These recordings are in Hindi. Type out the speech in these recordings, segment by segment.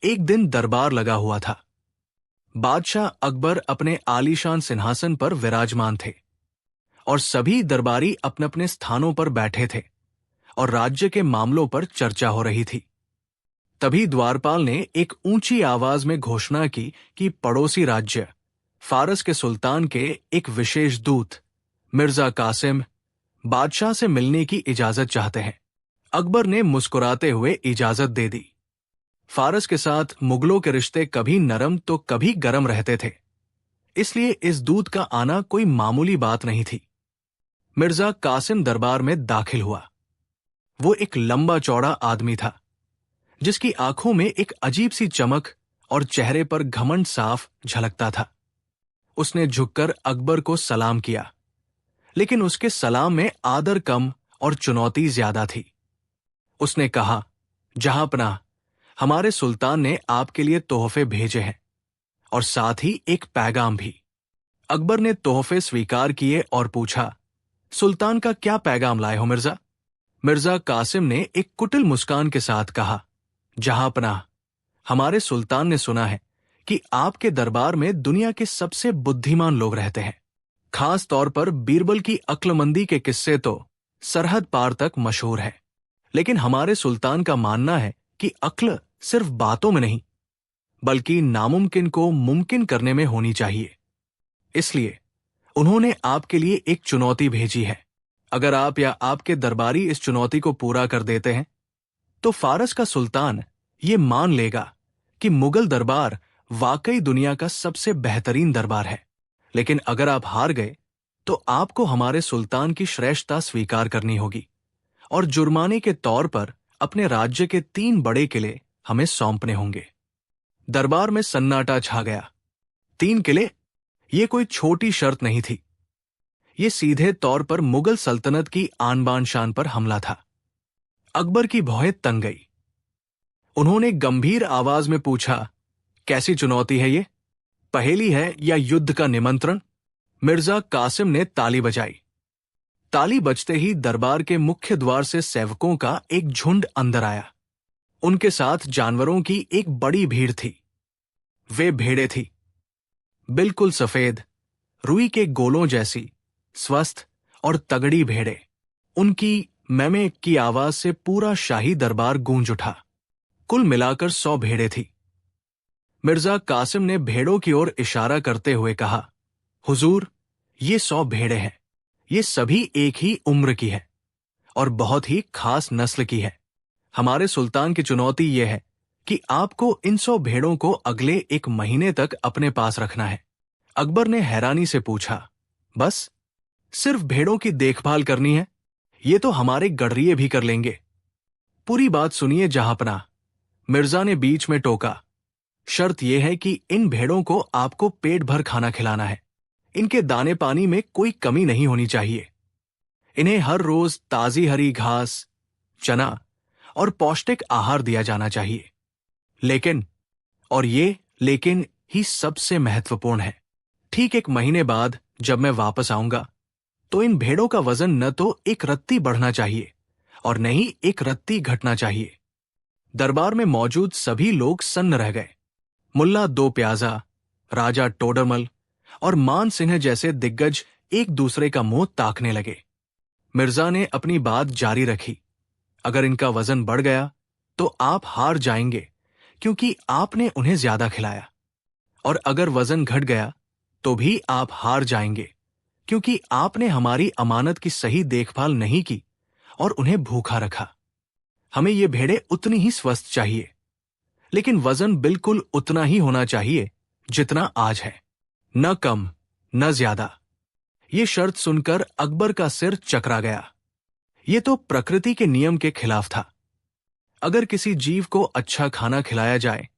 एक दिन दरबार लगा हुआ था। बादशाह अकबर अपने आलीशान सिंहासन पर विराजमान थे और सभी दरबारी अपने अपने स्थानों पर बैठे थे और राज्य के मामलों पर चर्चा हो रही थी। तभी द्वारपाल ने एक ऊंची आवाज में घोषणा की कि पड़ोसी राज्य फारस के सुल्तान के एक विशेष दूत मिर्जा कासिम बादशाह से मिलने की इजाजत चाहते हैं। अकबर ने मुस्कुराते हुए इजाजत दे दी। फारस के साथ मुगलों के रिश्ते कभी नरम तो कभी गरम रहते थे, इसलिए इस दूत का आना कोई मामूली बात नहीं थी। मिर्जा कासिम दरबार में दाखिल हुआ। वो एक लंबा चौड़ा आदमी था जिसकी आंखों में एक अजीब सी चमक और चेहरे पर घमंड साफ झलकता था। उसने झुककर अकबर को सलाम किया, लेकिन उसके सलाम में आदर कम और चुनौती ज्यादा थी। उसने कहा, जहांपनाह, हमारे सुल्तान ने आपके लिए तोहफे भेजे हैं और साथ ही एक पैगाम भी। अकबर ने तोहफे स्वीकार किए और पूछा, सुल्तान का क्या पैगाम लाए हो मिर्जा? मिर्जा कासिम ने एक कुटिल मुस्कान के साथ कहा, जहांपनाह, हमारे सुल्तान ने सुना है कि आपके दरबार में दुनिया के सबसे बुद्धिमान लोग रहते हैं। खास तौर पर बीरबल की अक्लमंदी के किस्से तो सरहद पार तक मशहूर है, लेकिन हमारे सुल्तान का मानना है कि अक्ल सिर्फ बातों में नहीं बल्कि नामुमकिन को मुमकिन करने में होनी चाहिए। इसलिए उन्होंने आपके लिए एक चुनौती भेजी है। अगर आप या आपके दरबारी इस चुनौती को पूरा कर देते हैं तो फारस का सुल्तान ये मान लेगा कि मुगल दरबार वाकई दुनिया का सबसे बेहतरीन दरबार है। लेकिन अगर आप हार गए तो आपको हमारे सुल्तान की श्रेष्ठता स्वीकार करनी होगी और जुर्माने के तौर पर अपने राज्य के 3 बड़े किले हमें सौंपने होंगे। दरबार में सन्नाटा छा गया। 3 किले, ये कोई छोटी शर्त नहीं थी। ये सीधे तौर पर मुगल सल्तनत की आन बान शान पर हमला था। अकबर की भौहें तंग गई। उन्होंने गंभीर आवाज में पूछा, कैसी चुनौती है ये? पहेली है या युद्ध का निमंत्रण? मिर्जा कासिम ने ताली बजाई। ताली बजते ही दरबार के मुख्य द्वार से सेवकों का एक झुंड अंदर आया। उनके साथ जानवरों की एक बड़ी भीड़ थी। वे भेड़ें थी, बिल्कुल सफेद, रुई के गोलों जैसी, स्वस्थ और तगड़ी भेड़ें। उनकी मैमे की आवाज से पूरा शाही दरबार गूंज उठा। कुल मिलाकर 100 भेड़ें थी। मिर्जा कासिम ने भेड़ों की ओर इशारा करते हुए कहा, हुजूर, ये 100 भेड़ें हैं। ये सभी एक ही उम्र की है और बहुत ही खास नस्ल की है। हमारे सुल्तान की चुनौती यह है कि आपको इन 100 भेड़ों को अगले 1 महीने तक अपने पास रखना है। अकबर ने हैरानी से पूछा, बस सिर्फ भेड़ों की देखभाल करनी है? ये तो हमारे गडरिये भी कर लेंगे। पूरी बात सुनिए जहांपनाह, मिर्जा ने बीच में टोका। शर्त यह है कि इन भेड़ों को आपको पेट भर खाना खिलाना है। इनके दाने पानी में कोई कमी नहीं होनी चाहिए। इन्हें हर रोज ताजी हरी घास, चना और पौष्टिक आहार दिया जाना चाहिए। लेकिन, और ये लेकिन ही सबसे महत्वपूर्ण है, ठीक 1 महीने बाद जब मैं वापस आऊंगा तो इन भेड़ों का वजन न तो 1 रत्ती बढ़ना चाहिए और न ही 1 रत्ती घटना चाहिए। दरबार में मौजूद सभी लोग सन्न रह गए। मुल्ला 2 प्याजा, राजा टोडरमल और मान सिंह जैसे दिग्गज एक दूसरे का मुंह ताकने लगे। मिर्जा ने अपनी बात जारी रखी, अगर इनका वजन बढ़ गया तो आप हार जाएंगे क्योंकि आपने उन्हें ज्यादा खिलाया, और अगर वजन घट गया तो भी आप हार जाएंगे क्योंकि आपने हमारी अमानत की सही देखभाल नहीं की और उन्हें भूखा रखा। हमें ये भेड़ें उतनी ही स्वस्थ चाहिए, लेकिन वजन बिल्कुल उतना ही होना चाहिए जितना आज है, न कम न ज्यादा। ये शर्त सुनकर अकबर का सिर चकरा गया। ये तो प्रकृति के नियम के खिलाफ था। अगर किसी जीव को अच्छा खाना खिलाया जाए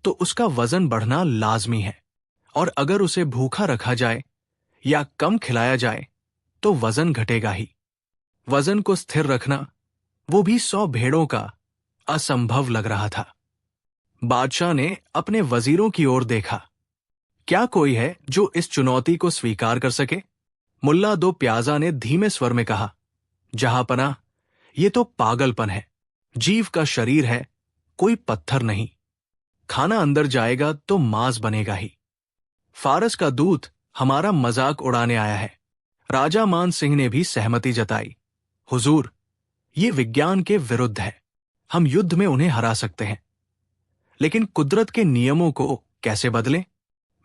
तो उसका वजन बढ़ना लाजमी है, और अगर उसे भूखा रखा जाए या कम खिलाया जाए तो वजन घटेगा ही। वजन को स्थिर रखना, वो भी 100 भेड़ों का, असंभव लग रहा था। बादशाह ने अपने वजीरों की ओर देखा। क्या कोई है जो इस चुनौती को स्वीकार कर सके? मुल्ला 2 प्याजा ने धीमे स्वर में कहा, जहांपनाह, ये तो पागलपन है। जीव का शरीर है, कोई पत्थर नहीं। खाना अंदर जाएगा तो मांस बनेगा ही। फारस का दूत हमारा मजाक उड़ाने आया है। राजा मान सिंह ने भी सहमति जताई। हुजूर, ये विज्ञान के विरुद्ध है। हम युद्ध में उन्हें हरा सकते हैं, लेकिन कुदरत के नियमों को कैसे बदलें?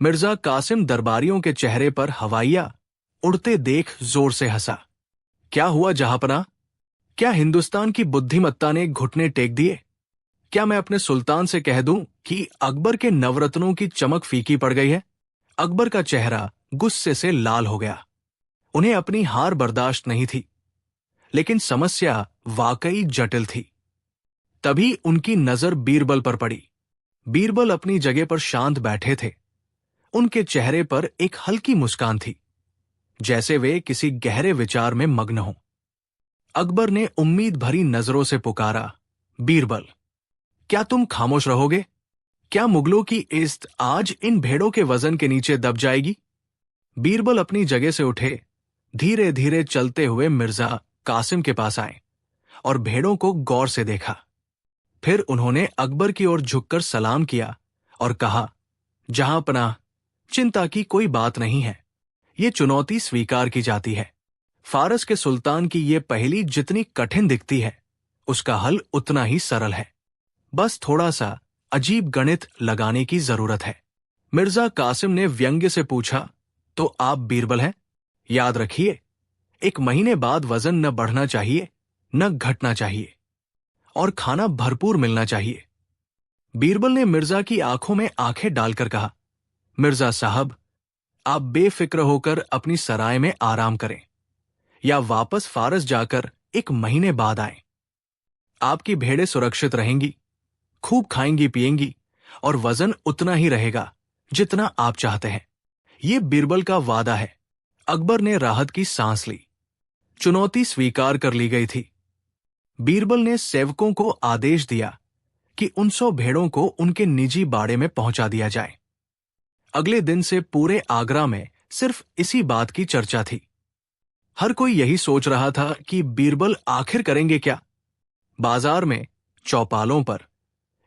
मिर्जा कासिम दरबारियों के चेहरे पर हवाइया उड़ते देख जोर से हंसा। क्या हुआ जहांपना? क्या हिंदुस्तान की बुद्धिमत्ता ने घुटने टेक दिए? क्या मैं अपने सुल्तान से कह दूं कि अकबर के नवरत्नों की चमक फीकी पड़ गई है? अकबर का चेहरा गुस्से से लाल हो गया। उन्हें अपनी हार बर्दाश्त नहीं थी, लेकिन समस्या वाकई जटिल थी। तभी उनकी नजर बीरबल पर पड़ी। बीरबल अपनी जगह पर शांत बैठे थे। उनके चेहरे पर एक हल्की मुस्कान थी, जैसे वे किसी गहरे विचार में मग्न हों। अकबर ने उम्मीद भरी नजरों से पुकारा, बीरबल, क्या तुम खामोश रहोगे? क्या मुगलों की इज्जत आज इन भेड़ों के वजन के नीचे दब जाएगी? बीरबल अपनी जगह से उठे, धीरे धीरे चलते हुए मिर्जा कासिम के पास आए और भेड़ों को गौर से देखा। फिर उन्होंने अकबर की ओर झुककर सलाम किया और कहा, जहांपनाह, चिंता की कोई बात नहीं है। ये चुनौती स्वीकार की जाती है। फारस के सुल्तान की ये पहेली जितनी कठिन दिखती है, उसका हल उतना ही सरल है। बस थोड़ा सा अजीब गणित लगाने की जरूरत है। मिर्जा कासिम ने व्यंग्य से पूछा, तो आप बीरबल हैं? याद रखिए, 1 महीने बाद वजन न बढ़ना चाहिए, न घटना चाहिए, और खाना भरपूर मिलना चाहिए। बीरबल ने मिर्जा की आंखों में आंखें डालकर कहा, मिर्जा साहब, आप बेफिक्र होकर अपनी सराय में आराम करें, या वापस फारस जाकर 1 महीने बाद आएं। आपकी भेड़ें सुरक्षित रहेंगी, खूब खाएंगी पिएंगी, और वजन उतना ही रहेगा जितना आप चाहते हैं। ये बीरबल का वादा है। अकबर ने राहत की सांस ली। चुनौती स्वीकार कर ली गई थी। बीरबल ने सेवकों को आदेश दिया कि उन 100 भेड़ों को उनके निजी बाड़े में पहुंचा दिया जाए। अगले दिन से पूरे आगरा में सिर्फ इसी बात की चर्चा थी। हर कोई यही सोच रहा था कि बीरबल आखिर करेंगे क्या। बाजार में, चौपालों पर,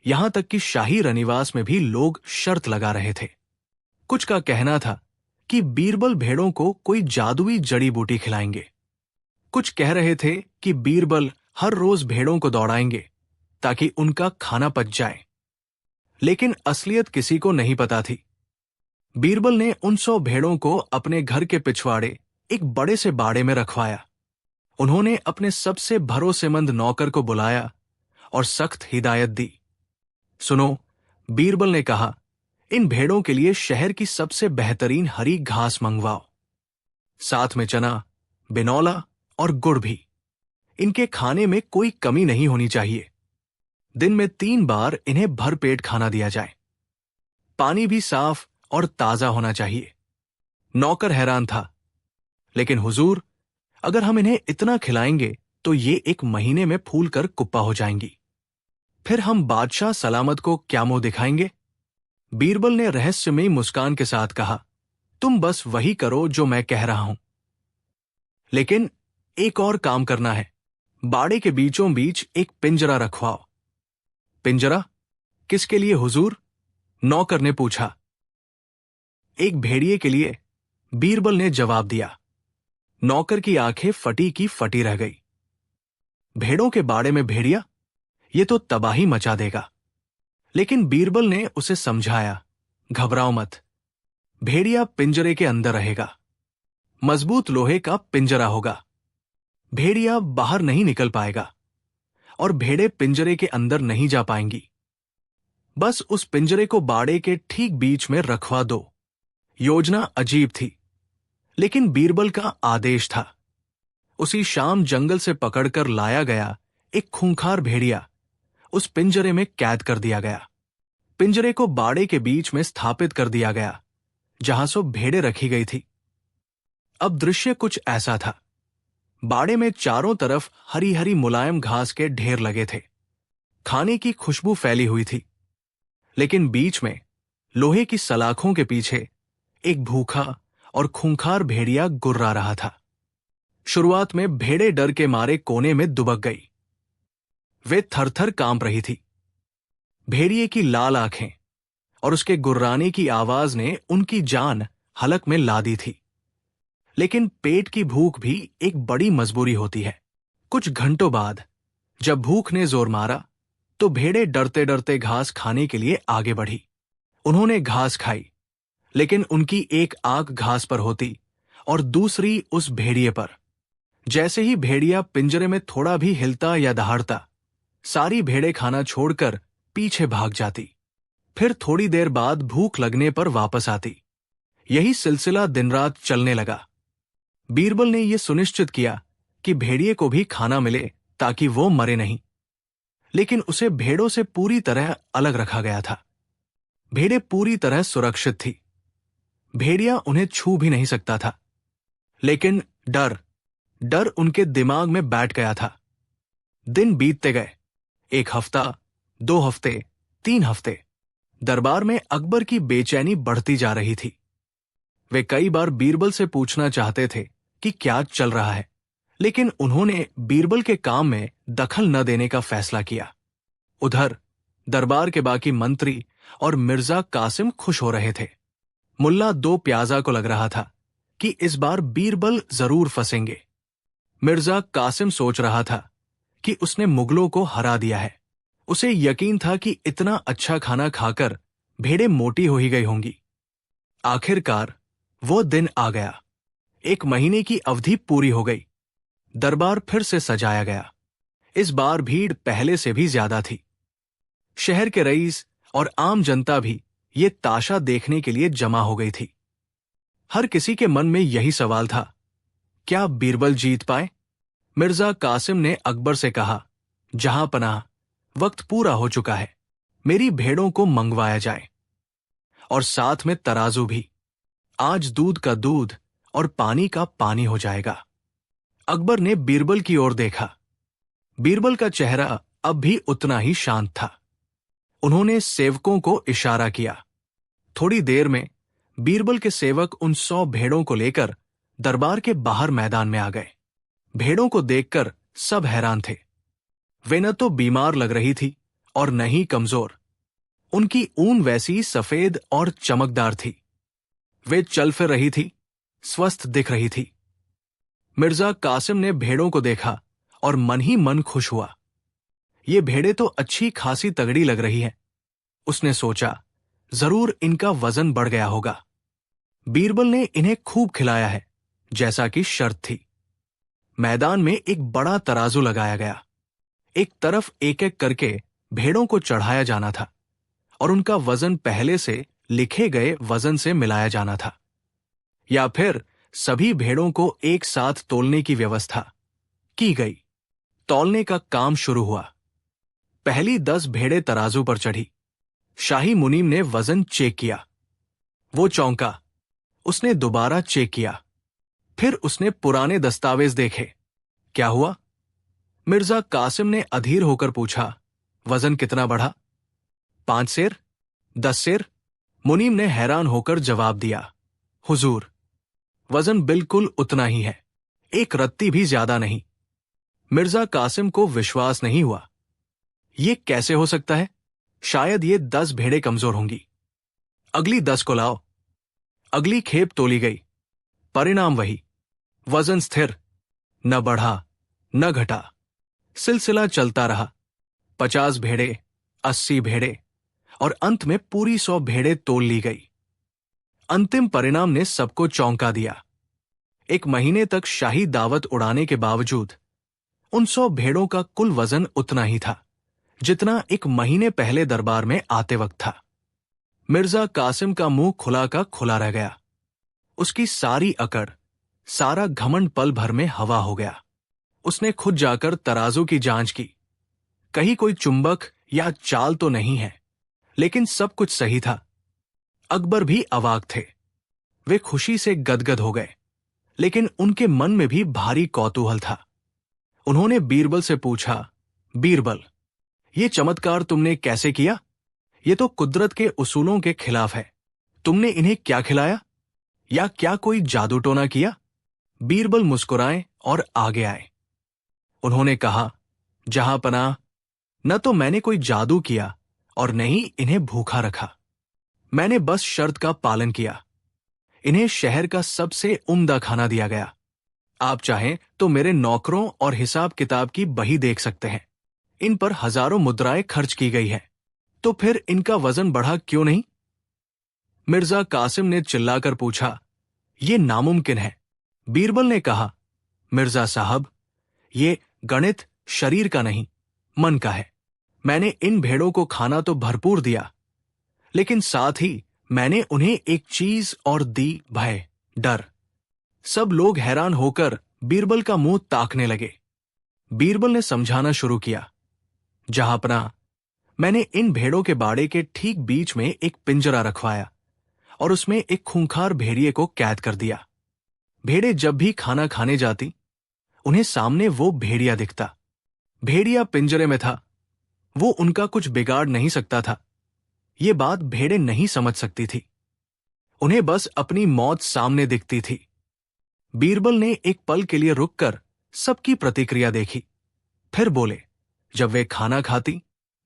यहां तक कि शाही रनिवास में भी लोग शर्त लगा रहे थे। कुछ का कहना था कि बीरबल भेड़ों को कोई जादुई जड़ी बूटी खिलाएंगे। कुछ कह रहे थे कि बीरबल हर रोज भेड़ों को दौड़ाएंगे ताकि उनका खाना पच जाए। लेकिन असलियत किसी को नहीं पता थी। बीरबल ने उन 100 भेड़ों को अपने घर के पिछवाड़े एक बड़े से बाड़े में रखवाया। उन्होंने अपने सबसे भरोसेमंद नौकर को बुलाया और सख्त हिदायत दी। सुनो, बीरबल ने कहा, इन भेड़ों के लिए शहर की सबसे बेहतरीन हरी घास मंगवाओ, साथ में चना, बिनौला और गुड़ भी। इनके खाने में कोई कमी नहीं होनी चाहिए। दिन में 3 बार इन्हें भरपेट खाना दिया जाए। पानी भी साफ और ताजा होना चाहिए। नौकर हैरान था, लेकिन हुजूर, अगर हम इन्हें इतना खिलाएंगे तो ये 1 महीने में फूल कर कुप्पा हो जाएंगी। फिर हम बादशाह सलामत को क्या मुंह दिखाएंगे? बीरबल ने रहस्यमयी मुस्कान के साथ कहा, तुम बस वही करो जो मैं कह रहा हूं। लेकिन एक और काम करना है। बाड़े के बीचों बीच एक पिंजरा रखवाओ। पिंजरा? किसके लिए हुजूर? नौकर ने पूछा। एक भेड़िए के लिए, बीरबल ने जवाब दिया। नौकर की आंखें फटी की फटी रह गई। भेड़ों के बाड़े में भेड़िया? ये तो तबाही मचा देगा। लेकिन बीरबल ने उसे समझाया, घबराओ मत, भेड़िया पिंजरे के अंदर रहेगा। मजबूत लोहे का पिंजरा होगा। भेड़िया बाहर नहीं निकल पाएगा और भेड़ें पिंजरे के अंदर नहीं जा पाएंगी। बस उस पिंजरे को बाड़े के ठीक बीच में रखवा दो। योजना अजीब थी, लेकिन बीरबल का आदेश था। उसी शाम जंगल से पकड़कर लाया गया एक खूंखार भेड़िया उस पिंजरे में कैद कर दिया गया। पिंजरे को बाड़े के बीच में स्थापित कर दिया गया, जहां सो भेड़ें रखी गई थी। अब दृश्य कुछ ऐसा था। बाड़े में चारों तरफ हरी हरी मुलायम घास के ढेर लगे थे। खाने की खुशबू फैली हुई थी, लेकिन बीच में लोहे की सलाखों के पीछे एक भूखा और खूंखार भेड़िया गुर्रा रहा था। शुरुआत में भेड़ें डर के मारे कोने में दुबक गई। वे थरथर कांप रही थी। भेड़िए की लाल आंखें और उसके गुर्राने की आवाज ने उनकी जान हलक में ला दी थी। लेकिन पेट की भूख भी एक बड़ी मजबूरी होती है। कुछ घंटों बाद जब भूख ने जोर मारा तो भेड़ें डरते डरते घास खाने के लिए आगे बढ़ी। उन्होंने घास खाई, लेकिन उनकी एक आंख घास पर होती और दूसरी उस भेड़िए पर। जैसे ही भेड़िया पिंजरे में थोड़ा भी हिलता या दहाड़ता, सारी भेड़ें खाना छोड़कर पीछे भाग जाती। फिर थोड़ी देर बाद भूख लगने पर वापस आती। यही सिलसिला दिन रात चलने लगा। बीरबल ने यह सुनिश्चित किया कि भेड़िए को भी खाना मिले ताकि वो मरे नहीं, लेकिन उसे भेड़ों से पूरी तरह अलग रखा गया था। भेड़ें पूरी तरह सुरक्षित थी। भेड़िया उन्हें छू भी नहीं सकता था, लेकिन डर डर उनके दिमाग में बैठ गया था। दिन बीतते गए। 1 हफ्ता, 2 हफ्ते, 3 हफ्ते। दरबार में अकबर की बेचैनी बढ़ती जा रही थी। वे कई बार बीरबल से पूछना चाहते थे कि क्या चल रहा है, लेकिन उन्होंने बीरबल के काम में दखल न देने का फैसला किया। उधर दरबार के बाकी मंत्री और मिर्जा कासिम खुश हो रहे थे। मुल्ला दो प्याजा को लग रहा था कि इस बार बीरबल जरूर फंसेंगे। मिर्जा कासिम सोच रहा था कि उसने मुगलों को हरा दिया है। उसे यकीन था कि इतना अच्छा खाना खाकर भेड़ें मोटी हो ही गई होंगी। आखिरकार वो दिन आ गया। 1 महीने की अवधि पूरी हो गई। दरबार फिर से सजाया गया। इस बार भीड़ पहले से भी ज्यादा थी। शहर के रईस और आम जनता भी ये ताशा देखने के लिए जमा हो गई थी। हर किसी के मन में यही सवाल था, क्या बीरबल जीत पाए? मिर्जा कासिम ने अकबर से कहा, जहां पनाह, वक्त पूरा हो चुका है। मेरी भेड़ों को मंगवाया जाए, और साथ में तराजू भी। आज दूध का दूध और पानी का पानी हो जाएगा। अकबर ने बीरबल की ओर देखा। बीरबल का चेहरा अब भी उतना ही शांत था। उन्होंने सेवकों को इशारा किया। थोड़ी देर में बीरबल के सेवक उन 100 भेड़ों को लेकर दरबार के बाहर मैदान में आ गए। भेड़ों को देखकर सब हैरान थे। वे न तो बीमार लग रही थी और न ही कमजोर। उनकी ऊन वैसी सफेद और चमकदार थी। वे चल फिर रही थी, स्वस्थ दिख रही थी। मिर्जा कासिम ने भेड़ों को देखा और मन ही मन खुश हुआ। ये भेड़ें तो अच्छी खासी तगड़ी लग रही हैं। उसने सोचा, जरूर इनका वजन बढ़ गया होगा। बीरबल ने इन्हें खूब खिलाया है, जैसा कि शर्त थी। मैदान में एक बड़ा तराजू लगाया गया। एक तरफ एक एक करके भेड़ों को चढ़ाया जाना था और उनका वजन पहले से लिखे गए वजन से मिलाया जाना था, या फिर सभी भेड़ों को एक साथ तोलने की व्यवस्था की गई। तौलने का काम शुरू हुआ। पहली 10 भेड़ें तराजू पर चढ़ी। शाही मुनीम ने वजन चेक किया। वो चौंका। उसने दोबारा चेक किया। फिर उसने पुराने दस्तावेज देखे। क्या हुआ? मिर्जा कासिम ने अधीर होकर पूछा, वजन कितना बढ़ा? 5 सेर? 10 सेर? मुनीम ने हैरान होकर जवाब दिया, हुजूर, वजन बिल्कुल उतना ही है, 1 रत्ती भी ज्यादा नहीं। मिर्जा कासिम को विश्वास नहीं हुआ। ये कैसे हो सकता है? शायद ये 10 भेड़ें कमजोर होंगी। अगली 10 को लाओ। अगली खेप तोली गई। परिणाम वही, वजन स्थिर, न बढ़ा न घटा। सिलसिला चलता रहा। 50 भेड़ें, 80 भेड़ें और अंत में पूरी 100 भेड़ें तोल ली गई। अंतिम परिणाम ने सबको चौंका दिया। 1 महीने तक शाही दावत उड़ाने के बावजूद उन 100 भेड़ों का कुल वजन उतना ही था जितना 1 महीने पहले दरबार में आते वक्त था। मिर्जा कासिम का मुंह खुला का खुला रह गया। उसकी सारी अकड़, सारा घमंड पल भर में हवा हो गया। उसने खुद जाकर तराजू की जांच की। कहीं कोई चुंबक या चाल तो नहीं है, लेकिन सब कुछ सही था। अकबर भी अवाक थे। वे खुशी से गदगद हो गए, लेकिन उनके मन में भी भारी कौतूहल था। उन्होंने बीरबल से पूछा, बीरबल, ये चमत्कार तुमने कैसे किया? ये तो कुदरत के उसूलों के खिलाफ है। तुमने इन्हें क्या खिलाया, या क्या कोई जादू टोना किया? बीरबल मुस्कुराए और आगे आए। उन्होंने कहा, जहां पनाह, न तो मैंने कोई जादू किया और न ही इन्हें भूखा रखा। मैंने बस शर्त का पालन किया। इन्हें शहर का सबसे उम्दा खाना दिया गया। आप चाहें तो मेरे नौकरों और हिसाब किताब की बही देख सकते हैं। इन पर हजारों मुद्राएं खर्च की गई हैं। तो फिर इनका वजन बढ़ा क्यों नहीं? मिर्जा कासिम ने चिल्लाकर पूछा। ये नामुमकिन है। बीरबल ने कहा, मिर्जा साहब, ये गणित शरीर का नहीं, मन का है। मैंने इन भेड़ों को खाना तो भरपूर दिया, लेकिन साथ ही मैंने उन्हें एक चीज और दी, भय, डर। सब लोग हैरान होकर बीरबल का मुंह ताकने लगे। बीरबल ने समझाना शुरू किया। जहांपना, मैंने इन भेड़ों के बाड़े के ठीक बीच में एक पिंजरा रखवाया और उसमें एक खूंखार भेड़िए को कैद कर दिया। भेड़े जब भी खाना खाने जाती, उन्हें सामने वो भेड़िया दिखता। भेड़िया पिंजरे में था, वो उनका कुछ बिगाड़ नहीं सकता था। ये बात भेड़ें नहीं समझ सकती थी। उन्हें बस अपनी मौत सामने दिखती थी। बीरबल ने एक पल के लिए रुककर सबकी प्रतिक्रिया देखी, फिर बोले, जब वे खाना खाती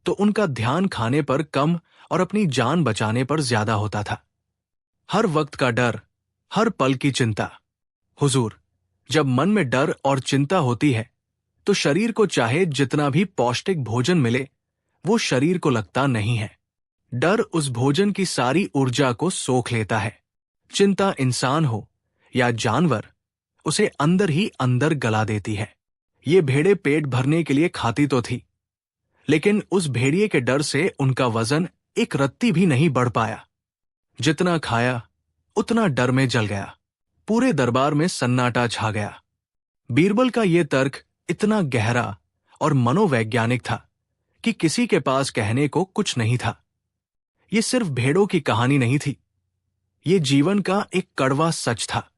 तो उनका ध्यान खाने पर कम और अपनी जान बचाने पर ज्यादा होता था। हर वक्त का डर, हर पल की चिंता। हुजूर, जब मन में डर और चिंता होती है तो शरीर को चाहे जितना भी पौष्टिक भोजन मिले, वो शरीर को लगता नहीं है। डर उस भोजन की सारी ऊर्जा को सोख लेता है। चिंता इंसान हो या जानवर, उसे अंदर ही अंदर गला देती है। ये भेड़ें पेट भरने के लिए खाती तो थी, लेकिन उस भेड़िए के डर से उनका वजन एक रत्ती भी नहीं बढ़ पाया। जितना खाया उतना डर में जल गया। पूरे दरबार में सन्नाटा छा गया। बीरबल का यह तर्क इतना गहरा और मनोवैज्ञानिक था कि किसी के पास कहने को कुछ नहीं था। ये सिर्फ भेड़ों की कहानी नहीं थी, ये जीवन का एक कड़वा सच था।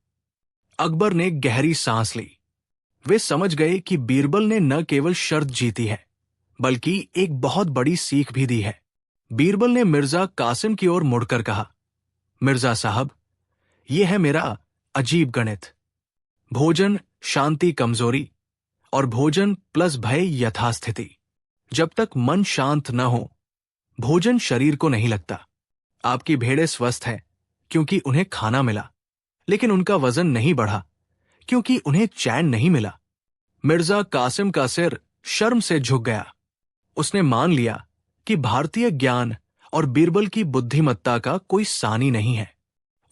अकबर ने गहरी सांस ली। वे समझ गए कि बीरबल ने न केवल शर्त जीती है, बल्कि एक बहुत बड़ी सीख भी दी है। बीरबल ने मिर्जा कासिम की ओर मुड़कर कहा, मिर्जा साहब, यह है मेरा अजीब गणित। भोजन शांति कमजोरी और भोजन प्लस भय यथास्थिति। जब तक मन शांत न हो, भोजन शरीर को नहीं लगता। आपकी भेड़ें स्वस्थ है क्योंकि उन्हें खाना मिला, लेकिन उनका वजन नहीं बढ़ा क्योंकि उन्हें चैन नहीं मिला। मिर्जा कासिम का सिर शर्म से झुक गया। उसने मान लिया कि भारतीय ज्ञान और बीरबल की बुद्धिमत्ता का कोई सानी नहीं है।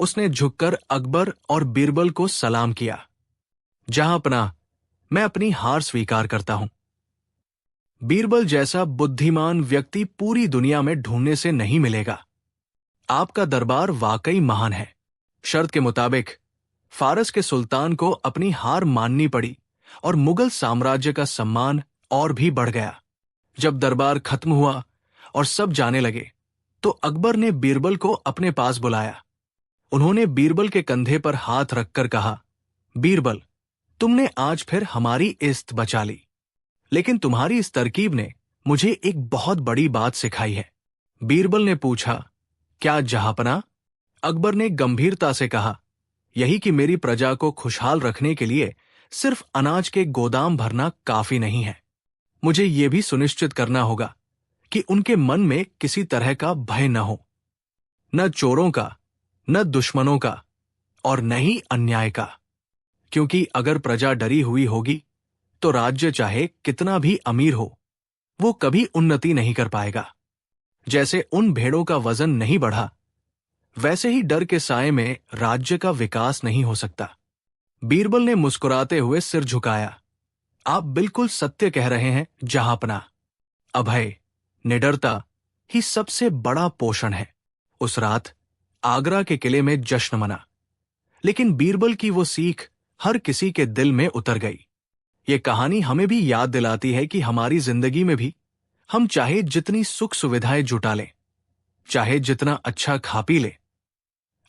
उसने झुककर अकबर और बीरबल को सलाम किया। जहांपनाह, मैं अपनी हार स्वीकार करता हूं। बीरबल जैसा बुद्धिमान व्यक्ति पूरी दुनिया में ढूंढने से नहीं मिलेगा। आपका दरबार वाकई महान है। शर्त के मुताबिक फारस के सुल्तान को अपनी हार माननी पड़ी और मुगल साम्राज्य का सम्मान और भी बढ़ गया। जब दरबार खत्म हुआ और सब जाने लगे, तो अकबर ने बीरबल को अपने पास बुलाया। उन्होंने बीरबल के कंधे पर हाथ रखकर कहा, बीरबल, तुमने आज फिर हमारी इज्जत बचा ली, लेकिन तुम्हारी इस तरकीब ने मुझे एक बहुत बड़ी बात सिखाई है। बीरबल ने पूछा, क्या जहांपनाह? अकबर ने गंभीरता से कहा, यही कि मेरी प्रजा को खुशहाल रखने के लिए सिर्फ अनाज के गोदाम भरना काफी नहीं है। मुझे यह भी सुनिश्चित करना होगा कि उनके मन में किसी तरह का भय न हो, न चोरों का, न दुश्मनों का और न ही अन्याय का। क्योंकि अगर प्रजा डरी हुई होगी तो राज्य चाहे कितना भी अमीर हो, वो कभी उन्नति नहीं कर पाएगा। जैसे उन भेड़ों का वजन नहीं बढ़ा, वैसे ही डर के साए में राज्य का विकास नहीं हो सकता। बीरबल ने मुस्कुराते हुए सिर झुकाया। आप बिल्कुल सत्य कह रहे हैं जहांपनाह। अभय, निडरता ही सबसे बड़ा पोषण है। उस रात आगरा के किले में जश्न मना, लेकिन बीरबल की वो सीख हर किसी के दिल में उतर गई। ये कहानी हमें भी याद दिलाती है कि हमारी जिंदगी में भी हम चाहे जितनी सुख सुविधाएं जुटा लें, चाहे जितना अच्छा खा पी लें,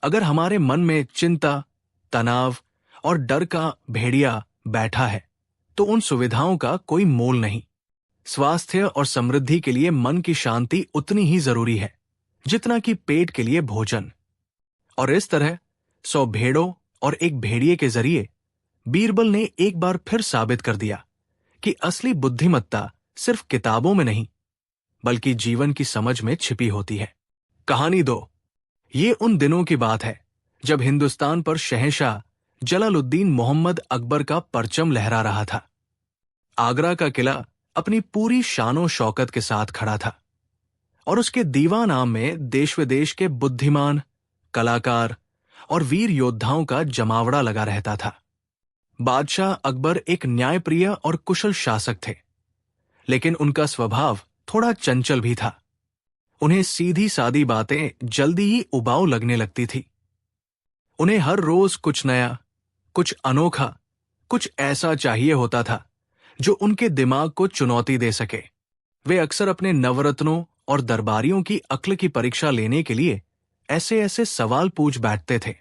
अगर हमारे मन में चिंता, तनाव और डर का भेड़िया बैठा है, तो उन सुविधाओं का कोई मोल नहीं। स्वास्थ्य और समृद्धि के लिए मन की शांति उतनी ही जरूरी है जितना कि पेट के लिए भोजन। और इस तरह 100 भेड़ों और एक भेड़िए के जरिए बीरबल ने एक बार फिर साबित कर दिया कि असली बुद्धिमत्ता सिर्फ किताबों में नहीं, बल्कि जीवन की समझ में छिपी होती है। कहानी 2, ये उन दिनों की बात है जब हिंदुस्तान पर शहंशाह जलालुद्दीन मोहम्मद अकबर का परचम लहरा रहा था। आगरा का किला अपनी पूरी शानो शौकत के साथ खड़ा था और उसके दीवान आम में देश विदेश के बुद्धिमान, कलाकार और वीर योद्धाओं का जमावड़ा लगा रहता था। बादशाह अकबर एक न्यायप्रिय और कुशल शासक थे, लेकिन उनका स्वभाव थोड़ा चंचल भी था। उन्हें सीधी सादी बातें जल्दी ही उबाऊ लगने लगती थी। उन्हें हर रोज कुछ नया, कुछ अनोखा, कुछ ऐसा चाहिए होता था जो उनके दिमाग को चुनौती दे सके। वे अक्सर अपने नवरत्नों और दरबारियों की अक्ल की परीक्षा लेने के लिए ऐसे ऐसे सवाल पूछ बैठते थे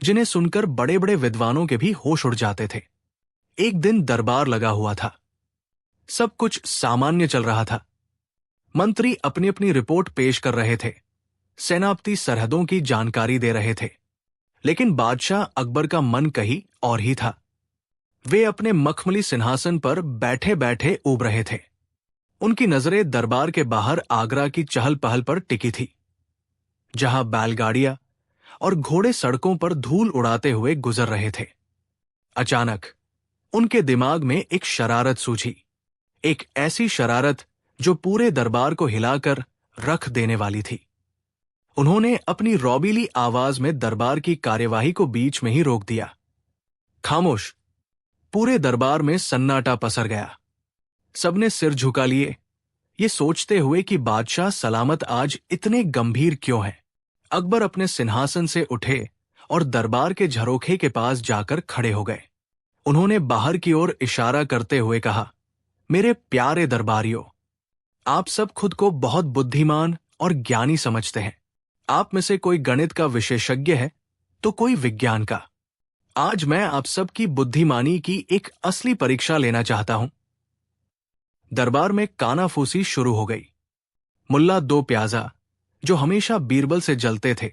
जिन्हें सुनकर बड़े बड़े विद्वानों के भी होश उड़ जाते थे। एक दिन दरबार लगा हुआ था। सब कुछ सामान्य चल रहा था। मंत्री अपनी अपनी रिपोर्ट पेश कर रहे थे, सेनापति सरहदों की जानकारी दे रहे थे, लेकिन बादशाह अकबर का मन कहीं और ही था। वे अपने मखमली सिंहासन पर बैठे बैठे ऊब रहे थे। उनकी नजरें दरबार के बाहर आगरा की चहल पहल पर टिकी थी, जहां बैलगाड़ियां और घोड़े सड़कों पर धूल उड़ाते हुए गुजर रहे थे। अचानक उनके दिमाग में एक शरारत सूझी, एक ऐसी शरारत जो पूरे दरबार को हिलाकर रख देने वाली थी। उन्होंने अपनी रौबीली आवाज में दरबार की कार्यवाही को बीच में ही रोक दिया। खामोश। पूरे दरबार में सन्नाटा पसर गया। सबने सिर झुका लिए, ये सोचते हुए कि बादशाह सलामत आज इतने गंभीर क्यों हैं। अकबर अपने सिंहासन से उठे और दरबार के झरोखे के पास जाकर खड़े हो गए। उन्होंने बाहर की ओर इशारा करते हुए कहा, मेरे प्यारे दरबारियों, आप सब खुद को बहुत बुद्धिमान और ज्ञानी समझते हैं। आप में से कोई गणित का विशेषज्ञ है तो कोई विज्ञान का। आज मैं आप सब की बुद्धिमानी की एक असली परीक्षा लेना चाहता हूं। दरबार में कानाफूसी शुरू हो गई। मुल्ला दो प्याजा, जो हमेशा बीरबल से जलते थे,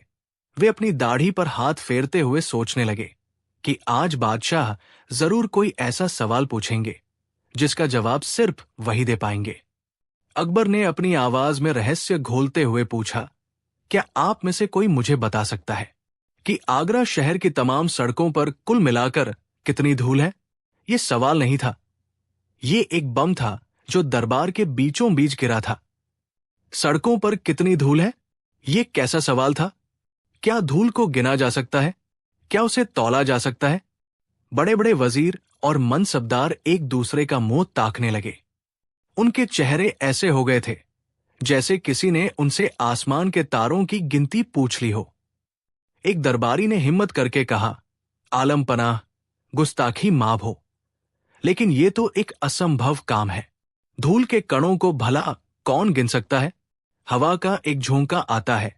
वे अपनी दाढ़ी पर हाथ फेरते हुए सोचने लगे कि आज बादशाह जरूर कोई ऐसा सवाल पूछेंगे जिसका जवाब सिर्फ वही दे पाएंगे। अकबर ने अपनी आवाज में रहस्य घोलते हुए पूछा, क्या आप में से कोई मुझे बता सकता है कि आगरा शहर की तमाम सड़कों पर कुल मिलाकर कितनी धूल है? यह सवाल नहीं था, ये एक बम था जो दरबार के बीचों बीच गिरा था। सड़कों पर कितनी धूल है, ये कैसा सवाल था? क्या धूल को गिना जा सकता है? क्या उसे तौला जा सकता है? बड़े बड़े वजीर और मनसबदार एक दूसरे का मुंह ताकने लगे। उनके चेहरे ऐसे हो गए थे जैसे किसी ने उनसे आसमान के तारों की गिनती पूछ ली हो। एक दरबारी ने हिम्मत करके कहा, आलम पनाह, गुस्ताखी माफ हो, लेकिन यह तो एक असंभव काम है। धूल के कणों को भला कौन गिन सकता है? हवा का एक झोंका आता है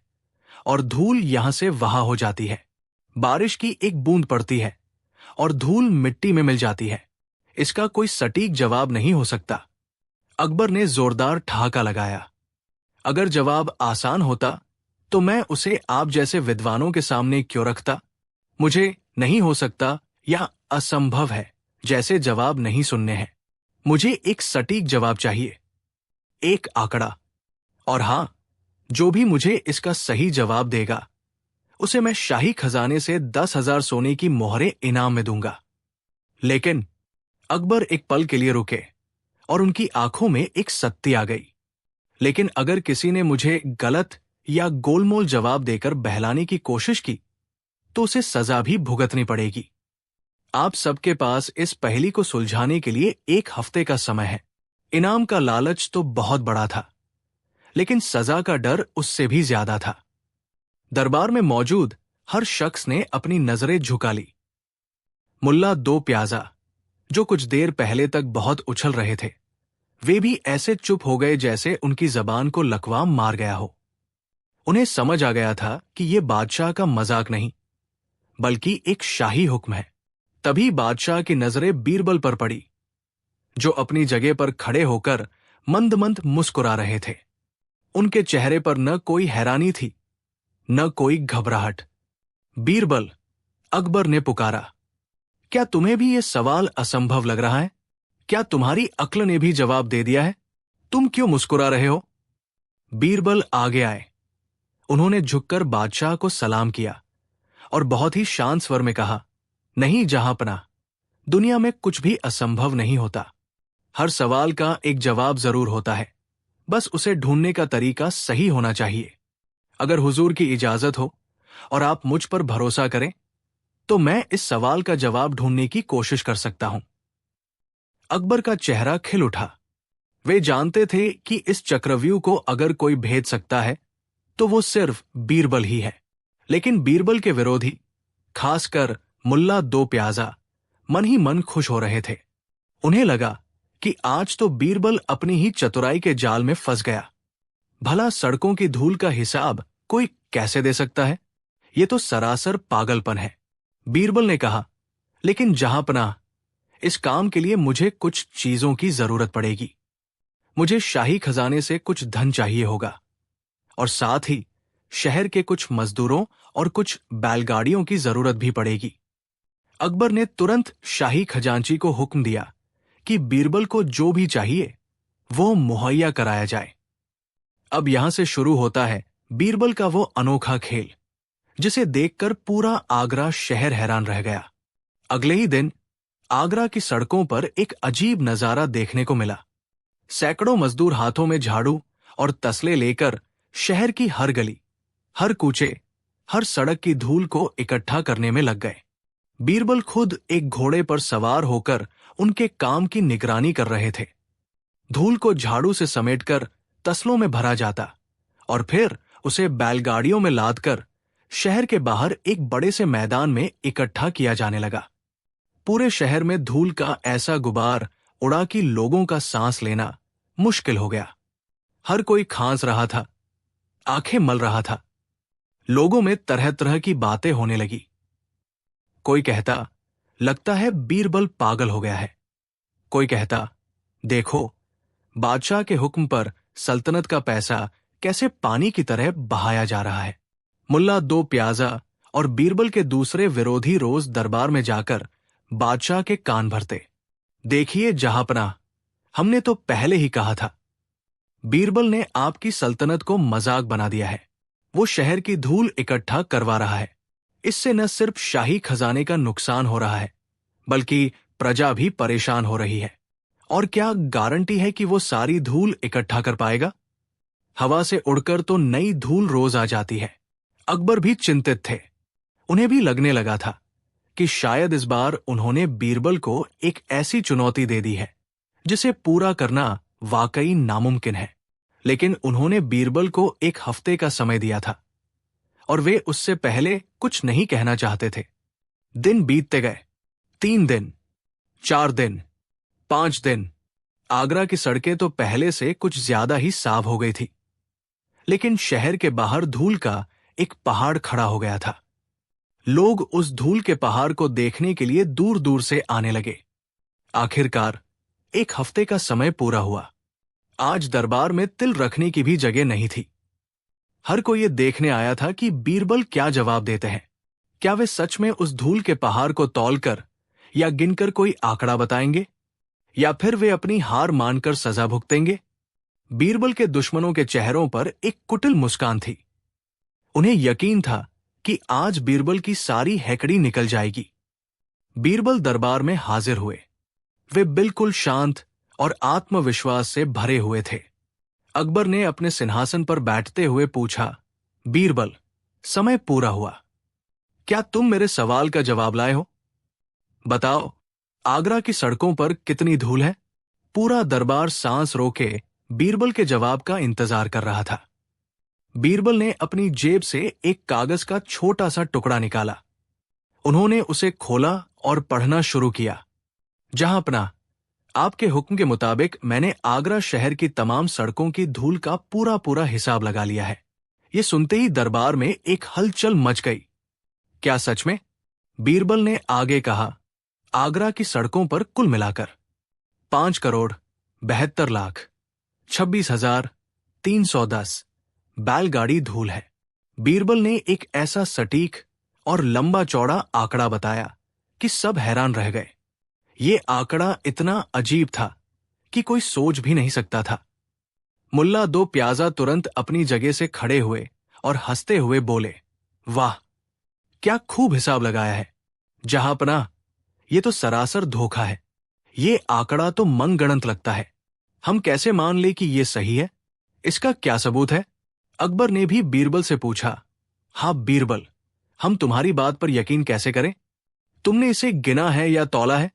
और धूल यहां से वहां हो जाती है। बारिश की एक बूंद पड़ती है और धूल मिट्टी में मिल जाती है। इसका कोई सटीक जवाब नहीं हो सकता। अकबर ने जोरदार ठहाका लगाया। अगर जवाब आसान होता तो मैं उसे आप जैसे विद्वानों के सामने क्यों रखता? मुझे नहीं हो सकता या असंभव है जैसे जवाब नहीं सुनने हैं। मुझे एक सटीक जवाब चाहिए, एक आंकड़ा। और हां, जो भी मुझे इसका सही जवाब देगा उसे मैं शाही खजाने से 10,000 सोने की मोहरें इनाम में दूंगा। लेकिन अकबर एक पल के लिए रुके और उनकी आंखों में एक सत्ती आ गई। लेकिन अगर किसी ने मुझे गलत या गोलमोल जवाब देकर बहलाने की कोशिश की तो उसे सजा भी भुगतनी पड़ेगी। आप सबके पास इस पहेली को सुलझाने के लिए 1 हफ्ते का समय है। इनाम का लालच तो बहुत बड़ा था, लेकिन सजा का डर उससे भी ज्यादा था। दरबार में मौजूद हर शख्स ने अपनी नजरें झुका ली। मुल्ला दो प्याजा, जो कुछ देर पहले तक बहुत उछल रहे थे, वे भी ऐसे चुप हो गए जैसे उनकी जबान को लकवाम मार गया हो। उन्हें समझ आ गया था कि यह बादशाह का मजाक नहीं, बल्कि एक शाही हुक्म है। तभी बादशाह की नजरें बीरबल पर पड़ी, जो अपनी जगह पर खड़े होकर मंद मंद मुस्कुरा रहे थे। उनके चेहरे पर न कोई हैरानी थी, न कोई घबराहट। बीरबल, अकबर ने पुकारा, क्या तुम्हें भी यह सवाल असंभव लग रहा है? क्या तुम्हारी अक्ल ने भी जवाब दे दिया है? तुम क्यों मुस्कुरा रहे हो? बीरबल आगे आए। उन्होंने झुककर बादशाह को सलाम किया और बहुत ही शांत स्वर में कहा, नहीं जहांपनाह, दुनिया में कुछ भी असंभव नहीं होता। हर सवाल का एक जवाब जरूर होता है, बस उसे ढूंढने का तरीका सही होना चाहिए। अगर हुजूर की इजाजत हो और आप मुझ पर भरोसा करें तो मैं इस सवाल का जवाब ढूंढने की कोशिश कर सकता हूं। अकबर का चेहरा खिल उठा। वे जानते थे कि इस चक्रव्यूह को अगर कोई भेद सकता है तो वो सिर्फ बीरबल ही है। लेकिन बीरबल के विरोधी, खासकर मुल्ला दो प्याजा, मन ही मन खुश हो रहे थे। उन्हें लगा कि आज तो बीरबल अपनी ही चतुराई के जाल में फंस गया। भला सड़कों की धूल का हिसाब कोई कैसे दे सकता है? ये तो सरासर पागलपन है। बीरबल ने कहा, लेकिन जहांपनाह, इस काम के लिए मुझे कुछ चीजों की जरूरत पड़ेगी। मुझे शाही खजाने से कुछ धन चाहिए होगा और साथ ही शहर के कुछ मजदूरों और कुछ बैलगाड़ियों की जरूरत भी पड़ेगी। अकबर ने तुरंत शाही खजांची को हुक्म दिया कि बीरबल को जो भी चाहिए वो मुहैया कराया जाए। अब यहां से शुरू होता है बीरबल का वो अनोखा खेल, जिसे देखकर पूरा आगरा शहर हैरान रह गया। अगले ही दिन आगरा की सड़कों पर एक अजीब नजारा देखने को मिला। सैकड़ों मजदूर हाथों में झाड़ू और तसले लेकर शहर की हर गली, हर कूचे, हर सड़क की धूल को इकट्ठा करने में लग गए। बीरबल खुद एक घोड़े पर सवार होकर उनके काम की निगरानी कर रहे थे। धूल को झाड़ू से समेटकर तसलों में भरा जाता और फिर उसे बैलगाड़ियों में लादकर शहर के बाहर एक बड़े से मैदान में इकट्ठा किया जाने लगा। पूरे शहर में धूल का ऐसा गुबार उड़ा कि लोगों का सांस लेना मुश्किल हो गया। हर कोई खांस रहा था, आंखें मल रहा था। लोगों में तरह तरह की बातें होने लगी। कोई कहता, लगता है बीरबल पागल हो गया है। कोई कहता, देखो बादशाह के हुक्म पर सल्तनत का पैसा कैसे पानी की तरह बहाया जा रहा है। मुल्ला दो प्याजा और बीरबल के दूसरे विरोधी रोज दरबार में जाकर बादशाह के कान भरते, देखिए जहांपनाह, हमने तो पहले ही कहा था। बीरबल ने आपकी सल्तनत को मजाक बना दिया है। वो शहर की धूल इकट्ठा करवा रहा है। इससे न सिर्फ शाही खजाने का नुकसान हो रहा है, बल्कि प्रजा भी परेशान हो रही है। और क्या गारंटी है कि वो सारी धूल इकट्ठा कर पाएगा? हवा से उड़कर तो नई धूल रोज आ जाती है। अकबर भी चिंतित थे। उन्हें भी लगने लगा था कि शायद इस बार उन्होंने बीरबल को एक ऐसी चुनौती दे दी है जिसे पूरा करना वाकई नामुमकिन है। लेकिन उन्होंने बीरबल को एक हफ्ते का समय दिया था और वे उससे पहले कुछ नहीं कहना चाहते थे। दिन बीतते गए। 3 दिन, 4 दिन, 5 दिन। आगरा की सड़कें तो पहले से कुछ ज्यादा ही साफ हो गई थी, लेकिन शहर के बाहर धूल का एक पहाड़ खड़ा हो गया था। लोग उस धूल के पहाड़ को देखने के लिए दूर दूर से आने लगे। आखिरकार 1 हफ्ते का समय पूरा हुआ। आज दरबार में तिल रखने की भी जगह नहीं थी। हर कोई ये देखने आया था कि बीरबल क्या जवाब देते हैं। क्या वे सच में उस धूल के पहाड़ को तौलकर या गिनकर कोई आंकड़ा बताएंगे, या फिर वे अपनी हार मानकर सजा भुगतेंगे? बीरबल के दुश्मनों के चेहरों पर एक कुटिल मुस्कान थी। उन्हें यकीन था कि आज बीरबल की सारी हैकड़ी निकल जाएगी। बीरबल दरबार में हाजिर हुए। वे बिल्कुल शांत और आत्मविश्वास से भरे हुए थे। अकबर ने अपने सिंहासन पर बैठते हुए पूछा, बीरबल, समय पूरा हुआ। क्या तुम मेरे सवाल का जवाब लाए हो? बताओ, आगरा की सड़कों पर कितनी धूल है? पूरा दरबार सांस रोके बीरबल के जवाब का इंतजार कर रहा था। बीरबल ने अपनी जेब से एक कागज का छोटा सा टुकड़ा निकाला। उन्होंने उसे खोला और पढ़ना शुरू किया। जहांपनाह, आपके हुक्म के मुताबिक मैंने आगरा शहर की तमाम सड़कों की धूल का पूरा पूरा हिसाब लगा लिया है। ये सुनते ही दरबार में एक हलचल मच गई। क्या सच में? बीरबल ने आगे कहा, आगरा की सड़कों पर कुल मिलाकर 5,72,26,310 बैलगाड़ी धूल है। बीरबल ने एक ऐसा सटीक और लंबा चौड़ा आंकड़ा बताया कि सब हैरान रह गए। ये आंकड़ा इतना अजीब था कि कोई सोच भी नहीं सकता था। मुल्ला दो प्याजा तुरंत अपनी जगह से खड़े हुए और हंसते हुए बोले, वाह, क्या खूब हिसाब लगाया है जहांपनाह। ये तो सरासर धोखा है। ये आंकड़ा तो मनगढ़ंत लगता है। हम कैसे मान ले कि ये सही है? इसका क्या सबूत है? अकबर ने भी बीरबल से पूछा। हाँ बीरबल, हम तुम्हारी बात पर यकीन कैसे करें? तुमने इसे गिना है या तौला है?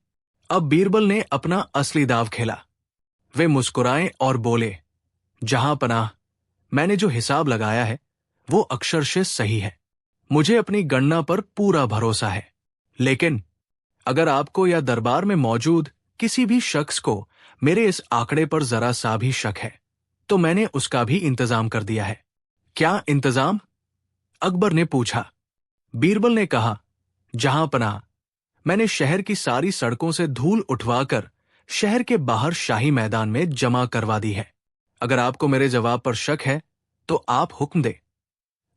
अब बीरबल ने अपना असली दाव खेला। वे मुस्कुराए और बोले, जहांपनाह, मैंने जो हिसाब लगाया है वो अक्षरशः सही है। मुझे अपनी गणना पर पूरा भरोसा है। लेकिन अगर आपको या दरबार में मौजूद किसी भी शख्स को मेरे इस आंकड़े पर जरा सा भी शक है तो मैंने उसका भी इंतजाम कर दिया है। क्या इंतजाम? अकबर ने पूछा। बीरबल ने कहा, जहांपनाह, मैंने शहर की सारी सड़कों से धूल उठवाकर शहर के बाहर शाही मैदान में जमा करवा दी है। अगर आपको मेरे जवाब पर शक है तो आप हुक्म दे,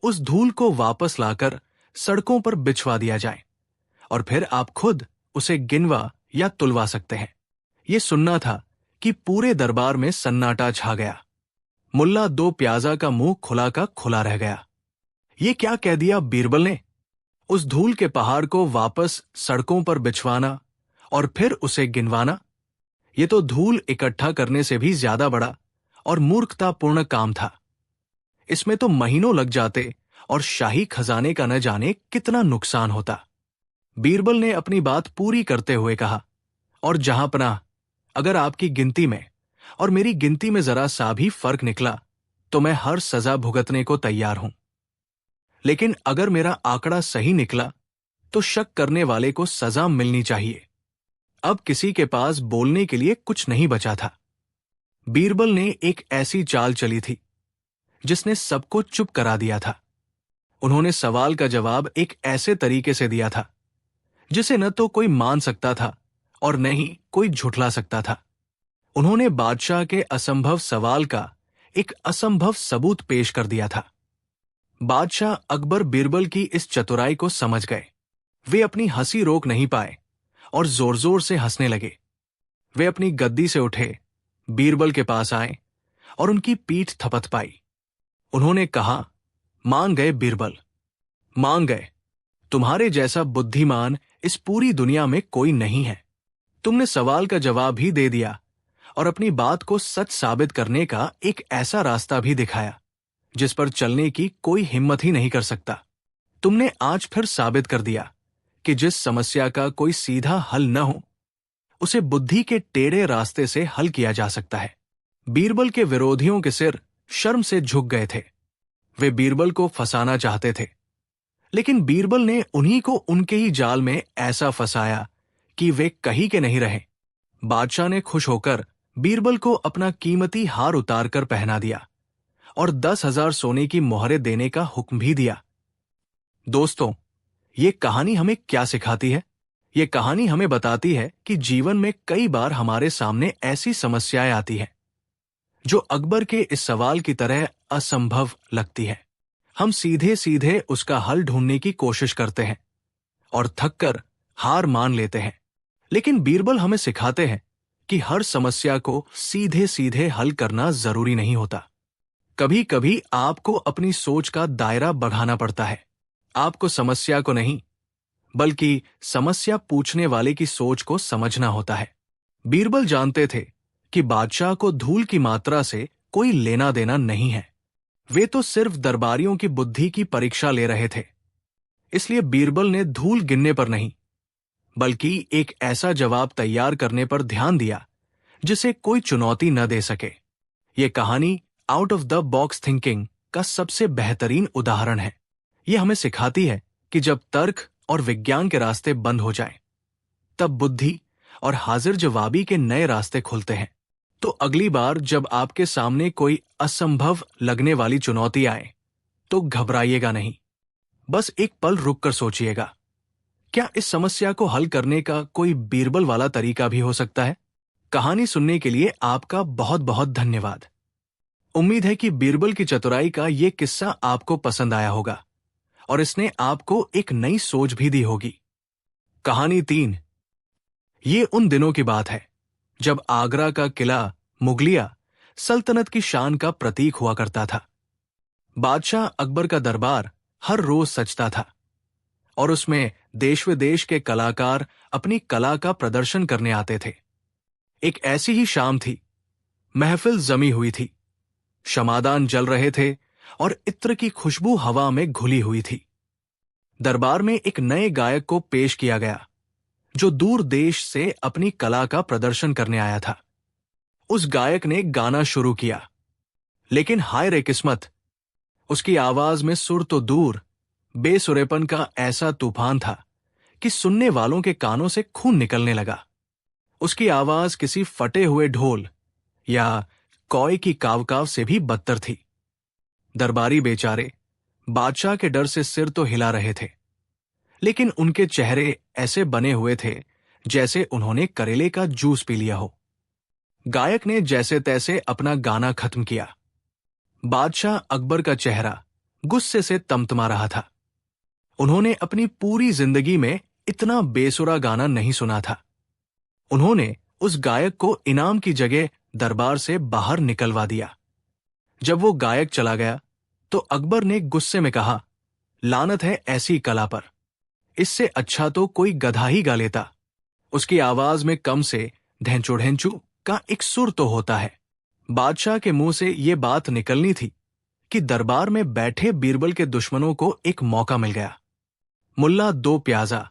उस धूल को वापस लाकर सड़कों पर बिछवा दिया जाए और फिर आप खुद उसे गिनवा या तुलवा सकते हैं। यह सुनना था कि पूरे दरबार में सन्नाटा छा गया। मुल्ला दो प्याजा का मुंह खुला का खुला रह गया। ये क्या कह दिया बीरबल ने? उस धूल के पहाड़ को वापस सड़कों पर बिछवाना और फिर उसे गिनवाना, ये तो धूल इकट्ठा करने से भी ज्यादा बड़ा और मूर्खतापूर्ण काम था। इसमें तो महीनों लग जाते और शाही खजाने का न जाने कितना नुकसान होता। बीरबल ने अपनी बात पूरी करते हुए कहा, और जहांपनाह, अगर आपकी गिनती में और मेरी गिनती में जरा सा भी फर्क निकला तो मैं हर सजा भुगतने को तैयार हूं। लेकिन अगर मेरा आंकड़ा सही निकला तो शक करने वाले को सजा मिलनी चाहिए। अब किसी के पास बोलने के लिए कुछ नहीं बचा था। बीरबल ने एक ऐसी चाल चली थी जिसने सबको चुप करा दिया था। उन्होंने सवाल का जवाब एक ऐसे तरीके से दिया था जिसे न तो कोई मान सकता था और न ही कोई झुठला सकता था। उन्होंने बादशाह के असंभव सवाल का एक असंभव सबूत पेश कर दिया था। बादशाह अकबर बीरबल की इस चतुराई को समझ गए। वे अपनी हंसी रोक नहीं पाए और जोर जोर से हंसने लगे। वे अपनी गद्दी से उठे, बीरबल के पास आए और उनकी पीठ थपथपाई। उन्होंने कहा, मान गए बीरबल, मान गए। तुम्हारे जैसा बुद्धिमान इस पूरी दुनिया में कोई नहीं है। तुमने सवाल का जवाब ही दे दिया और अपनी बात को सच साबित करने का एक ऐसा रास्ता भी दिखाया जिस पर चलने की कोई हिम्मत ही नहीं कर सकता। तुमने आज फिर साबित कर दिया कि जिस समस्या का कोई सीधा हल न हो उसे बुद्धि के टेढ़े रास्ते से हल किया जा सकता है। बीरबल के विरोधियों के सिर शर्म से झुक गए थे। वे बीरबल को फंसाना चाहते थे, लेकिन बीरबल ने उन्हीं को उनके ही जाल में ऐसा फंसाया कि वे कहीं के नहीं रहे। बादशाह ने खुश होकर बीरबल को अपना कीमती हार उतारकर पहना दिया और 10,000 सोने की मोहरें देने का हुक्म भी दिया। दोस्तों, ये कहानी हमें क्या सिखाती है? ये कहानी हमें बताती है कि जीवन में कई बार हमारे सामने ऐसी समस्याएं आती हैं जो अकबर के इस सवाल की तरह असंभव लगती है। हम सीधे सीधे उसका हल ढूंढने की कोशिश करते हैं और थककर हार मान लेते हैं। लेकिन बीरबल हमें सिखाते हैं कि हर समस्या को सीधे सीधे हल करना जरूरी नहीं होता। कभी कभी आपको अपनी सोच का दायरा बढ़ाना पड़ता है। आपको समस्या को नहीं बल्कि समस्या पूछने वाले की सोच को समझना होता है। बीरबल जानते थे कि बादशाह को धूल की मात्रा से कोई लेना देना नहीं है। वे तो सिर्फ दरबारियों की बुद्धि की परीक्षा ले रहे थे। इसलिए बीरबल ने धूल गिनने पर नहीं बल्कि एक ऐसा जवाब तैयार करने पर ध्यान दिया जिसे कोई चुनौती न दे सके। यह कहानी out of the box thinking का सबसे बेहतरीन उदाहरण है। यह हमें सिखाती है कि जब तर्क और विज्ञान के रास्ते बंद हो जाएं, तब बुद्धि और हाजिर जवाबी के नए रास्ते खुलते हैं। तो अगली बार जब आपके सामने कोई असंभव लगने वाली चुनौती आए तो घबराइएगा नहीं, बस एक पल रुककर सोचिएगा, क्या इस समस्या को हल करने का कोई बीरबल वाला तरीका भी हो सकता है? कहानी सुनने के लिए आपका बहुत बहुत धन्यवाद। उम्मीद है कि बीरबल की चतुराई का ये किस्सा आपको पसंद आया होगा और इसने आपको एक नई सोच भी दी होगी। कहानी 3। ये उन दिनों की बात है जब आगरा का किला मुगलिया सल्तनत की शान का प्रतीक हुआ करता था। बादशाह अकबर का दरबार हर रोज सजता था और उसमें देश विदेश के कलाकार अपनी कला का प्रदर्शन करने आते थे। एक ऐसी ही शाम थी। महफिल जमी हुई थी, शमादान जल रहे थे और इत्र की खुशबू हवा में घुली हुई थी। दरबार में एक नए गायक को पेश किया गया जो दूर देश से अपनी कला का प्रदर्शन करने आया था। उस गायक ने गाना शुरू किया, लेकिन हाय रे किस्मत, उसकी आवाज में सुर तो दूर, बेसुरेपन का ऐसा तूफान था कि सुनने वालों के कानों से खून निकलने लगा। उसकी आवाज किसी फटे हुए ढोल या कौए की काव-काव से भी बदतर थी। दरबारी बेचारे बादशाह के डर से सिर तो हिला रहे थे, लेकिन उनके चेहरे ऐसे बने हुए थे जैसे उन्होंने करेले का जूस पी लिया हो। गायक ने जैसे तैसे अपना गाना खत्म किया। बादशाह अकबर का चेहरा गुस्से से तमतमा रहा था। उन्होंने अपनी पूरी जिंदगी में इतना बेसुरा गाना नहीं सुना था। उन्होंने उस गायक को इनाम की जगह दरबार से बाहर निकलवा दिया। जब वो गायक चला गया तो अकबर ने गुस्से में कहा, लानत है ऐसी कला पर, इससे अच्छा तो कोई गधा ही गा लेता। उसकी आवाज में कम से ढेंचू ढेंचू का एक सुर तो होता है। बादशाह के मुंह से ये बात निकलनी थी कि दरबार में बैठे बीरबल के दुश्मनों को एक मौका मिल गया। मुल्ला दो प्याजा,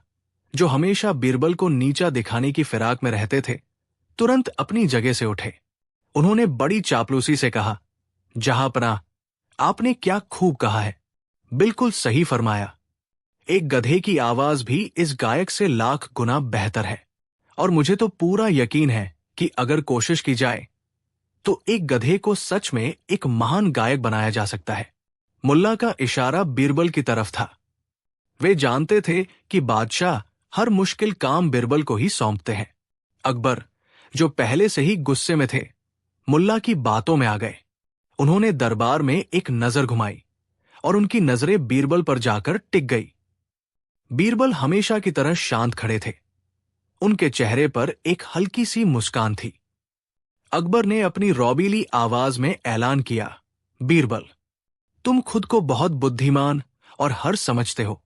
जो हमेशा बीरबल को नीचा दिखाने की फिराक में रहते थे, तुरंत अपनी जगह से उठे। उन्होंने बड़ी चापलूसी से कहा, जहांपनाह, आपने क्या खूब कहा है, बिल्कुल सही फरमाया। एक गधे की आवाज भी इस गायक से लाख गुना बेहतर है, और मुझे तो पूरा यकीन है कि अगर कोशिश की जाए तो एक गधे को सच में एक महान गायक बनाया जा सकता है। मुल्ला का इशारा बीरबल की तरफ था। वे जानते थे कि बादशाह हर मुश्किल काम बीरबल को ही सौंपते हैं। अकबर, जो पहले से ही गुस्से में थे, मुल्ला की बातों में आ गए। उन्होंने दरबार में एक नजर घुमाई और उनकी नजरें बीरबल पर जाकर टिक गई। बीरबल हमेशा की तरह शांत खड़े थे। उनके चेहरे पर एक हल्की सी मुस्कान थी। अकबर ने अपनी रौबीली आवाज में ऐलान किया, बीरबल, तुम खुद को बहुत बुद्धिमान और हर समझते हो।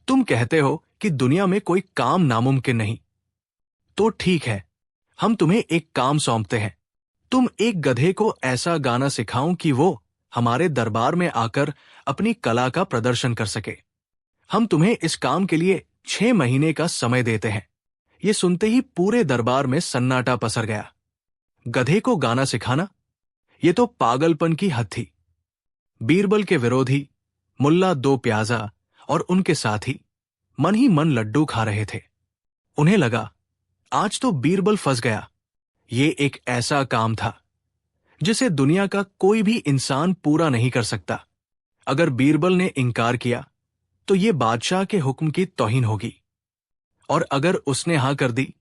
तुम कहते हो कि दुनिया में कोई काम नामुमकिन नहीं। तो ठीक है, हम तुम्हें एक काम सौंपते हैं। तुम एक गधे को ऐसा गाना सिखाओ कि वो हमारे दरबार में आकर अपनी कला का प्रदर्शन कर सके। हम तुम्हें इस काम के लिए 6 महीने का समय देते हैं। ये सुनते ही पूरे दरबार में सन्नाटा पसर गया। गधे को गाना सिखाना, ये तो पागलपन की हद थी। बीरबल के विरोधी मुल्ला दो प्याजा और उनके साथी मन ही मन लड्डू खा रहे थे। उन्हें लगा, आज तो बीरबल फंस गया। ये एक ऐसा काम था जिसे दुनिया का कोई भी इंसान पूरा नहीं कर सकता। अगर बीरबल ने इनकार किया तो ये बादशाह के हुक्म की तौहीन होगी, और अगर उसने हां कर दी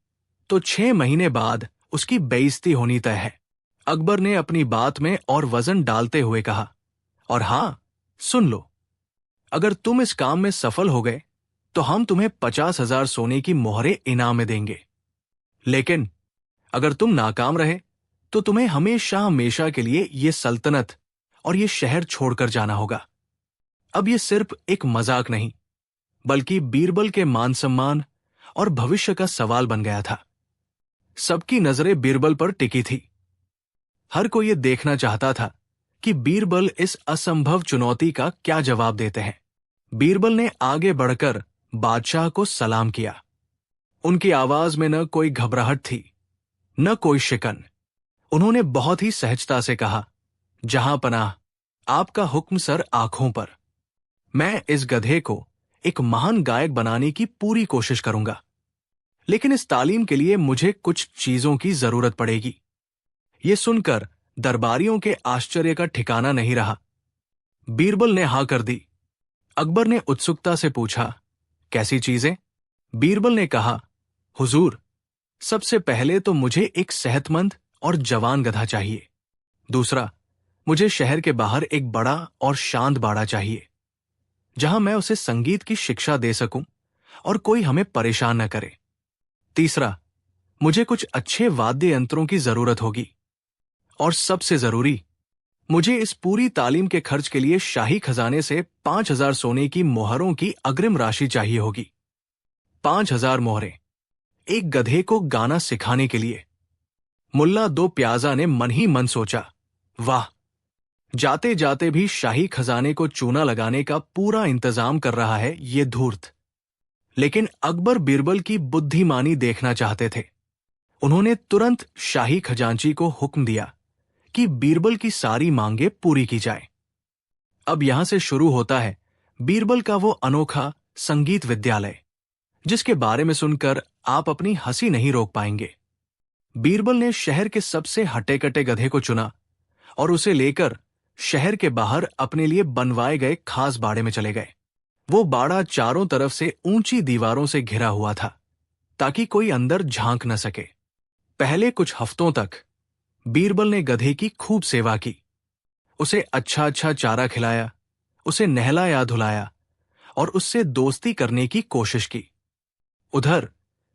तो 6 महीने बाद उसकी बेइज्जती होनी तय है। अकबर ने अपनी बात में और वजन डालते हुए कहा, और हां, सुन लो, अगर तुम इस काम में सफल हो गए तो हम तुम्हें 50,000 सोने की मोहरें इनाम में देंगे। लेकिन अगर तुम नाकाम रहे तो तुम्हें हमेशा हमेशा के लिए ये सल्तनत और ये शहर छोड़कर जाना होगा। अब ये सिर्फ एक मजाक नहीं, बल्कि बीरबल के मान सम्मान और भविष्य का सवाल बन गया था। सबकी नजरें बीरबल पर टिकी थी। हर कोई ये देखना चाहता था कि बीरबल इस असंभव चुनौती का क्या जवाब देते हैं। बीरबल ने आगे बढ़कर बादशाह को सलाम किया। उनकी आवाज में न कोई घबराहट थी, न कोई शिकन। उन्होंने बहुत ही सहजता से कहा, जहांपनाह, आपका हुक्म सर आंखों पर। मैं इस गधे को एक महान गायक बनाने की पूरी कोशिश करूंगा, लेकिन इस तालीम के लिए मुझे कुछ चीजों की जरूरत पड़ेगी। ये सुनकर दरबारियों के आश्चर्य का ठिकाना नहीं रहा। बीरबल ने हां कर दी। अकबर ने उत्सुकता से पूछा, कैसी चीजें? बीरबल ने कहा, हुजूर, सबसे पहले तो मुझे एक सेहतमंद और जवान गधा चाहिए। दूसरा, मुझे शहर के बाहर एक बड़ा और शांत बाड़ा चाहिए, जहां मैं उसे संगीत की शिक्षा दे सकूं और कोई हमें परेशान न करे। तीसरा, मुझे कुछ अच्छे वाद्य यंत्रों की जरूरत होगी। और सबसे जरूरी, मुझे इस पूरी तालीम के खर्च के लिए शाही खजाने से 5,000 सोने की मोहरों की अग्रिम राशि चाहिए होगी। 5,000 मोहरें एक गधे को गाना सिखाने के लिए। मुल्ला दो प्याजा ने मन ही मन सोचा, वाह, जाते जाते भी शाही खजाने को चूना लगाने का पूरा इंतजाम कर रहा है ये धूर्त। लेकिन अकबर बीरबल की बुद्धिमानी देखना चाहते थे। उन्होंने तुरंत शाही खजांची को हुक्म दिया कि बीरबल की सारी मांगे पूरी की जाए। अब यहां से शुरू होता है बीरबल का वो अनोखा संगीत विद्यालय, जिसके बारे में सुनकर आप अपनी हंसी नहीं रोक पाएंगे। बीरबल ने शहर के सबसे हट्टे-कट्टे गधे को चुना और उसे लेकर शहर के बाहर अपने लिए बनवाए गए खास बाड़े में चले गए। वो बाड़ा चारों तरफ से ऊंची दीवारों से घिरा हुआ था ताकि कोई अंदर झांक न सके। पहले कुछ हफ्तों तक बीरबल ने गधे की खूब सेवा की। उसे अच्छा अच्छा चारा खिलाया, उसे नहलाया धुलाया और उससे दोस्ती करने की कोशिश की। उधर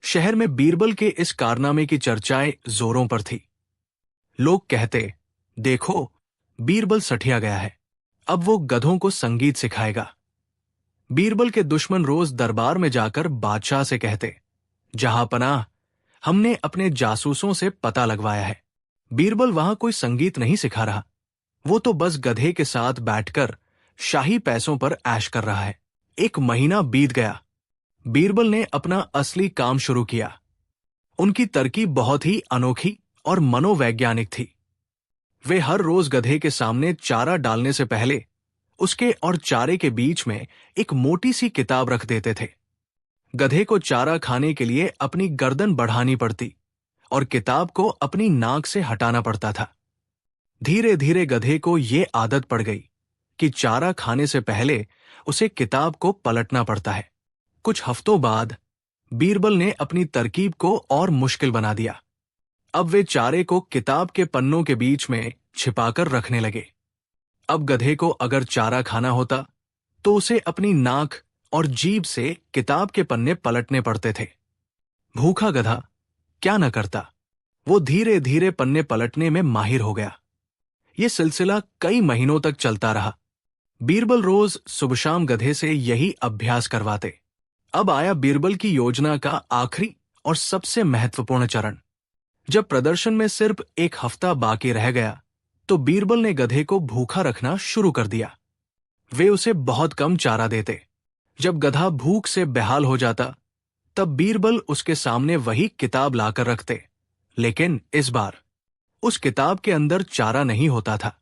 शहर में बीरबल के इस कारनामे की चर्चाएं जोरों पर थी। लोग कहते, देखो, बीरबल सठिया गया है, अब वो गधों को संगीत सिखाएगा। बीरबल के दुश्मन रोज दरबार में जाकर बादशाह से कहते, जहांपनाह, हमने अपने जासूसों से पता लगवाया है, बीरबल वहां कोई संगीत नहीं सिखा रहा, वो तो बस गधे के साथ बैठकर शाही पैसों पर ऐश कर रहा है। 1 महीना बीत गया। बीरबल ने अपना असली काम शुरू किया। उनकी तरकीब बहुत ही अनोखी और मनोवैज्ञानिक थी। वे हर रोज गधे के सामने चारा डालने से पहले उसके और चारे के बीच में एक मोटी सी किताब रख देते थे। गधे को चारा खाने के लिए अपनी गर्दन बढ़ानी पड़ती और किताब को अपनी नाक से हटाना पड़ता था। धीरे धीरे गधे को ये आदत पड़ गई कि चारा खाने से पहले उसे किताब को पलटना पड़ता है। कुछ हफ्तों बाद बीरबल ने अपनी तरकीब को और मुश्किल बना दिया। अब वे चारे को किताब के पन्नों के बीच में छिपाकर रखने लगे। अब गधे को अगर चारा खाना होता तो उसे अपनी नाक और जीभ से किताब के पन्ने पलटने पड़ते थे। भूखा गधा क्या न करता, वो धीरे धीरे पन्ने पलटने में माहिर हो गया। ये सिलसिला कई महीनों तक चलता रहा। बीरबल रोज सुबह शाम गधे से यही अभ्यास करवाते। अब आया बीरबल की योजना का आखिरी और सबसे महत्वपूर्ण चरण। जब प्रदर्शन में सिर्फ 1 हफ्ता बाकी रह गया तो बीरबल ने गधे को भूखा रखना शुरू कर दिया। वे उसे बहुत कम चारा देते। जब गधा भूख से बेहाल हो जाता तब बीरबल उसके सामने वही किताब लाकर रखते, लेकिन इस बार उस किताब के अंदर चारा नहीं होता था।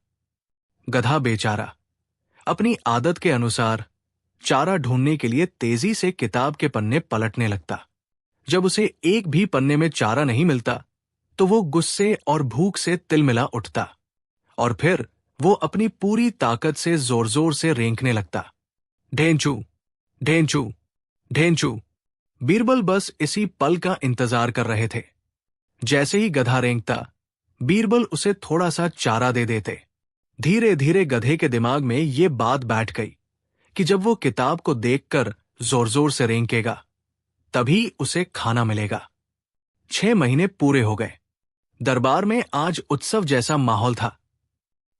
गधा बेचारा अपनी आदत के अनुसार चारा ढूंढने के लिए तेजी से किताब के पन्ने पलटने लगता। जब उसे एक भी पन्ने में चारा नहीं मिलता तो वो गुस्से और भूख से तिलमिला उठता और फिर वो अपनी पूरी ताकत से जोर जोर से रेंकने लगता, ढेंचू ढेंचू ढेंचू। बीरबल बस इसी पल का इंतजार कर रहे थे। जैसे ही गधा रेंकता, बीरबल उसे थोड़ा सा चारा दे देते। धीरे धीरे गधे के दिमाग में ये बात बैठ गई कि जब वो किताब को देखकर जोर जोर से रेंकेगा तभी उसे खाना मिलेगा। 6 महीने पूरे हो गए। दरबार में आज उत्सव जैसा माहौल था।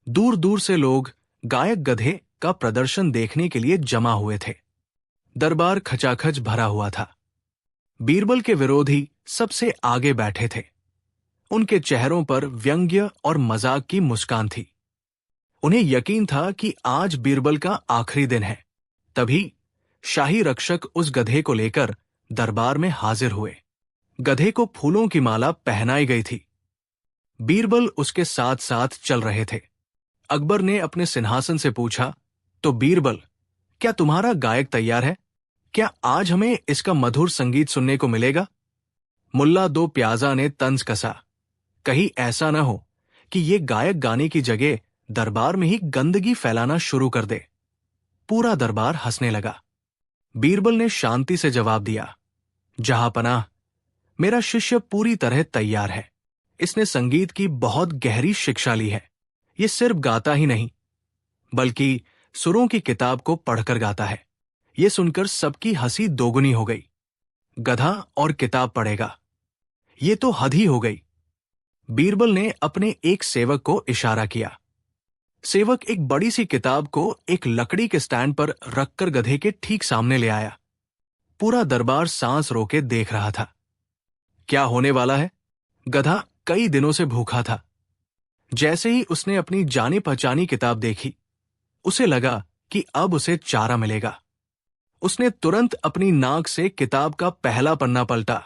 दूर दूर से लोग गायक गधे का प्रदर्शन देखने के लिए जमा हुए थे। दरबार खचाखच भरा हुआ था। बीरबल के विरोधी सबसे आगे बैठे थे। उनके चेहरों पर व्यंग्य और मजाक की मुस्कान थी। उन्हें यकीन था कि आज बीरबल का आखिरी दिन है। तभी शाही रक्षक उस गधे को लेकर दरबार में हाजिर हुए। गधे को फूलों की माला पहनाई गई थी। बीरबल उसके साथ साथ चल रहे थे। अकबर ने अपने सिंहासन से पूछा, तो बीरबल, क्या तुम्हारा गायक तैयार है? क्या आज हमें इसका मधुर संगीत सुनने को मिलेगा? मुल्ला दो प्याजा ने तंज कसा, कहीं ऐसा न हो कि ये गायक गाने की जगह दरबार में ही गंदगी फैलाना शुरू कर दे। पूरा दरबार हंसने लगा। बीरबल ने शांति से जवाब दिया, जहांपनाह, मेरा शिष्य पूरी तरह तैयार है। इसने संगीत की बहुत गहरी शिक्षा ली है। ये सिर्फ गाता ही नहीं बल्कि सुरों की किताब को पढ़कर गाता है। ये सुनकर सबकी हंसी दोगुनी हो गई। गधा और किताब पढ़ेगा, ये तो हद ही हो गई। बीरबल ने अपने एक सेवक को इशारा किया। सेवक एक बड़ी सी किताब को एक लकड़ी के स्टैंड पर रखकर गधे के ठीक सामने ले आया। पूरा दरबार सांस रोके देख रहा था। क्या होने वाला है? गधा कई दिनों से भूखा था। जैसे ही उसने अपनी जानी पहचानी किताब देखी, उसे लगा कि अब उसे चारा मिलेगा। उसने तुरंत अपनी नाक से किताब का पहला पन्ना पलटा।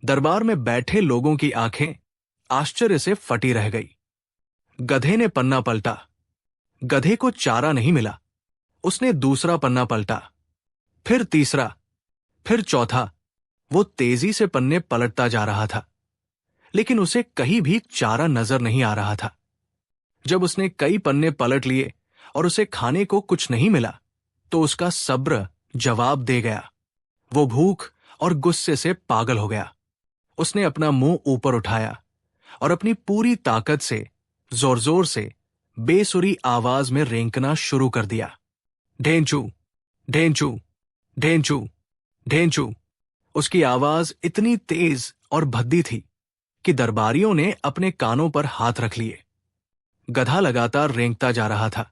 दरबार में बैठे लोगों की आंखें आश्चर्य से फटी रह गई। गधे ने पन्ना पलटा। गधे को चारा नहीं मिला। उसने दूसरा पन्ना पलटा, फिर तीसरा, फिर चौथा। वो तेजी से पन्ने पलटता जा रहा था, लेकिन उसे कहीं भी चारा नजर नहीं आ रहा था। जब उसने कई पन्ने पलट लिए और उसे खाने को कुछ नहीं मिला, तो उसका सब्र जवाब दे गया। वो भूख और गुस्से से पागल हो गया। उसने अपना मुंह ऊपर उठाया और अपनी पूरी ताकत से जोर जोर से बेसुरी आवाज में रेंकना शुरू कर दिया। ढेंचू, ढेंचू, ढेंचू, ढेंचू। उसकी आवाज इतनी तेज और भद्दी थी कि दरबारियों ने अपने कानों पर हाथ रख लिए। गधा लगातार रेंकता जा रहा था,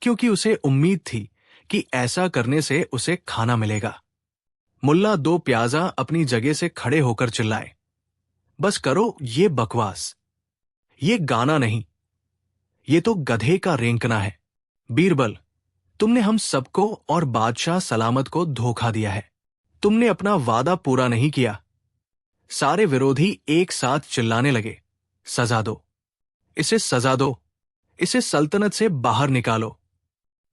क्योंकि उसे उम्मीद थी कि ऐसा करने से उसे खाना मिलेगा। मुल्ला दो प्याजा अपनी जगह से खड़े होकर चिल्लाए, बस करो ये बकवास। ये गाना नहीं, ये तो गधे का रेंकना है। बीरबल, तुमने हम सबको और बादशाह सलामत को धोखा दिया है। तुमने अपना वादा पूरा नहीं किया। सारे विरोधी एक साथ चिल्लाने लगे, सजा दो, इसे सजा दो, इसे सल्तनत से बाहर निकालो।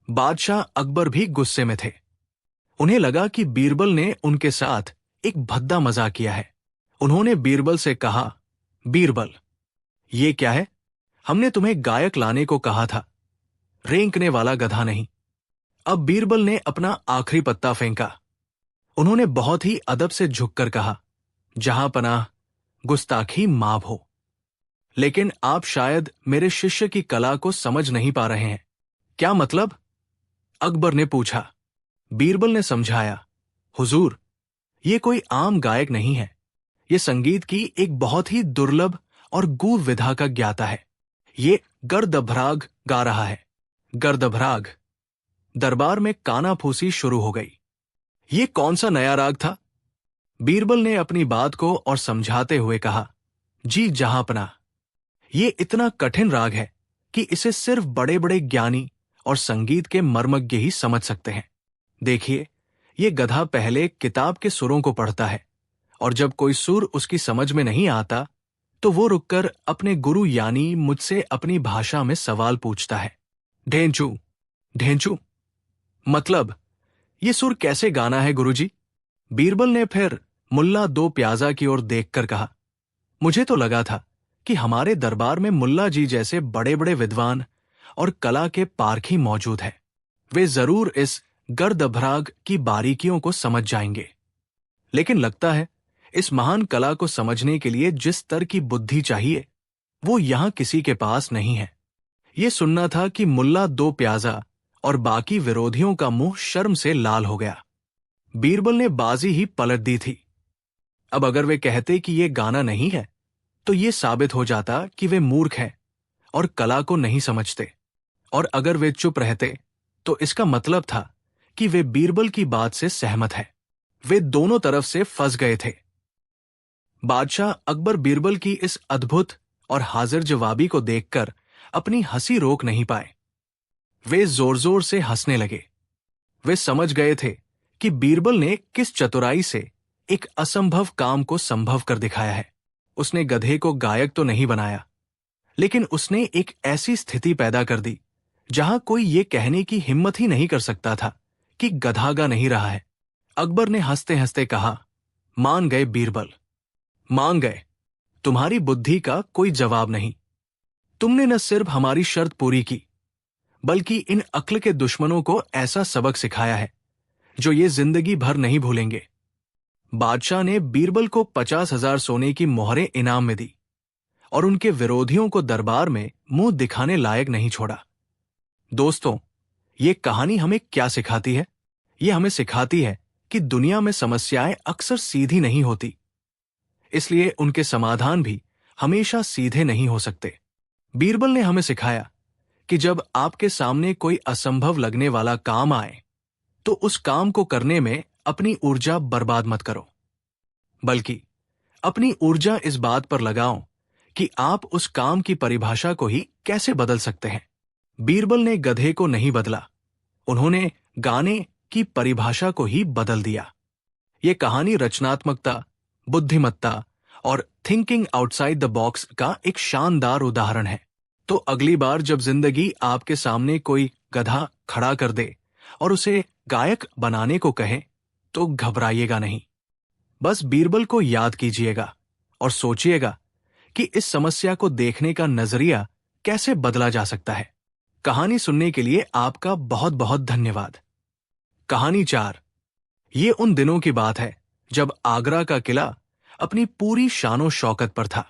बादशाह अकबर भी गुस्से में थे। उन्हें लगा कि बीरबल ने उनके साथ एक भद्दा मजाक किया है। उन्होंने बीरबल से कहा, बीरबल, ये क्या है? हमने तुम्हें गायक लाने को कहा था, रेंकने वाला गधा नहीं। अब बीरबल ने अपना आखिरी पत्ता फेंका। उन्होंने बहुत ही अदब से झुककर कहा, जहां पनाह, गुस्ताखी माफ हो, लेकिन आप शायद मेरे शिष्य की कला को समझ नहीं पा रहे हैं। क्या मतलब? अकबर ने पूछा। बीरबल ने समझाया, हुजूर, ये कोई आम गायक नहीं है। ये संगीत की एक बहुत ही दुर्लभ और गूढ़ विधा का ज्ञाता है। ये गर्दभ्राग गा रहा है। गर्दभ्राग। दरबार में कानाफूसी शुरू हो गई। ये कौन सा नया राग था? बीरबल ने अपनी बात को और समझाते हुए कहा, जी जहांपना, ये इतना कठिन राग है कि इसे सिर्फ बड़े बड़े ज्ञानी और संगीत के मर्मज्ञ ही समझ सकते हैं। देखिए, ये गधा पहले किताब के सुरों को पढ़ता है, और जब कोई सुर उसकी समझ में नहीं आता तो वो रुककर अपने गुरु यानी मुझसे अपनी भाषा में सवाल पूछता है। ढेंचू, ढेंचू, मतलब ये सुर कैसे गाना है गुरुजी? बीरबल ने फिर मुल्ला दो प्याजा की ओर देखकर कहा, मुझे तो लगा था कि हमारे दरबार में मुल्ला जी जैसे बड़े बड़े विद्वान और कला के पारखी मौजूद हैं। वे जरूर इस गर्दभ्राग की बारीकियों को समझ जाएंगे। लेकिन लगता है इस महान कला को समझने के लिए जिस स्तर की बुद्धि चाहिए, वो यहां किसी के पास नहीं है। ये सुनना था कि मुल्ला दो प्याजा और बाकी विरोधियों का मुंह शर्म से लाल हो गया। बीरबल ने बाजी ही पलट दी थी। अब अगर वे कहते कि ये गाना नहीं है, तो ये साबित हो जाता कि वे मूर्ख हैं और कला को नहीं समझते, और अगर वे चुप रहते तो इसका मतलब था कि वे बीरबल की बात से सहमत हैं। वे दोनों तरफ से फंस गए थे। बादशाह अकबर बीरबल की इस अद्भुत और हाजिर जवाबी को देखकर अपनी हंसी रोक नहीं पाए। वे जोर जोर से हंसने लगे। वे समझ गए थे कि बीरबल ने किस चतुराई से एक असंभव काम को संभव कर दिखाया है। उसने गधे को गायक तो नहीं बनाया, लेकिन उसने एक ऐसी स्थिति पैदा कर दी जहां कोई ये कहने की हिम्मत ही नहीं कर सकता था कि गधा गा नहीं रहा है। अकबर ने हंसते हंसते कहा, मान गए बीरबल, मान गए। तुम्हारी बुद्धि का कोई जवाब नहीं। तुमने न सिर्फ हमारी शर्त पूरी की, बल्कि इन अक्ल के दुश्मनों को ऐसा सबक सिखाया है जो ये जिंदगी भर नहीं भूलेंगे। बादशाह ने बीरबल को 50,000 सोने की मोहरें इनाम में दी और उनके विरोधियों को दरबार में मुंह दिखाने लायक नहीं छोड़ा। दोस्तों, ये कहानी हमें क्या सिखाती है? ये हमें सिखाती है कि दुनिया में समस्याएं अक्सर सीधी नहीं होती, इसलिए उनके समाधान भी हमेशा सीधे नहीं हो सकते। बीरबल ने हमें सिखाया कि जब आपके सामने कोई असंभव लगने वाला काम आए तो उस काम को करने में अपनी ऊर्जा बर्बाद मत करो, बल्कि अपनी ऊर्जा इस बात पर लगाओ कि आप उस काम की परिभाषा को ही कैसे बदल सकते हैं। बीरबल ने गधे को नहीं बदला, उन्होंने गाने की परिभाषा को ही बदल दिया। ये कहानी रचनात्मकता, बुद्धिमत्ता और थिंकिंग आउटसाइड द बॉक्स का एक शानदार उदाहरण है। तो अगली बार जब जिंदगी आपके सामने कोई गधा खड़ा कर दे और उसे गायक बनाने को कहे तो घबराइएगा नहीं। बस बीरबल को याद कीजिएगा और सोचिएगा कि इस समस्या को देखने का नजरिया कैसे बदला जा सकता है। कहानी सुनने के लिए आपका बहुत बहुत धन्यवाद। कहानी 4। ये उन दिनों की बात है जब आगरा का किला अपनी पूरी शानो शौकत पर था।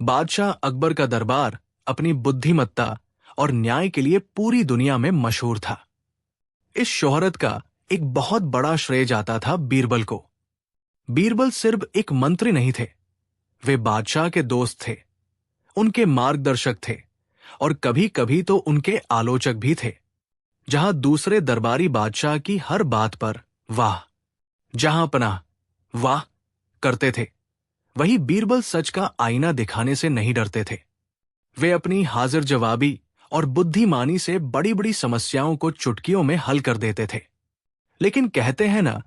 बादशाह अकबर का दरबार अपनी बुद्धिमत्ता और न्याय के लिए पूरी दुनिया में मशहूर था। इस शोहरत का एक बहुत बड़ा श्रेय जाता था बीरबल को। बीरबल सिर्फ एक मंत्री नहीं थे, वे बादशाह के दोस्त थे, उनके मार्गदर्शक थे और कभी कभी तो उनके आलोचक भी थे। जहां दूसरे दरबारी बादशाह की हर बात पर वाह, जहां पनाह, वाह करते थे, वही बीरबल सच का आईना दिखाने से नहीं डरते थे। वे अपनी हाजिर जवाबी और बुद्धिमानी से बड़ी बड़ी समस्याओं को चुटकियों में हल कर देते थे। लेकिन कहते हैं ना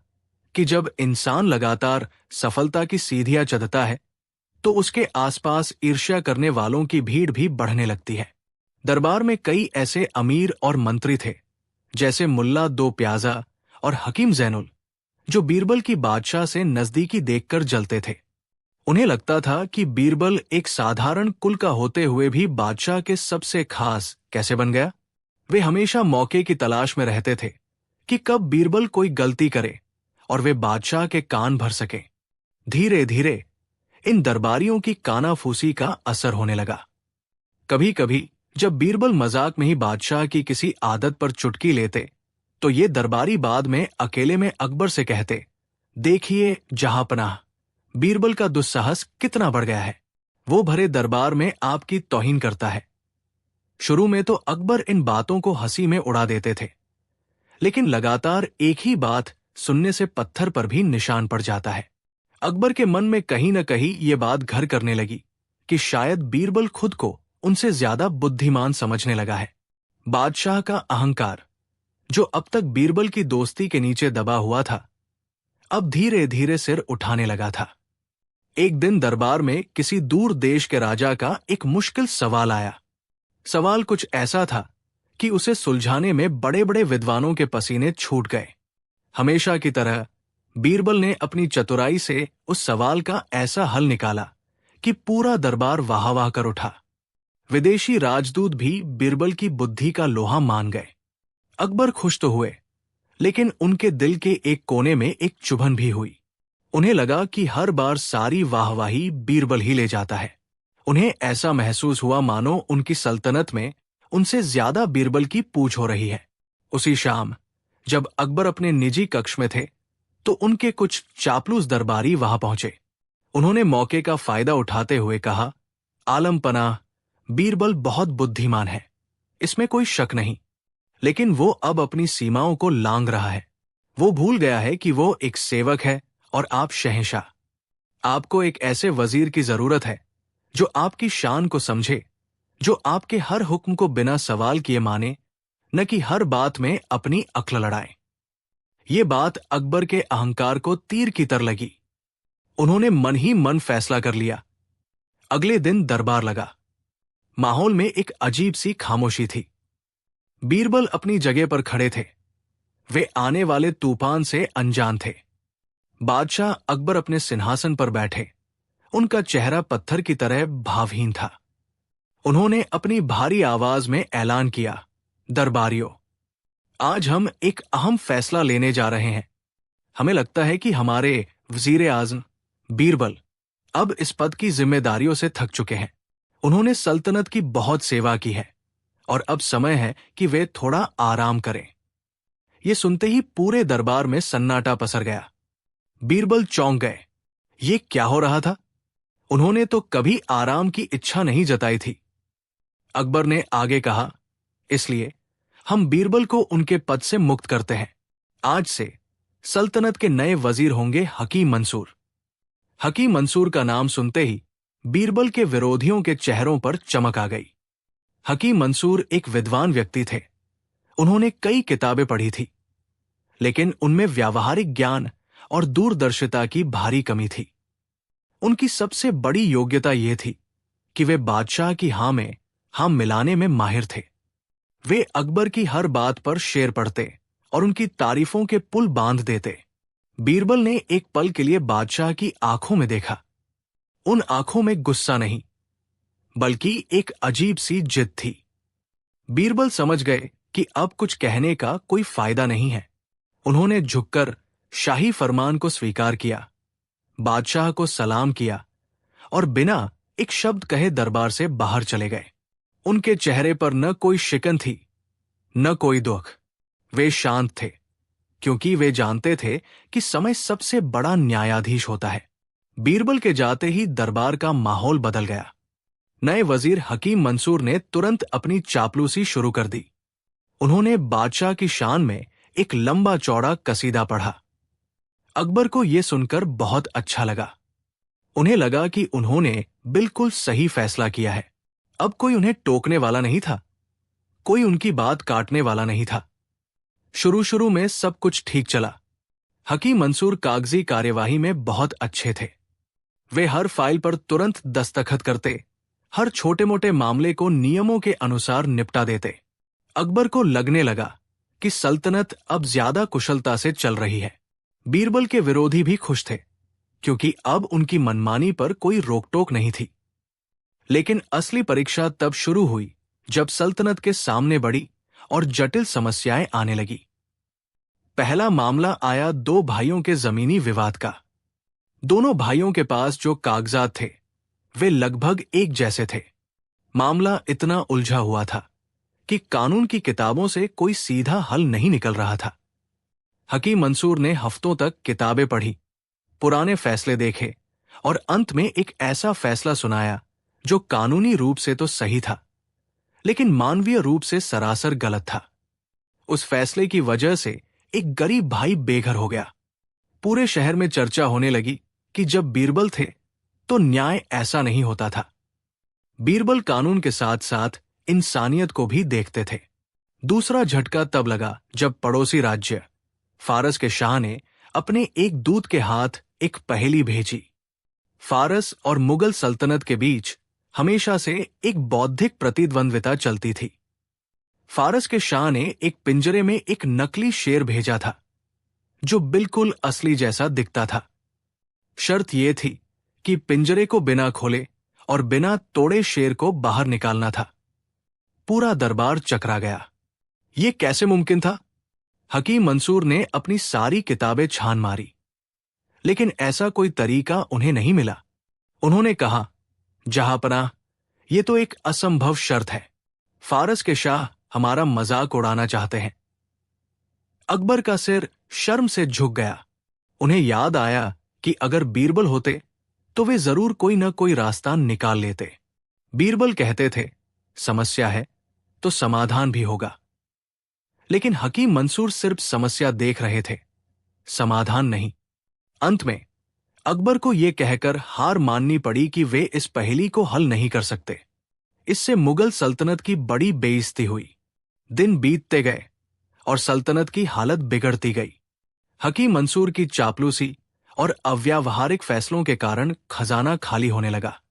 कि जब इंसान लगातार सफलता की सीढ़ियां चढ़ता है तो उसके आसपास ईर्ष्या करने वालों की भीड़ भी बढ़ने लगती है। दरबार में कई ऐसे अमीर और मंत्री थे, जैसे मुल्ला दो प्याजा और हकीम जैनुल, जो बीरबल की बादशाह से नजदीकी देखकर जलते थे। उन्हें लगता था कि बीरबल एक साधारण कुल का होते हुए भी बादशाह के सबसे खास कैसे बन गया। वे हमेशा मौके की तलाश में रहते थे कि कब बीरबल कोई गलती करे और वे बादशाह के कान भर सके। धीरे धीरे इन दरबारियों की कानाफूसी का असर होने लगा। कभी कभी जब बीरबल मजाक में ही बादशाह की किसी आदत पर चुटकी लेते तो ये दरबारी बाद में अकेले में अकबर से कहते, देखिए जहांपनाह, बीरबल का दुस्साहस कितना बढ़ गया है, वो भरे दरबार में आपकी तौहीन करता है। शुरू में तो अकबर इन बातों को हंसी में उड़ा देते थे, लेकिन लगातार एक ही बात सुनने से पत्थर पर भी निशान पड़ जाता है। अकबर के मन में कहीं न कहीं ये बात घर करने लगी कि शायद बीरबल खुद को उनसे ज्यादा बुद्धिमान समझने लगा है। बादशाह का अहंकार, जो अब तक बीरबल की दोस्ती के नीचे दबा हुआ था, अब धीरे धीरे सिर उठाने लगा था। एक दिन दरबार में किसी दूर देश के राजा का एक मुश्किल सवाल आया। सवाल कुछ ऐसा था कि उसे सुलझाने में बड़े बड़े विद्वानों के पसीने छूट गए। हमेशा की तरह बीरबल ने अपनी चतुराई से उस सवाल का ऐसा हल निकाला कि पूरा दरबार वाह वाह कर उठा। विदेशी राजदूत भी बीरबल की बुद्धि का लोहा मान गए। अकबर खुश तो हुए, लेकिन उनके दिल के एक कोने में एक चुभन भी हुई। उन्हें लगा कि हर बार सारी वाहवाही बीरबल ही ले जाता है। उन्हें ऐसा महसूस हुआ मानो उनकी सल्तनत में उनसे ज्यादा बीरबल की पूछ हो रही है। उसी शाम जब अकबर अपने निजी कक्ष में थे तो उनके कुछ चापलूस दरबारी वहां पहुंचे। उन्होंने मौके का फायदा उठाते हुए कहा, आलम पनाह, बीरबल बहुत बुद्धिमान है, इसमें कोई शक नहीं, लेकिन वो अब अपनी सीमाओं को लांघ रहा है। वो भूल गया है कि वो एक सेवक है और आप शहंशाह। आपको एक ऐसे वजीर की जरूरत है जो आपकी शान को समझे, जो आपके हर हुक्म को बिना सवाल किए माने, न कि हर बात में अपनी अक्ल लड़ाए। ये बात अकबर के अहंकार को तीर की तरह लगी। उन्होंने मन ही मन फैसला कर लिया। अगले दिन दरबार लगा। माहौल में एक अजीब सी खामोशी थी। बीरबल अपनी जगह पर खड़े थे। वे आने वाले तूफान से अनजान थे। बादशाह अकबर अपने सिंहासन पर बैठे। उनका चेहरा पत्थर की तरह भावहीन था। उन्होंने अपनी भारी आवाज में ऐलान किया, दरबारियों, आज हम एक अहम फैसला लेने जा रहे हैं। हमें लगता है कि हमारे वजीर आज़म बीरबल अब इस पद की जिम्मेदारियों से थक चुके हैं। उन्होंने सल्तनत की बहुत सेवा की है और अब समय है कि वे थोड़ा आराम करें। ये सुनते ही पूरे दरबार में सन्नाटा पसर गया। बीरबल चौंक गए। ये क्या हो रहा था? उन्होंने तो कभी आराम की इच्छा नहीं जताई थी। अकबर ने आगे कहा, इसलिए हम बीरबल को उनके पद से मुक्त करते हैं। आज से सल्तनत के नए वजीर होंगे हकीम मंसूर। हकीम मंसूर का नाम सुनते ही बीरबल के विरोधियों के चेहरों पर चमक आ गई। हकीम मंसूर एक विद्वान व्यक्ति थे। उन्होंने कई किताबें पढ़ी थी, लेकिन उनमें व्यावहारिक ज्ञान और दूरदर्शिता की भारी कमी थी। उनकी सबसे बड़ी योग्यता यह थी कि वे बादशाह की हाँ में हाँ मिलाने में माहिर थे। वे अकबर की हर बात पर शेर पढ़ते और उनकी तारीफों के पुल बांध देते। बीरबल ने एक पल के लिए बादशाह की आंखों में देखा। उन आंखों में गुस्सा नहीं, बल्कि एक अजीब सी जिद थी। बीरबल समझ गए कि अब कुछ कहने का कोई फायदा नहीं है। उन्होंने झुककर शाही फरमान को स्वीकार किया, बादशाह को सलाम किया और बिना एक शब्द कहे दरबार से बाहर चले गए। उनके चेहरे पर न कोई शिकन थी, न कोई दुख। वे शांत थे, क्योंकि वे जानते थे कि समय सबसे बड़ा न्यायाधीश होता है। बीरबल के जाते ही दरबार का माहौल बदल गया। नए वजीर हकीम मंसूर ने तुरंत अपनी चापलूसी शुरू कर दी। उन्होंने बादशाह की शान में एक लंबा चौड़ा कसीदा पढ़ा। अकबर को यह सुनकर बहुत अच्छा लगा। उन्हें लगा कि उन्होंने बिल्कुल सही फैसला किया है। अब कोई उन्हें टोकने वाला नहीं था, कोई उनकी बात काटने वाला नहीं था। शुरू शुरू में सब कुछ ठीक चला। हकीम मंसूर कागजी कार्यवाही में बहुत अच्छे थे। वे हर फाइल पर तुरंत दस्तखत करते, हर छोटे मोटे मामले को नियमों के अनुसार निपटा देते। अकबर को लगने लगा कि सल्तनत अब ज्यादा कुशलता से चल रही है। बीरबल के विरोधी भी खुश थे, क्योंकि अब उनकी मनमानी पर कोई रोक-टोक नहीं थी। लेकिन असली परीक्षा तब शुरू हुई जब सल्तनत के सामने बड़ी और जटिल समस्याएं आने लगी। पहला मामला आया दो भाइयों के जमीनी विवाद का। दोनों भाइयों के पास जो कागजात थे वे लगभग एक जैसे थे। मामला इतना उलझा हुआ था कि कानून की किताबों से कोई सीधा हल नहीं निकल रहा था। हकीम मंसूर ने हफ्तों तक किताबें पढ़ी, पुराने फैसले देखे और अंत में एक ऐसा फैसला सुनाया जो कानूनी रूप से तो सही था, लेकिन मानवीय रूप से सरासर गलत था। उस फैसले की वजह से एक गरीब भाई बेघर हो गया। पूरे शहर में चर्चा होने लगी कि जब बीरबल थे तो न्याय ऐसा नहीं होता था। बीरबल कानून के साथ साथ इंसानियत को भी देखते थे। दूसरा झटका तब लगा जब पड़ोसी राज्य फारस के शाह ने अपने एक दूत के हाथ एक पहेली भेजी। फारस और मुगल सल्तनत के बीच हमेशा से एक बौद्धिक प्रतिद्वंद्विता चलती थी। फारस के शाह ने एक पिंजरे में एक नकली शेर भेजा था, जो बिल्कुल असली जैसा दिखता था। शर्त यह थी कि पिंजरे को बिना खोले और बिना तोड़े शेर को बाहर निकालना था। पूरा दरबार चकरा गया। यह कैसे मुमकिन था? हकीम मंसूर ने अपनी सारी किताबें छान मारी, लेकिन ऐसा कोई तरीका उन्हें नहीं मिला। उन्होंने कहा, जहांपनाह, यह तो एक असंभव शर्त है। फारस के शाह हमारा मजाक उड़ाना चाहते हैं। अकबर का सिर शर्म से झुक गया। उन्हें याद आया कि अगर बीरबल होते तो वे जरूर कोई न कोई रास्ता निकाल लेते। बीरबल कहते थे, समस्या है तो समाधान भी होगा। लेकिन हकीम मंसूर सिर्फ समस्या देख रहे थे, समाधान नहीं। अंत में अकबर को यह कहकर हार माननी पड़ी कि वे इस पहेली को हल नहीं कर सकते। इससे मुगल सल्तनत की बड़ी बेइज्जती हुई। दिन बीतते गए और सल्तनत की हालत बिगड़ती गई। हकीम मंसूर की चापलूसी और अव्यावहारिक फैसलों के कारण खजाना खाली होने लगा।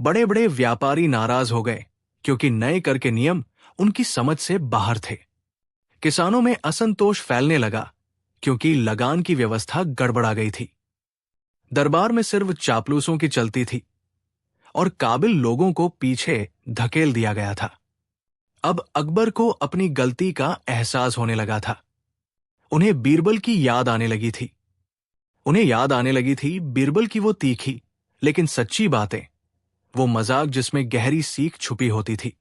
बड़े बड़े व्यापारी नाराज हो गए, क्योंकि नए कर के नियम उनकी समझ से बाहर थे। किसानों में असंतोष फैलने लगा, क्योंकि लगान की व्यवस्था गड़बड़ा गई थी। दरबार में सिर्फ चापलूसों की चलती थी और काबिल लोगों को पीछे धकेल दिया गया था। अब अकबर को अपनी गलती का एहसास होने लगा था। उन्हें बीरबल की याद आने लगी थी। उन्हें याद आने लगी थी बीरबल की वो तीखी लेकिन सच्ची बातें, वो मजाक जिसमें गहरी सीख छुपी होती थी,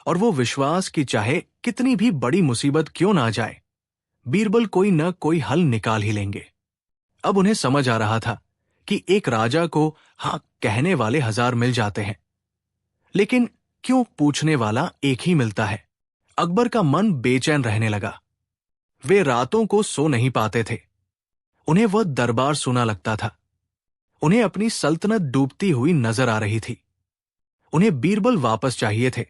और वो विश्वास कि चाहे कितनी भी बड़ी मुसीबत क्यों ना जाए, बीरबल कोई न कोई हल निकाल ही लेंगे। अब उन्हें समझ आ रहा था कि एक राजा को हाँ कहने वाले 1000 मिल जाते हैं, लेकिन क्यों पूछने वाला एक ही मिलता है। अकबर का मन बेचैन रहने लगा। वे रातों को सो नहीं पाते थे। उन्हें वह दरबार सुना लगता था। उन्हें अपनी सल्तनत डूबती हुई नजर आ रही थी। उन्हें बीरबल वापस चाहिए थे,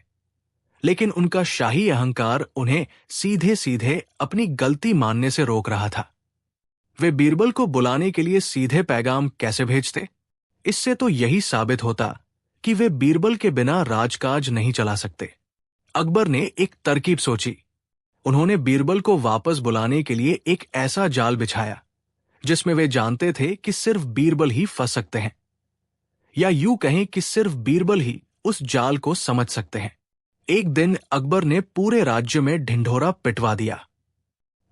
लेकिन उनका शाही अहंकार उन्हें सीधे सीधे अपनी गलती मानने से रोक रहा था। वे बीरबल को बुलाने के लिए सीधे पैगाम कैसे भेजते? इससे तो यही साबित होता कि वे बीरबल के बिना राजकाज नहीं चला सकते। अकबर ने एक तरकीब सोची। उन्होंने बीरबल को वापस बुलाने के लिए एक ऐसा जाल बिछाया जिसमें वे जानते थे कि सिर्फ बीरबल ही फंस सकते हैं, या यूं कहें कि सिर्फ बीरबल ही उस जाल को समझ सकते हैं। एक दिन अकबर ने पूरे राज्य में ढिंढोरा पिटवा दिया।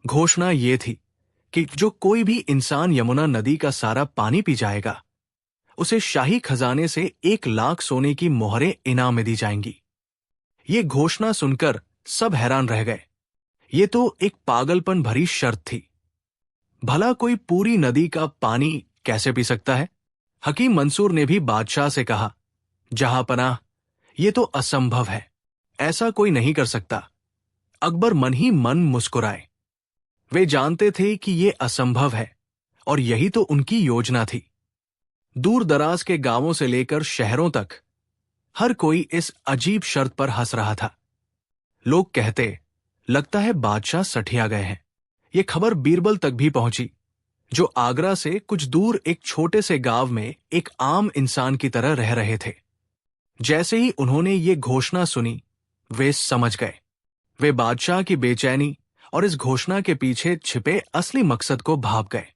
घोषणा ये थी कि जो कोई भी इंसान यमुना नदी का सारा पानी पी जाएगा, उसे शाही खजाने से 1,00,000 सोने की मोहरें इनाम में दी जाएंगी। ये घोषणा सुनकर सब हैरान रह गए। ये तो एक पागलपन भरी शर्त थी। भला कोई पूरी नदी का पानी कैसे पी सकता है? हकीम मंसूर ने भी बादशाह से कहा, जहांपनाह, ये तो असंभव है, ऐसा कोई नहीं कर सकता। अकबर मन ही मन मुस्कुराए। वे जानते थे कि ये असंभव है, और यही तो उनकी योजना थी। दूर दराज के गांवों से लेकर शहरों तक हर कोई इस अजीब शर्त पर हंस रहा था। लोग कहते, लगता है बादशाह सठिया गए हैं। ये खबर बीरबल तक भी पहुंची, जो आगरा से कुछ दूर एक छोटे से गांव में एक आम इंसान की तरह रह रहे थे। जैसे ही उन्होंने ये घोषणा सुनी, वे समझ गए। वे बादशाह की बेचैनी और इस घोषणा के पीछे छिपे असली मकसद को भाप गए।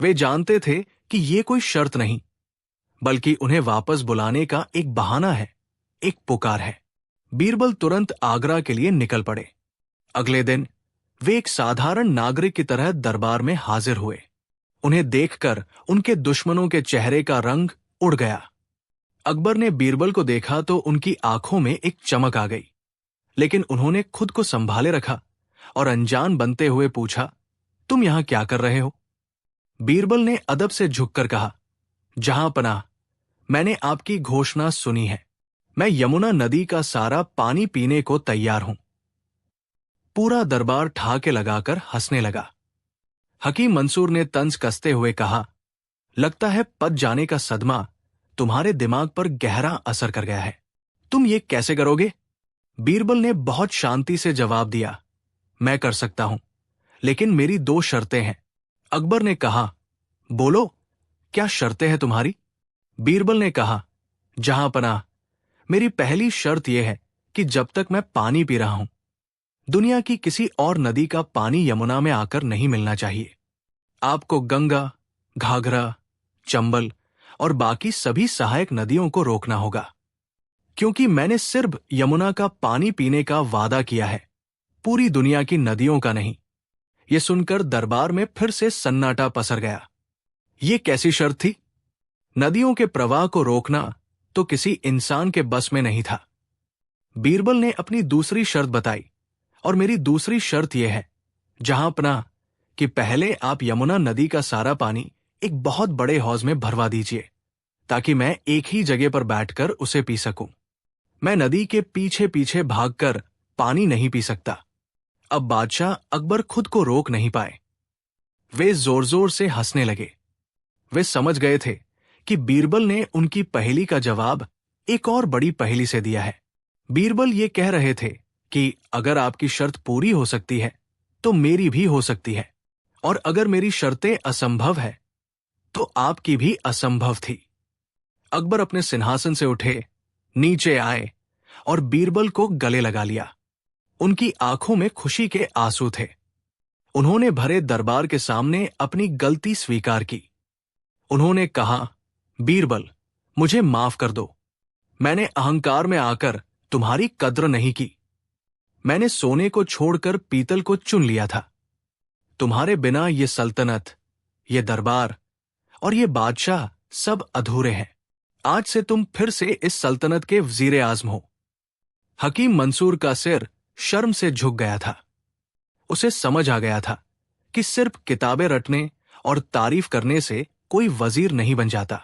वे जानते थे कि ये कोई शर्त नहीं, बल्कि उन्हें वापस बुलाने का एक बहाना है, एक पुकार है। बीरबल तुरंत आगरा के लिए निकल पड़े। अगले दिन वे एक साधारण नागरिक की तरह दरबार में हाजिर हुए। उन्हें देखकर उनके दुश्मनों के चेहरे का रंग उड़ गया। अकबर ने बीरबल को देखा तो उनकी आंखों में एक चमक आ गई, लेकिन उन्होंने खुद को संभाले रखा और अनजान बनते हुए पूछा, तुम यहां क्या कर रहे हो? बीरबल ने अदब से झुककर कहा, जहांपनाह, मैंने आपकी घोषणा सुनी है। मैं यमुना नदी का सारा पानी पीने को तैयार हूं। पूरा दरबार ठहाके लगाकर हंसने लगा। हकीम मंसूर ने तंज कसते हुए कहा, लगता है पद जाने का सदमा तुम्हारे दिमाग पर गहरा असर कर गया है। तुम ये कैसे करोगे? बीरबल ने बहुत शांति से जवाब दिया, मैं कर सकता हूं, लेकिन मेरी 2 शर्तें हैं। अकबर ने कहा, बोलो, क्या शर्तें हैं तुम्हारी? बीरबल ने कहा, जहांपनाह, मेरी पहली शर्त यह है कि जब तक मैं पानी पी रहा हूं, दुनिया की किसी और नदी का पानी यमुना में आकर नहीं मिलना चाहिए। आपको गंगा, घाघरा, चंबल और बाकी सभी सहायक नदियों को रोकना होगा, क्योंकि मैंने सिर्फ यमुना का पानी पीने का वादा किया है, पूरी दुनिया की नदियों का नहीं। यह सुनकर दरबार में फिर से सन्नाटा पसर गया। ये कैसी शर्त थी? नदियों के प्रवाह को रोकना तो किसी इंसान के बस में नहीं था। बीरबल ने अपनी दूसरी शर्त बताई, और मेरी दूसरी शर्त यह है, जहांपनाह, कि पहले आप यमुना नदी का सारा पानी एक बहुत बड़े हौज में भरवा दीजिए, ताकि मैं एक ही जगह पर बैठकर उसे पी सकूं। मैं नदी के पीछे पीछे भागकर पानी नहीं पी सकता। अब बादशाह अकबर खुद को रोक नहीं पाए। वे जोर जोर से हंसने लगे। वे समझ गए थे कि बीरबल ने उनकी पहेली का जवाब एक और बड़ी पहेली से दिया है। बीरबल ये कह रहे थे कि अगर आपकी शर्त पूरी हो सकती है तो मेरी भी हो सकती है, और अगर मेरी शर्तें असंभव है तो आपकी भी असंभव थी। अकबर अपने सिंहासन से उठे, नीचे आए और बीरबल को गले लगा लिया। उनकी आंखों में खुशी के आंसू थे। उन्होंने भरे दरबार के सामने अपनी गलती स्वीकार की। उन्होंने कहा, बीरबल, मुझे माफ कर दो। मैंने अहंकार में आकर तुम्हारी कद्र नहीं की। मैंने सोने को छोड़कर पीतल को चुन लिया था। तुम्हारे बिना ये सल्तनत, ये दरबार और ये बादशाह सब अधूरे हैं। आज से तुम फिर से इस सल्तनत के वजीर आज़म हो। हकीम मंसूर का सिर शर्म से झुक गया था। उसे समझ आ गया था कि सिर्फ किताबें रटने और तारीफ करने से कोई वजीर नहीं बन जाता।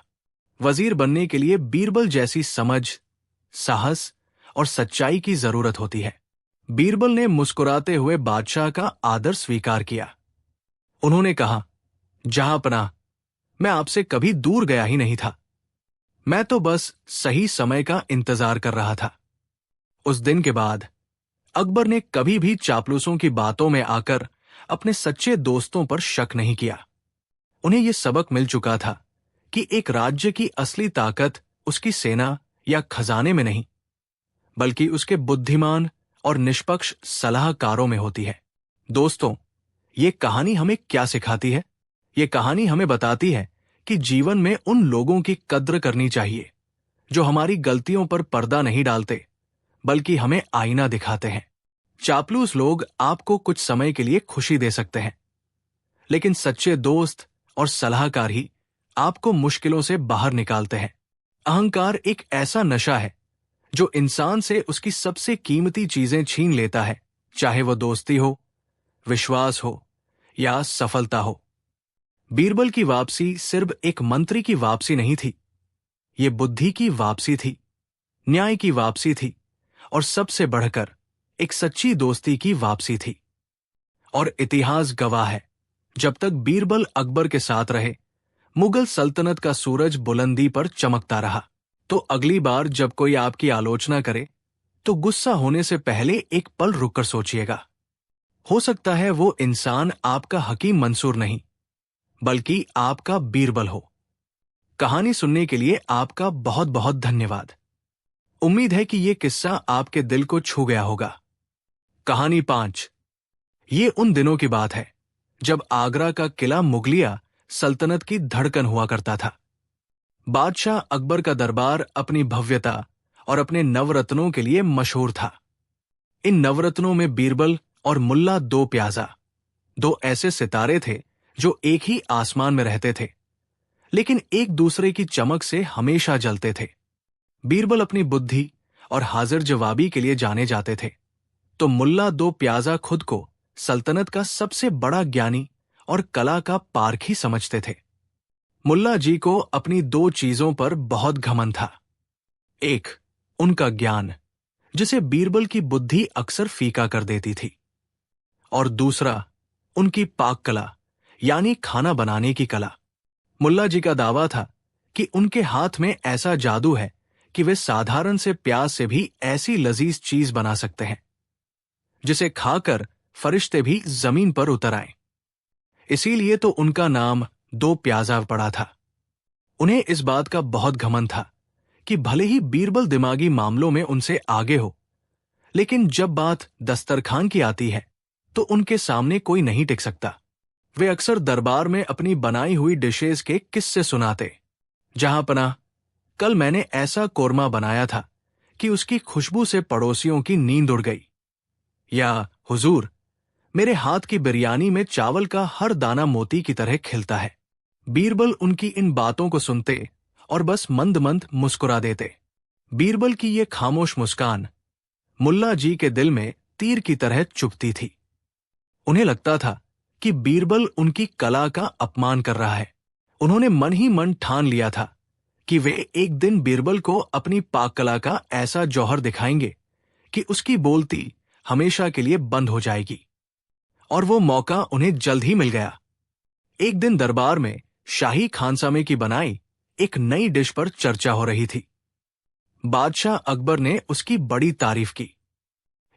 वजीर बनने के लिए बीरबल जैसी समझ, साहस और सच्चाई की जरूरत होती है। बीरबल ने मुस्कुराते हुए बादशाह का आदर स्वीकार किया। उन्होंने कहा, जहांपनाह, मैं आपसे कभी दूर गया ही नहीं था। मैं तो बस सही समय का इंतजार कर रहा था। उस दिन के बाद अकबर ने कभी भी चापलूसों की बातों में आकर अपने सच्चे दोस्तों पर शक नहीं किया। उन्हें यह सबक मिल चुका था कि एक राज्य की असली ताकत उसकी सेना या खजाने में नहीं, बल्कि उसके बुद्धिमान और निष्पक्ष सलाहकारों में होती है। दोस्तों, ये कहानी हमें क्या सिखाती है? ये कहानी हमें बताती है कि जीवन में उन लोगों की कद्र करनी चाहिए जो हमारी गलतियों पर पर्दा नहीं डालते, बल्कि हमें आईना दिखाते हैं। चापलूस लोग आपको कुछ समय के लिए खुशी दे सकते हैं, लेकिन सच्चे दोस्त और सलाहकार ही आपको मुश्किलों से बाहर निकालते हैं। अहंकार एक ऐसा नशा है जो इंसान से उसकी सबसे कीमती चीजें छीन लेता है, चाहे वो दोस्ती हो, विश्वास हो या सफलता हो। बीरबल की वापसी सिर्फ एक मंत्री की वापसी नहीं थी, ये बुद्धि की वापसी थी, न्याय की वापसी थी और सबसे बढ़कर एक सच्ची दोस्ती की वापसी थी। और इतिहास गवाह है, जब तक बीरबल अकबर के साथ रहे, मुगल सल्तनत का सूरज बुलंदी पर चमकता रहा। तो अगली बार जब कोई आपकी आलोचना करे, तो गुस्सा होने से पहले एक पल रुककर सोचिएगा। हो सकता है वो इंसान आपका हकीम मंसूर नहीं, बल्कि आपका बीरबल हो। कहानी सुनने के लिए आपका बहुत बहुत धन्यवाद। उम्मीद है कि ये किस्सा आपके दिल को छू गया होगा। कहानी 5। ये उन दिनों की बात है जब आगरा का किला मुगलिया सल्तनत की धड़कन हुआ करता था। बादशाह अकबर का दरबार अपनी भव्यता और अपने नवरत्नों के लिए मशहूर था। इन नवरत्नों में बीरबल और मुल्ला दो प्याजा, दो ऐसे सितारे थे जो एक ही आसमान में रहते थे, लेकिन एक दूसरे की चमक से हमेशा जलते थे। बीरबल अपनी बुद्धि और हाजिर जवाबी के लिए जाने जाते थे, तो मुल्ला दो प्याजा खुद को सल्तनत का सबसे बड़ा ज्ञानी और कला का पारखी समझते थे। मुल्ला जी को अपनी दो चीजों पर बहुत घमंड था। एक, उनका ज्ञान, जिसे बीरबल की बुद्धि अक्सर फीका कर देती थी, और दूसरा, उनकी पाक कला, यानी खाना बनाने की कला। मुल्ला जी का दावा था कि उनके हाथ में ऐसा जादू है कि वे साधारण से प्याज से भी ऐसी लजीज चीज बना सकते हैं जिसे खाकर फरिश्ते भी जमीन पर उतर आए। इसीलिए तो उनका नाम दो प्याजा पड़ा था। उन्हें इस बात का बहुत घमंड था कि भले ही बीरबल दिमागी मामलों में उनसे आगे हो, लेकिन जब बात दस्तरखान की आती है तो उनके सामने कोई नहीं टिक सकता। वे अक्सर दरबार में अपनी बनाई हुई डिशेज के किस्से सुनाते। जहांपनाह, कल मैंने ऐसा कोरमा बनाया था कि उसकी खुशबू से पड़ोसियों की नींद उड़ गई। या हुजूर, मेरे हाथ की बिरयानी में चावल का हर दाना मोती की तरह खिलता है। बीरबल उनकी इन बातों को सुनते और बस मंद मंद मुस्कुरा देते। बीरबल की ये खामोश मुस्कान मुल्ला जी के दिल में तीर की तरह चुभती थी। उन्हें लगता था कि बीरबल उनकी कला का अपमान कर रहा है। उन्होंने मन ही मन ठान लिया था कि वे एक दिन बीरबल को अपनी पाक कला का ऐसा जौहर दिखाएंगे कि उसकी बोलती हमेशा के लिए बंद हो जाएगी। और वो मौका उन्हें जल्द ही मिल गया। एक दिन दरबार में शाही खानसामे की बनाई एक नई डिश पर चर्चा हो रही थी। बादशाह अकबर ने उसकी बड़ी तारीफ की।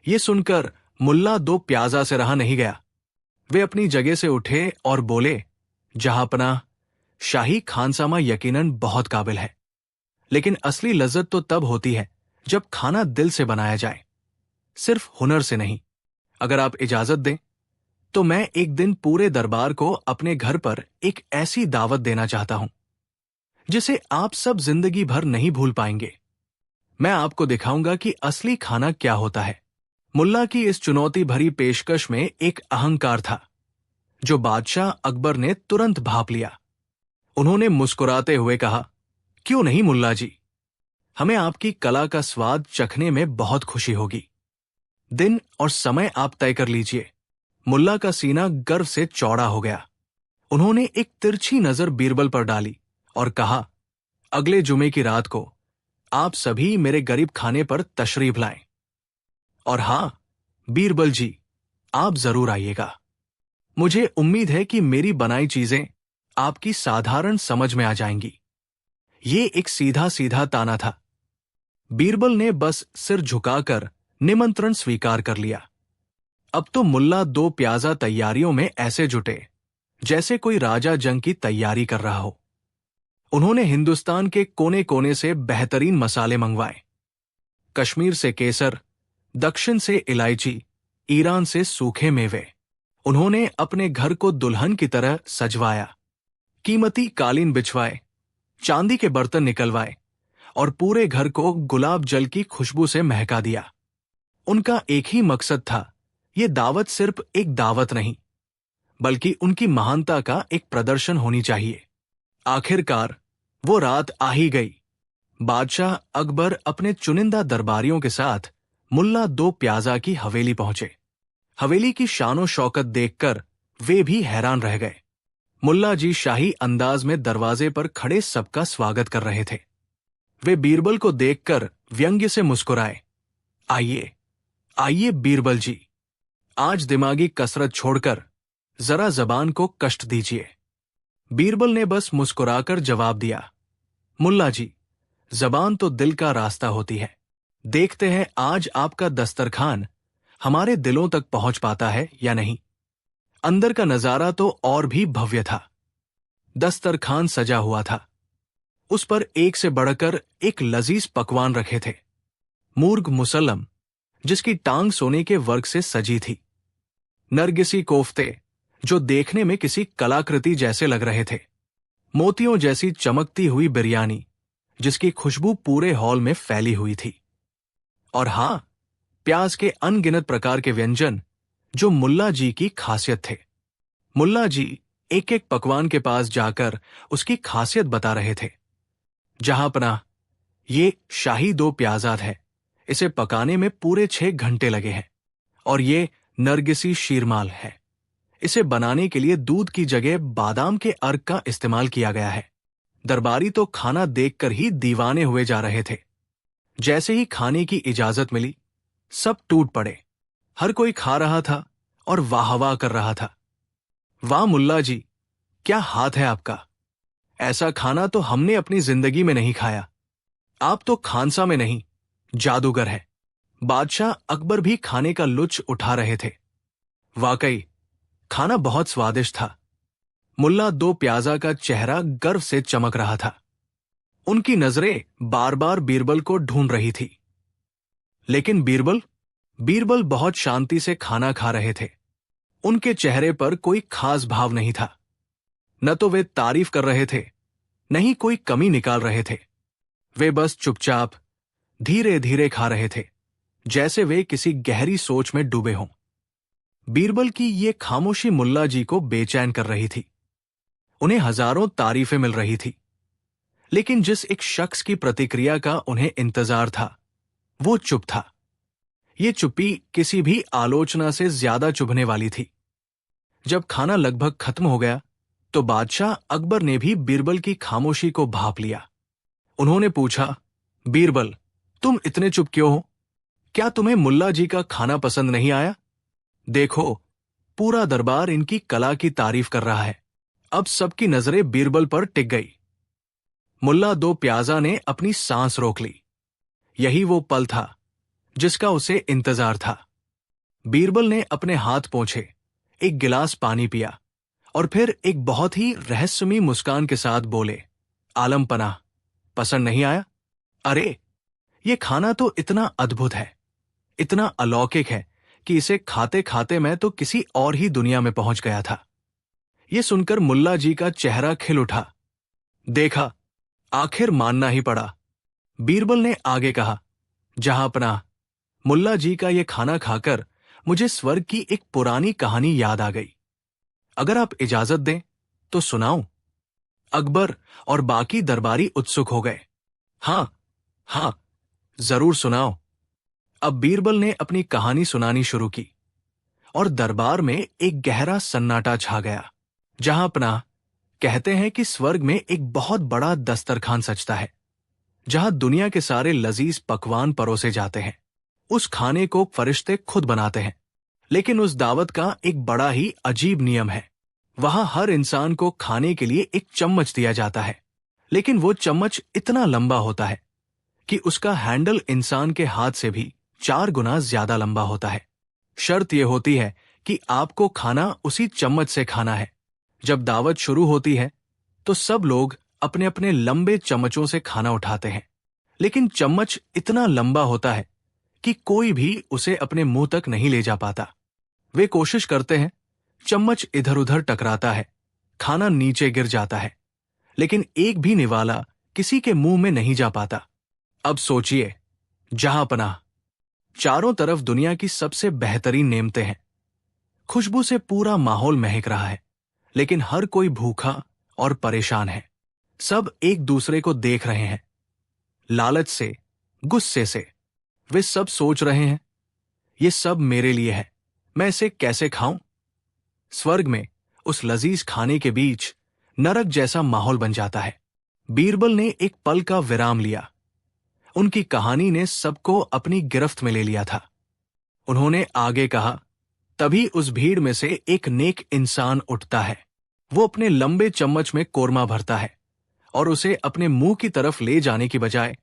ये सुनकर मुल्ला दो प्याजा से रहा नहीं गया। वे अपनी जगह से उठे और बोले, जहांपनाह, शाही खानसामा यकीनन बहुत काबिल है, लेकिन असली लज्जत तो तब होती है जब खाना दिल से बनाया जाए, सिर्फ हुनर से नहीं। अगर आप इजाजत दें तो मैं एक दिन पूरे दरबार को अपने घर पर एक ऐसी दावत देना चाहता हूं जिसे आप सब जिंदगी भर नहीं भूल पाएंगे। मैं आपको दिखाऊंगा कि असली खाना क्या होता है। मुल्ला की इस चुनौती भरी पेशकश में एक अहंकार था जो बादशाह अकबर ने तुरंत भांप लिया। उन्होंने मुस्कुराते हुए कहा, क्यों नहीं मुल्ला जी, हमें आपकी कला का स्वाद चखने में बहुत खुशी होगी। दिन और समय आप तय कर लीजिए। मुल्ला का सीना गर्व से चौड़ा हो गया। उन्होंने एक तिरछी नजर बीरबल पर डाली और कहा, अगले जुमे की रात को आप सभी मेरे गरीब खाने पर तशरीफ लाएं। और हां, बीरबल जी, आप जरूर आइएगा। मुझे उम्मीद है कि मेरी बनाई चीजें आपकी साधारण समझ में आ जाएंगी। ये एक सीधा सीधा ताना था। बीरबल ने बस सिर झुकाकर निमंत्रण स्वीकार कर लिया। अब तो मुल्ला दो प्याजा तैयारियों में ऐसे जुटे जैसे कोई राजा जंग की तैयारी कर रहा हो। उन्होंने हिंदुस्तान के कोने कोने से बेहतरीन मसाले मंगवाए। कश्मीर से केसर, दक्षिण से इलायची, ईरान से सूखे मेवे। उन्होंने अपने घर को दुल्हन की तरह सजवाया। कीमती कालीन बिछवाए, चांदी के बर्तन निकलवाए और पूरे घर को गुलाब जल की खुशबू से महका दिया। उनका एक ही मकसद था, ये दावत सिर्फ एक दावत नहीं, बल्कि उनकी महानता का एक प्रदर्शन होनी चाहिए। आखिरकार वो रात आ ही गई। बादशाह अकबर अपने चुनिंदा दरबारियों के साथ मुल्ला दो प्याजा की हवेली पहुंचे। हवेली की शानो शौकत देखकर वे भी हैरान रह गए। मुल्ला जी शाही अंदाज में दरवाजे पर खड़े सबका स्वागत कर रहे थे। वे बीरबल को देखकर व्यंग्य से मुस्कुराए। आइए, आइए बीरबल जी, आज दिमागी कसरत छोड़कर जरा जबान को कष्ट दीजिए। बीरबल ने बस मुस्कुराकर जवाब दिया, मुल्ला जी, जबान तो दिल का रास्ता होती है। देखते हैं आज आपका दस्तरखान हमारे दिलों तक पहुंच पाता है या नहीं। अंदर का नजारा तो और भी भव्य था। दस्तरखान सजा हुआ था। उस पर एक से बढ़कर एक लजीज पकवान रखे थे। मूर्ग मुसल्लम, जिसकी टांग सोने के वर्क से सजी थी। नरगिसी कोफ्ते, जो देखने में किसी कलाकृति जैसे लग रहे थे। मोतियों जैसी चमकती हुई बिरयानी, जिसकी खुशबू पूरे हॉल में फैली हुई थी। और हां, प्याज के अनगिनत प्रकार के व्यंजन जो मुल्ला जी की खासियत थे। मुल्ला जी एक एक पकवान के पास जाकर उसकी खासियत बता रहे थे। जहां पनाह, ये शाही दो प्याजाद है। इसे पकाने में पूरे 6 घंटे लगे हैं। और ये नरगिसी शीरमाल है। इसे बनाने के लिए दूध की जगह बादाम के अर्क का इस्तेमाल किया गया है। दरबारी तो खाना देखकर ही दीवाने हुए जा रहे थे। जैसे ही खाने की इजाजत मिली, सब टूट पड़े। हर कोई खा रहा था और वाह कर रहा था। वाह मुल्ला जी, क्या हाथ है आपका। ऐसा खाना तो हमने अपनी जिंदगी में नहीं खाया। आप तो खानसा में नहीं, जादूगर है। बादशाह अकबर भी खाने का लुत्फ उठा रहे थे। वाकई खाना बहुत स्वादिष्ट था। मुल्ला दो प्याजा का चेहरा गर्व से चमक रहा था। उनकी नजरें बार बार बीरबल को ढूंढ रही थी। लेकिन बीरबल बहुत शांति से खाना खा रहे थे। उनके चेहरे पर कोई खास भाव नहीं था। न तो वे तारीफ कर रहे थे, न ही कोई कमी निकाल रहे थे। वे बस चुपचाप धीरे धीरे खा रहे थे, जैसे वे किसी गहरी सोच में डूबे हों। बीरबल की ये खामोशी मुल्ला जी को बेचैन कर रही थी। उन्हें हजारों तारीफें मिल रही थी, लेकिन जिस एक शख्स की प्रतिक्रिया का उन्हें इंतजार था, वो चुप था। ये चुप्पी किसी भी आलोचना से ज्यादा चुभने वाली थी। जब खाना लगभग खत्म हो गया, तो बादशाह अकबर ने भी बीरबल की खामोशी को भांप लिया। उन्होंने पूछा, बीरबल, तुम इतने चुप क्यों हो? क्या तुम्हें मुल्ला जी का खाना पसंद नहीं आया? देखो, पूरा दरबार इनकी कला की तारीफ कर रहा है। अब सबकी नजरें बीरबल पर टिक गई। मुल्ला दो प्याजा ने अपनी सांस रोक ली। यही वो पल था जिसका उसे इंतजार था। बीरबल ने अपने हाथ पोंछे, एक गिलास पानी पिया और फिर एक बहुत ही रहस्यमयी मुस्कान के साथ बोले, आलम पनाह, पसंद नहीं आया? अरे, ये खाना तो इतना अद्भुत है, इतना अलौकिक है कि इसे खाते खाते मैं तो किसी और ही दुनिया में पहुंच गया था। ये सुनकर मुल्ला जी का चेहरा खिल उठा। देखा, आखिर मानना ही पड़ा। बीरबल ने आगे कहा, जहां पनाह, मुल्ला जी का ये खाना खाकर मुझे स्वर्ग की एक पुरानी कहानी याद आ गई। अगर आप इजाजत दें तो सुनाऊं? अकबर और बाकी दरबारी उत्सुक हो गए। हां, जरूर सुनाओ। अब बीरबल ने अपनी कहानी सुनानी शुरू की और दरबार में एक गहरा सन्नाटा छा गया। जहां पनाह, कहते हैं कि स्वर्ग में एक बहुत बड़ा दस्तरखान सजता है, जहां दुनिया के सारे लजीज पकवान परोसे जाते हैं। उस खाने को फरिश्ते खुद बनाते हैं। लेकिन उस दावत का एक बड़ा ही अजीब नियम है। वहां हर इंसान को खाने के लिए एक चम्मच दिया जाता है, लेकिन वो चम्मच इतना लंबा होता है कि उसका हैंडल इंसान के हाथ से भी 4 गुना ज्यादा लंबा होता है। शर्त यह होती है कि आपको खाना उसी चम्मच से खाना है। जब दावत शुरू होती है तो सब लोग अपने अपने लंबे चम्मचों से खाना उठाते हैं, लेकिन चम्मच इतना लंबा होता है कि कोई भी उसे अपने मुंह तक नहीं ले जा पाता। वे कोशिश करते हैं, चम्मच इधर उधर टकराता है, खाना नीचे गिर जाता है, लेकिन एक भी निवाला किसी के मुंह में नहीं जा पाता। अब सोचिए, जहांपनाह, चारों तरफ दुनिया की सबसे बेहतरीन नेमतें हैं। खुशबू से पूरा माहौल महक रहा है, लेकिन हर कोई भूखा और परेशान है। सब एक दूसरे को देख रहे हैं, लालच से, गुस्से से। वे सब सोच रहे हैं, ये सब मेरे लिए है, मैं इसे कैसे खाऊं? स्वर्ग में उस लजीज खाने के बीच नरक जैसा माहौल बन जाता है। बीरबल ने एक पल का विराम लिया। उनकी कहानी ने सबको अपनी गिरफ्त में ले लिया था। उन्होंने आगे कहा, तभी उस भीड़ में से एक नेक इंसान उठता है। वो अपने लंबे चम्मच में कोरमा भरता है और उसे अपने मुंह की तरफ ले जाने की बजाय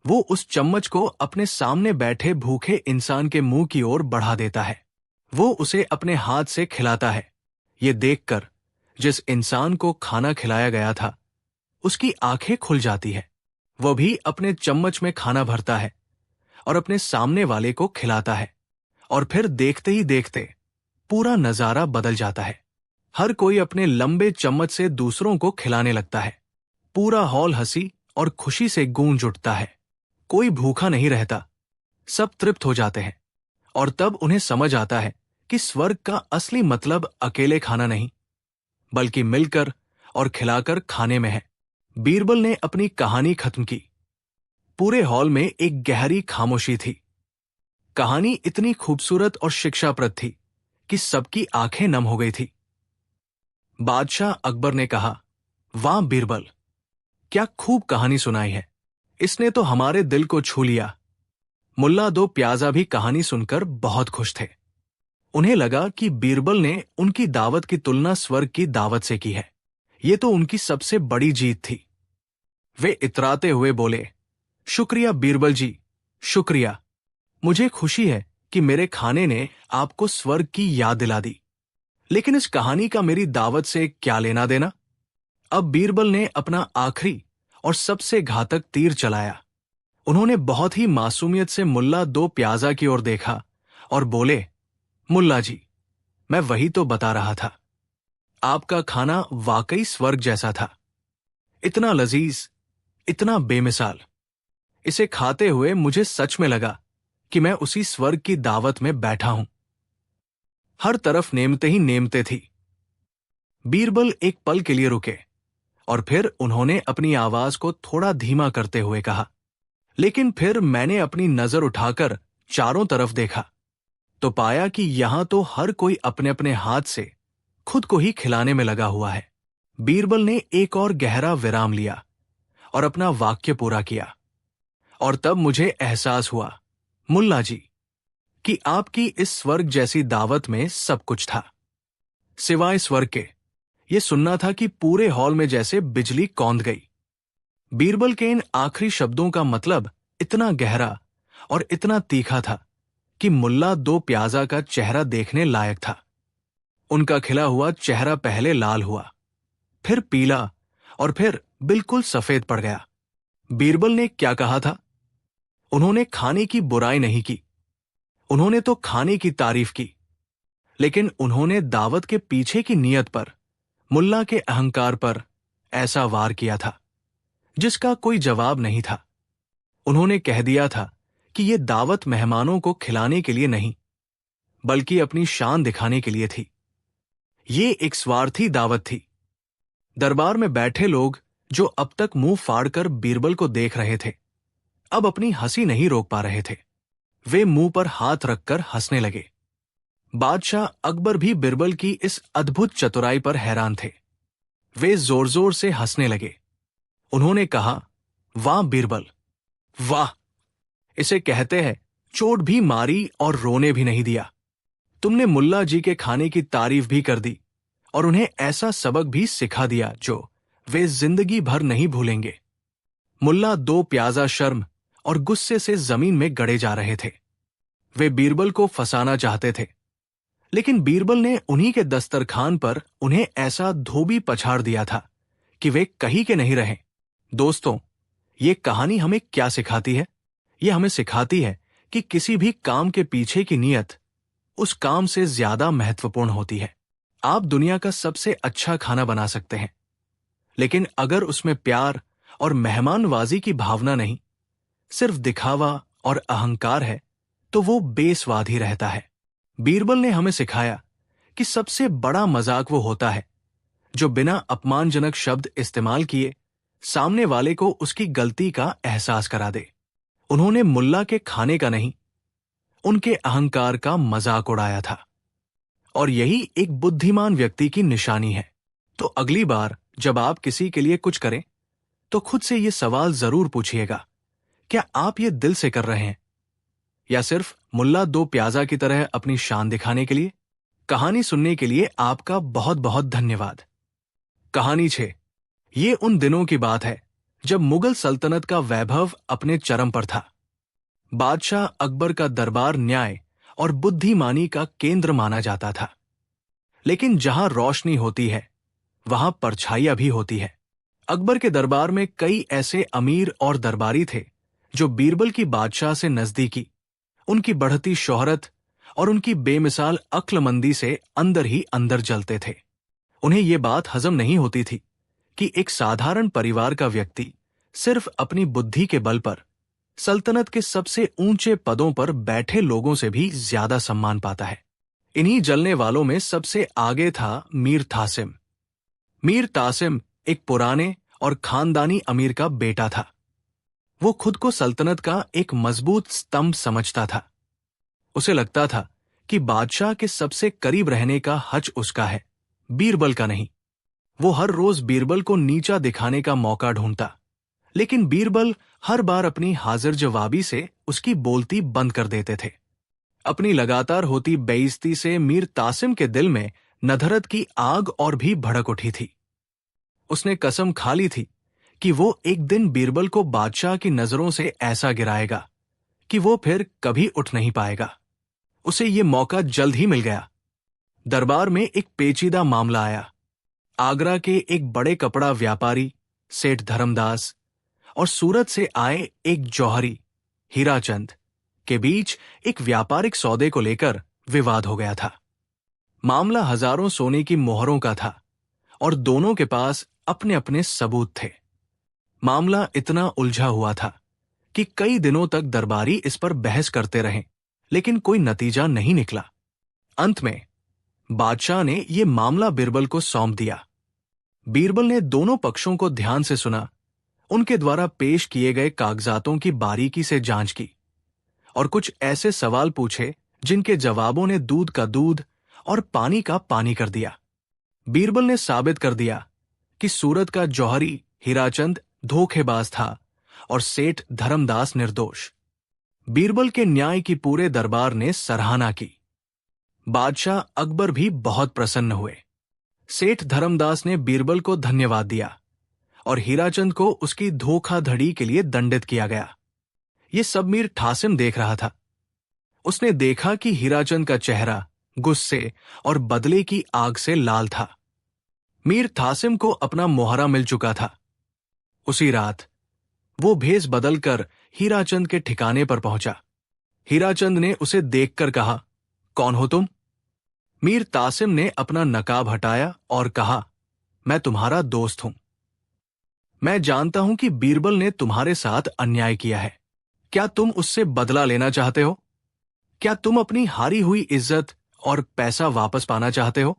वो उस चम्मच को अपने सामने बैठे भूखे इंसान के मुंह की ओर बढ़ा देता है। वो उसे अपने हाथ से खिलाता है। ये देखकर जिस इंसान को खाना खिलाया गया था, उसकी आंखें खुल जाती है। वो भी अपने चम्मच में खाना भरता है और अपने सामने वाले को खिलाता है, और फिर देखते ही देखते पूरा नजारा बदल जाता है। हर कोई अपने लंबे चम्मच से दूसरों को खिलाने लगता है। पूरा हॉल हंसी और खुशी से गूंज उठता है। कोई भूखा नहीं रहता, सब तृप्त हो जाते हैं। और तब उन्हें समझ आता है कि स्वर्ग का असली मतलब अकेले खाना नहीं, बल्कि मिलकर और खिलाकर खाने में है। बीरबल ने अपनी कहानी खत्म की। पूरे हॉल में एक गहरी खामोशी थी। कहानी इतनी खूबसूरत और शिक्षाप्रद थी कि सबकी आंखें नम हो गई थी। बादशाह अकबर ने कहा, वाह बीरबल, क्या खूब कहानी सुनाई है। इसने तो हमारे दिल को छू लिया। मुल्ला दो प्याजा भी कहानी सुनकर बहुत खुश थे। उन्हें लगा कि बीरबल ने उनकी दावत की तुलना स्वर्ग की दावत से की है। ये तो उनकी सबसे बड़ी जीत थी। वे इतराते हुए बोले, शुक्रिया बीरबल जी, शुक्रिया। मुझे खुशी है कि मेरे खाने ने आपको स्वर्ग की याद दिला दी। लेकिन इस कहानी का मेरी दावत से क्या लेना देना? अब बीरबल ने अपना आखिरी और सबसे घातक तीर चलाया। उन्होंने बहुत ही मासूमियत से मुल्ला दो प्याजा की ओर देखा और बोले, मुल्ला जी, मैं वही तो बता रहा था। आपका खाना वाकई स्वर्ग जैसा था। इतना लजीज, इतना बेमिसाल। इसे खाते हुए मुझे सच में लगा कि मैं उसी स्वर्ग की दावत में बैठा हूं। हर तरफ नेमते ही नेमते थी। बीरबल एक पल के लिए रुके और फिर उन्होंने अपनी आवाज को थोड़ा धीमा करते हुए कहा, लेकिन फिर मैंने अपनी नजर उठाकर चारों तरफ देखा तो पाया कि यहां तो हर कोई अपने अपने हाथ से खुद को ही खिलाने में लगा हुआ है। बीरबल ने एक और गहरा विराम लिया और अपना वाक्य पूरा किया, और तब मुझे एहसास हुआ, मुल्ला जी, कि आपकी इस स्वर्ग जैसी दावत में सब कुछ था, सिवाय स्वर्ग के। ये सुनना था कि पूरे हॉल में जैसे बिजली कौंध गई। बीरबल के इन आखिरी शब्दों का मतलब इतना गहरा और इतना तीखा था कि मुल्ला दो प्याजा का चेहरा देखने लायक था। उनका खिला हुआ चेहरा पहले लाल हुआ, फिर पीला और फिर बिल्कुल सफेद पड़ गया। बीरबल ने क्या कहा था? उन्होंने खाने की बुराई नहीं की, उन्होंने तो खाने की तारीफ की। लेकिन उन्होंने दावत के पीछे की नीयत पर, मुल्ला के अहंकार पर ऐसा वार किया था जिसका कोई जवाब नहीं था। उन्होंने कह दिया था कि यह दावत मेहमानों को खिलाने के लिए नहीं, बल्कि अपनी शान दिखाने के लिए थी। ये एक स्वार्थी दावत थी। दरबार में बैठे लोग जो अब तक मुंह फाड़कर बीरबल को देख रहे थे, अब अपनी हंसी नहीं रोक पा रहे थे। वे मुंह पर हाथ रखकर हंसने लगे। बादशाह अकबर भी बीरबल की इस अद्भुत चतुराई पर हैरान थे। वे जोर जोर से हंसने लगे। उन्होंने कहा, वाह बीरबल, वाह! इसे कहते हैं चोट भी मारी और रोने भी नहीं दिया। तुमने मुल्ला जी के खाने की तारीफ भी कर दी और उन्हें ऐसा सबक भी सिखा दिया जो वे जिंदगी भर नहीं भूलेंगे। मुल्ला दो प्याजा शर्म और गुस्से से जमीन में गड़े जा रहे थे। वे बीरबल को फंसाना चाहते थे, लेकिन बीरबल ने उन्हीं के दस्तरखान पर उन्हें ऐसा धोबी पछाड़ दिया था कि वे कहीं के नहीं रहे। दोस्तों, ये कहानी हमें क्या सिखाती है? यह हमें सिखाती है कि किसी भी काम के पीछे की नीयत उस काम से ज्यादा महत्वपूर्ण होती है। आप दुनिया का सबसे अच्छा खाना बना सकते हैं, लेकिन अगर उसमें प्यार और मेहमानवाजी की भावना नहीं, सिर्फ दिखावा और अहंकार है, तो वो बेस्वाद ही रहता है। बीरबल ने हमें सिखाया कि सबसे बड़ा मजाक वो होता है जो बिना अपमानजनक शब्द इस्तेमाल किए सामने वाले को उसकी गलती का एहसास करा दे। उन्होंने मुल्ला के खाने का नहीं, उनके अहंकार का मजाक उड़ाया था, और यही एक बुद्धिमान व्यक्ति की निशानी है। तो अगली बार जब आप किसी के लिए कुछ करें, तो खुद से ये सवाल जरूर पूछिएगा, क्या आप ये दिल से कर रहे हैं या सिर्फ मुल्ला दो प्याजा की तरह अपनी शान दिखाने के लिए? कहानी सुनने के लिए आपका बहुत बहुत धन्यवाद। कहानी 6। ये उन दिनों की बात है जब मुगल सल्तनत का वैभव अपने चरम पर था। बादशाह अकबर का दरबार न्याय और बुद्धिमानी का केंद्र माना जाता था। लेकिन जहां रोशनी होती है, वहां परछाइयां भी होती है। अकबर के दरबार में कई ऐसे अमीर और दरबारी थे जो बीरबल की बादशाह से नजदीकी, उनकी बढ़ती शोहरत और उनकी बेमिसाल अक्लमंदी से अंदर ही अंदर जलते थे। उन्हें यह बात हजम नहीं होती थी कि एक साधारण परिवार का व्यक्ति सिर्फ अपनी बुद्धि के बल पर सल्तनत के सबसे ऊंचे पदों पर बैठे लोगों से भी ज्यादा सम्मान पाता है। इन्हीं जलने वालों में सबसे आगे था मीर तासिम। मीर तासिम एक पुराने और खानदानी अमीर का बेटा था। वो खुद को सल्तनत का एक मजबूत स्तंभ समझता था। उसे लगता था कि बादशाह के सबसे करीब रहने का हक उसका है, बीरबल का नहीं। वो हर रोज बीरबल को नीचा दिखाने का मौका ढूंढता, लेकिन बीरबल हर बार अपनी हाजिर जवाबी से उसकी बोलती बंद कर देते थे। अपनी लगातार होती बेइज्जती से मीर तासिम के दिल में नधरत की आग और भी भड़क उठी थी। उसने कसम खा ली थी कि वो एक दिन बीरबल को बादशाह की नजरों से ऐसा गिराएगा कि वो फिर कभी उठ नहीं पाएगा। उसे ये मौका जल्द ही मिल गया। दरबार में एक पेचीदा मामला आया। आगरा के एक बड़े कपड़ा व्यापारी सेठ धर्मदास और सूरत से आए एक जौहरी हीराचंद के बीच एक व्यापारिक सौदे को लेकर विवाद हो गया था। मामला हजारों सोने की मोहरों का था और दोनों के पास अपने अपने सबूत थे। मामला इतना उलझा हुआ था कि कई दिनों तक दरबारी इस पर बहस करते रहे, लेकिन कोई नतीजा नहीं निकला। अंत में बादशाह ने यह मामला बीरबल को सौंप दिया। बीरबल ने दोनों पक्षों को ध्यान से सुना, उनके द्वारा पेश किए गए कागजातों की बारीकी से जांच की और कुछ ऐसे सवाल पूछे जिनके जवाबों ने दूध का दूध और पानी का पानी कर दिया। बीरबल ने साबित कर दिया कि सूरत का जौहरी हीराचंद धोखेबाज था और सेठ धर्मदास निर्दोष। बीरबल के न्याय की पूरे दरबार ने सराहना की। बादशाह अकबर भी बहुत प्रसन्न हुए। सेठ धर्मदास ने बीरबल को धन्यवाद दिया और हीराचंद को उसकी धोखाधड़ी के लिए दंडित किया गया। ये सब मीर तासिम देख रहा था। उसने देखा कि हीराचंद का चेहरा गुस्से और बदले की आग से लाल था। मीर तासिम को अपना मोहरा मिल चुका था। उसी रात वो भेष बदलकर हीराचंद के ठिकाने पर पहुंचा। हीराचंद ने उसे देखकर कहा, कौन हो तुम? मीर तासिम ने अपना नकाब हटाया और कहा, मैं तुम्हारा दोस्त हूं। मैं जानता हूं कि बीरबल ने तुम्हारे साथ अन्याय किया है। क्या तुम उससे बदला लेना चाहते हो? क्या तुम अपनी हारी हुई इज्जत और पैसा वापस पाना चाहते हो?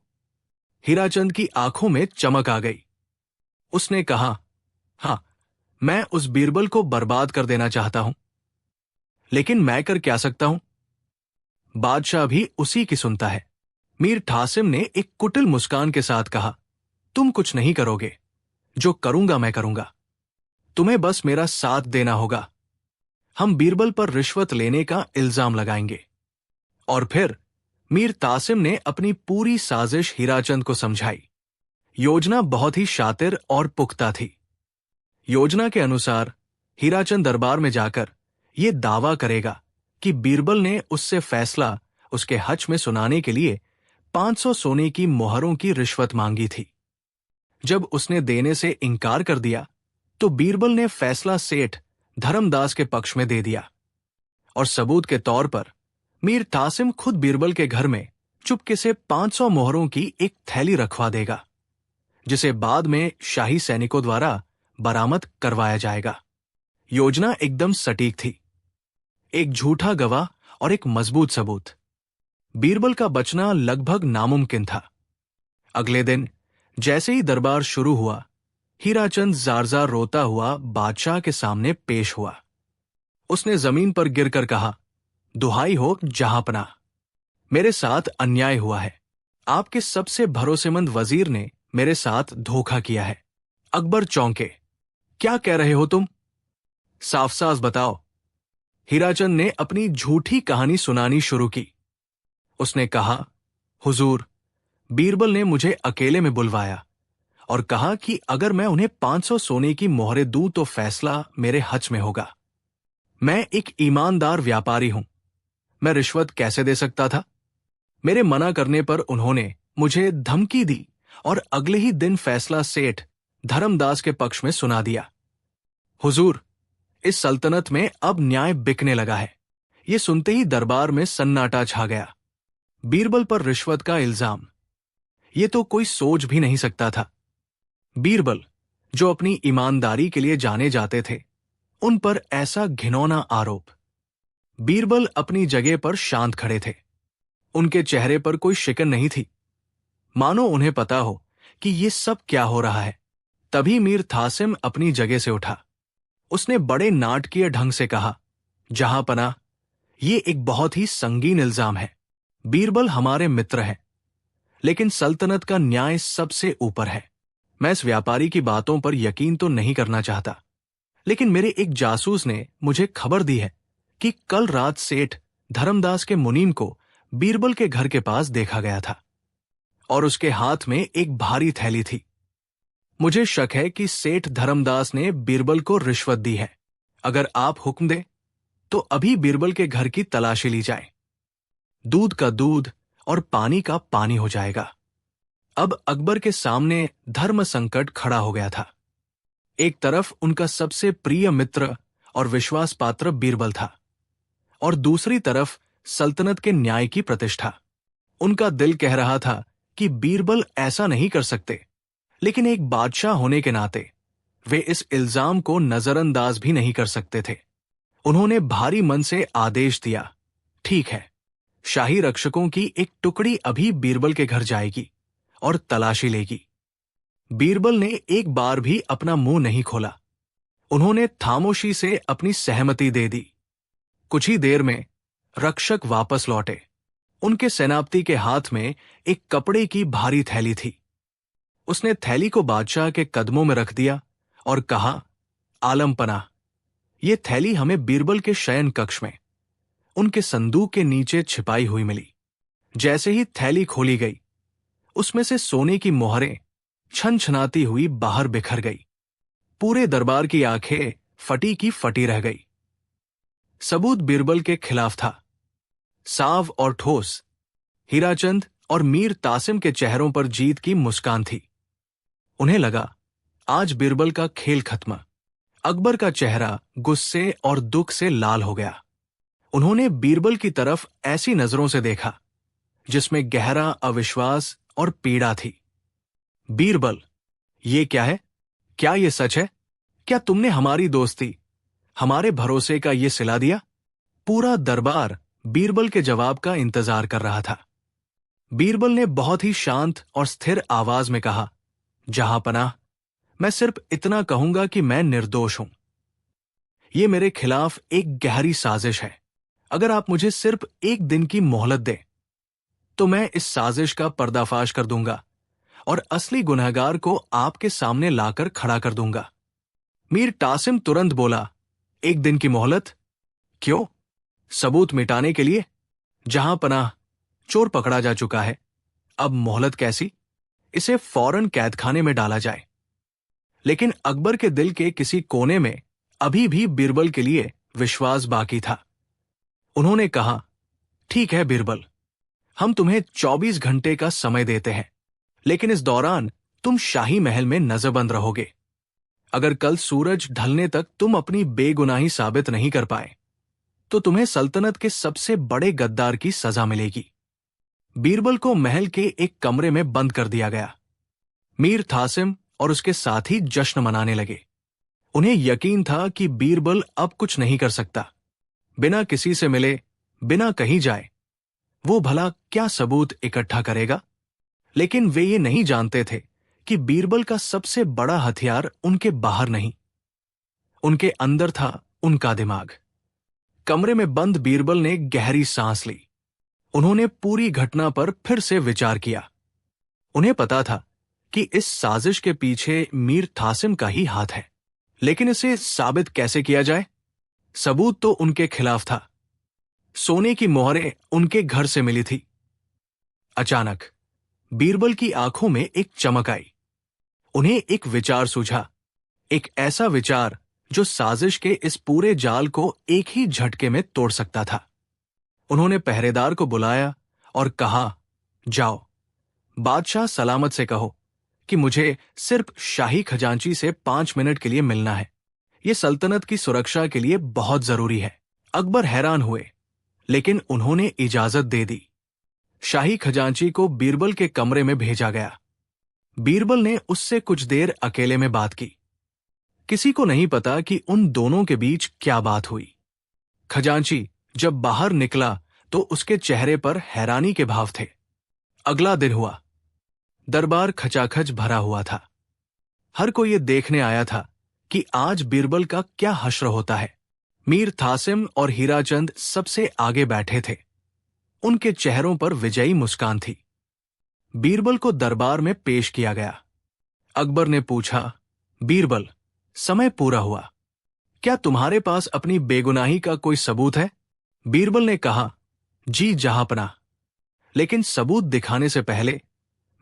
हीराचंद की आंखों में चमक आ गई। उसने कहा, हां, मैं उस बीरबल को बर्बाद कर देना चाहता हूं, लेकिन मैं कर क्या सकता हूं? बादशाह भी उसी की सुनता है। मीर तासिम ने एक कुटिल मुस्कान के साथ कहा, तुम कुछ नहीं करोगे, जो करूंगा मैं करूंगा। तुम्हें बस मेरा साथ देना होगा। हम बीरबल पर रिश्वत लेने का इल्जाम लगाएंगे। और फिर मीर तासिम ने अपनी पूरी साजिश हीराचंद को समझाई। योजना बहुत ही शातिर और पुख्ता थी। योजना के अनुसार हीराचंद दरबार में जाकर ये दावा करेगा कि बीरबल ने उससे फैसला उसके हज में सुनाने के लिए 500 सोने की मोहरों की रिश्वत मांगी थी। जब उसने देने से इनकार कर दिया तो बीरबल ने फैसला सेठ धर्मदास के पक्ष में दे दिया और सबूत के तौर पर मीर तासिम खुद बीरबल के घर में चुपके से 500 मोहरों की एक थैली रखवा देगा, जिसे बाद में शाही सैनिकों द्वारा बरामद करवाया जाएगा। योजना एकदम सटीक थी। एक झूठा गवाह और एक मजबूत सबूत। बीरबल का बचना लगभग नामुमकिन था। अगले दिन जैसे ही दरबार शुरू हुआ, हीराचंद जार-जार रोता हुआ बादशाह के सामने पेश हुआ। उसने जमीन पर गिरकर कहा, दुहाई हो जहांपनाह, मेरे साथ अन्याय हुआ है। आपके सबसे भरोसेमंद वजीर ने मेरे साथ धोखा किया है। अकबर चौंके। क्या कह रहे हो तुम? साफ साफ बताओ। हीराचंद ने अपनी झूठी कहानी सुनानी शुरू की। उसने कहा, हुजूर, बीरबल ने मुझे अकेले में बुलवाया और कहा कि अगर मैं उन्हें 500 सोने की मोहरें दूं तो फैसला मेरे हज में होगा। मैं एक ईमानदार व्यापारी हूं, मैं रिश्वत कैसे दे सकता था? मेरे मना करने पर उन्होंने मुझे धमकी दी और अगले ही दिन फैसला सेठ धर्मदास के पक्ष में सुना दिया। हुजूर, इस सल्तनत में अब न्याय बिकने लगा है। ये सुनते ही दरबार में सन्नाटा छा गया। बीरबल पर रिश्वत का इल्जाम, ये तो कोई सोच भी नहीं सकता था। बीरबल, जो अपनी ईमानदारी के लिए जाने जाते थे, उन पर ऐसा घिनौना आरोप। बीरबल अपनी जगह पर शांत खड़े थे। उनके चेहरे पर कोई शिकन नहीं थी, मानो उन्हें पता हो कि ये सब क्या हो रहा है। तभी मीर तासिम अपनी जगह से उठा। उसने बड़े नाटकीय ढंग से कहा, जहांपनाह, ये एक बहुत ही संगीन इल्जाम है। बीरबल हमारे मित्र हैं, लेकिन सल्तनत का न्याय सबसे ऊपर है। मैं इस व्यापारी की बातों पर यकीन तो नहीं करना चाहता, लेकिन मेरे एक जासूस ने मुझे खबर दी है कि कल रात सेठ धर्मदास के मुनीम को बीरबल के घर के पास देखा गया था और उसके हाथ में एक भारी थैली थी। मुझे शक है कि सेठ धर्मदास ने बीरबल को रिश्वत दी है। अगर आप हुक्म दें तो अभी बीरबल के घर की तलाशी ली जाए। दूध का दूध और पानी का पानी हो जाएगा। अब अकबर के सामने धर्म संकट खड़ा हो गया था। एक तरफ उनका सबसे प्रिय मित्र और विश्वास पात्र बीरबल था और दूसरी तरफ सल्तनत के न्याय की प्रतिष्ठा। उनका दिल कह रहा था कि बीरबल ऐसा नहीं कर सकते, लेकिन एक बादशाह होने के नाते वे इस इल्जाम को नजरअंदाज भी नहीं कर सकते थे। उन्होंने भारी मन से आदेश दिया, ठीक है, शाही रक्षकों की एक टुकड़ी अभी बीरबल के घर जाएगी और तलाशी लेगी। बीरबल ने एक बार भी अपना मुंह नहीं खोला। उन्होंने खामोशी से अपनी सहमति दे दी। कुछ ही देर में रक्षक वापस लौटे। उनके सेनापति के हाथ में एक कपड़े की भारी थैली थी। उसने थैली को बादशाह के कदमों में रख दिया और कहा, आलमपनाह, ये थैली हमें बीरबल के शयन कक्ष में उनके संदूक के नीचे छिपाई हुई मिली। जैसे ही थैली खोली गई, उसमें से सोने की मोहरें छनछनाती हुई बाहर बिखर गई। पूरे दरबार की आंखें फटी की फटी रह गई। सबूत बीरबल के खिलाफ था, साफ और ठोस। हीराचंद और मीर तासिम के चेहरों पर जीत की मुस्कान थी। उन्हें लगा, आज बीरबल का खेल खत्म। अकबर का चेहरा गुस्से और दुख से लाल हो गया। उन्होंने बीरबल की तरफ ऐसी नजरों से देखा जिसमें गहरा अविश्वास और पीड़ा थी। बीरबल, ये क्या है? क्या ये सच है? क्या तुमने हमारी दोस्ती, हमारे भरोसे का ये सिला दिया? पूरा दरबार बीरबल के जवाब का इंतजार कर रहा था। बीरबल ने बहुत ही शांत और स्थिर आवाज में कहा, जहांपनाह, मैं सिर्फ इतना कहूंगा कि मैं निर्दोष हूं। ये मेरे खिलाफ एक गहरी साजिश है। अगर आप मुझे सिर्फ एक दिन की मोहलत दें तो मैं इस साजिश का पर्दाफाश कर दूंगा और असली गुनहगार को आपके सामने लाकर खड़ा कर दूंगा। मीर तासिम तुरंत बोला, एक दिन की मोहलत? क्यों? सबूत मिटाने के लिए? जहां पनाह, चोर पकड़ा जा चुका है। अब मोहलत कैसी? इसे फौरन कैदखाने में डाला जाए। लेकिन अकबर के दिल के किसी कोने में अभी भी बीरबल के लिए विश्वास बाकी था। उन्होंने कहा, ठीक है बीरबल, हम तुम्हें 24 घंटे का समय देते हैं, लेकिन इस दौरान तुम शाही महल में नजरबंद रहोगे। अगर कल सूरज ढलने तक तुम अपनी बेगुनाही साबित नहीं कर पाए, तो तुम्हें सल्तनत के सबसे बड़े गद्दार की सजा मिलेगी। बीरबल को महल के एक कमरे में बंद कर दिया गया। मीर थासिम और उसके साथी जश्न मनाने लगे। उन्हें यकीन था कि बीरबल अब कुछ नहीं कर सकता। बिना किसी से मिले, बिना कहीं जाए, वो भला क्या सबूत इकट्ठा करेगा? लेकिन वे ये नहीं जानते थे कि बीरबल का सबसे बड़ा हथियार उनके बाहर नहीं, उनके अंदर था उनका दिमाग। कमरे में बंद बीरबल ने गहरी सांस ली। उन्होंने पूरी घटना पर फिर से विचार किया। उन्हें पता था कि इस साजिश के पीछे मीर थासिम का ही हाथ है, लेकिन इसे साबित कैसे किया जाए? सबूत तो उनके खिलाफ था। सोने की मोहरें उनके घर से मिली थी। अचानक बीरबल की आंखों में एक चमक आई। उन्हें एक विचार सूझा, एक ऐसा विचार जो साजिश के इस पूरे जाल को एक ही झटके में तोड़ सकता था। उन्होंने पहरेदार को बुलाया और कहा, जाओ, बादशाह सलामत से कहो कि मुझे सिर्फ शाही खजांची से 5 मिनट के लिए मिलना है। यह सल्तनत की सुरक्षा के लिए बहुत जरूरी है। अकबर हैरान हुए, लेकिन उन्होंने इजाजत दे दी। शाही खजांची को बीरबल के कमरे में भेजा गया। बीरबल ने उससे कुछ देर अकेले में बात की। किसी को नहीं पता कि उन दोनों के बीच क्या बात हुई। खजांची जब बाहर निकला तो उसके चेहरे पर हैरानी के भाव थे। अगला दिन हुआ। दरबार खचाखच भरा हुआ था। हर कोई ये देखने आया था कि आज बीरबल का क्या हश्र होता है। मीर थासिम और हीराचंद सबसे आगे बैठे थे। उनके चेहरों पर विजयी मुस्कान थी। बीरबल को दरबार में पेश किया गया। अकबर ने पूछा, बीरबल, समय पूरा हुआ, क्या तुम्हारे पास अपनी बेगुनाही का कोई सबूत है? बीरबल ने कहा, जी जहांपनाह, लेकिन सबूत दिखाने से पहले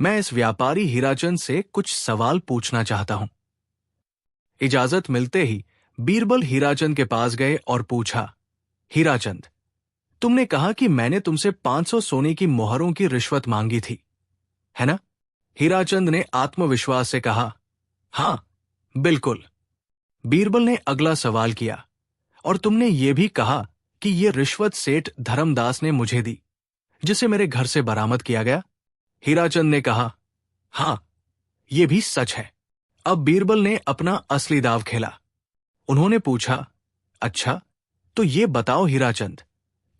मैं इस व्यापारी हीराचंद से कुछ सवाल पूछना चाहता हूं। इजाजत मिलते ही बीरबल हीराचंद के पास गए और पूछा, हीराचंद, तुमने कहा कि मैंने तुमसे 500 सोने की मोहरों की रिश्वत मांगी थी, है ना? हीराचंद ने आत्मविश्वास से कहा, हां, बिल्कुल। बीरबल ने अगला सवाल किया, और तुमने ये भी कहा कि यह रिश्वत सेठ धर्मदास ने मुझे दी, जिसे मेरे घर से बरामद किया गया? हीराचंद ने कहा, हां, यह भी सच है। अब बीरबल ने अपना असली दाव खेला। उन्होंने पूछा, अच्छा, तो ये बताओ हीराचंद,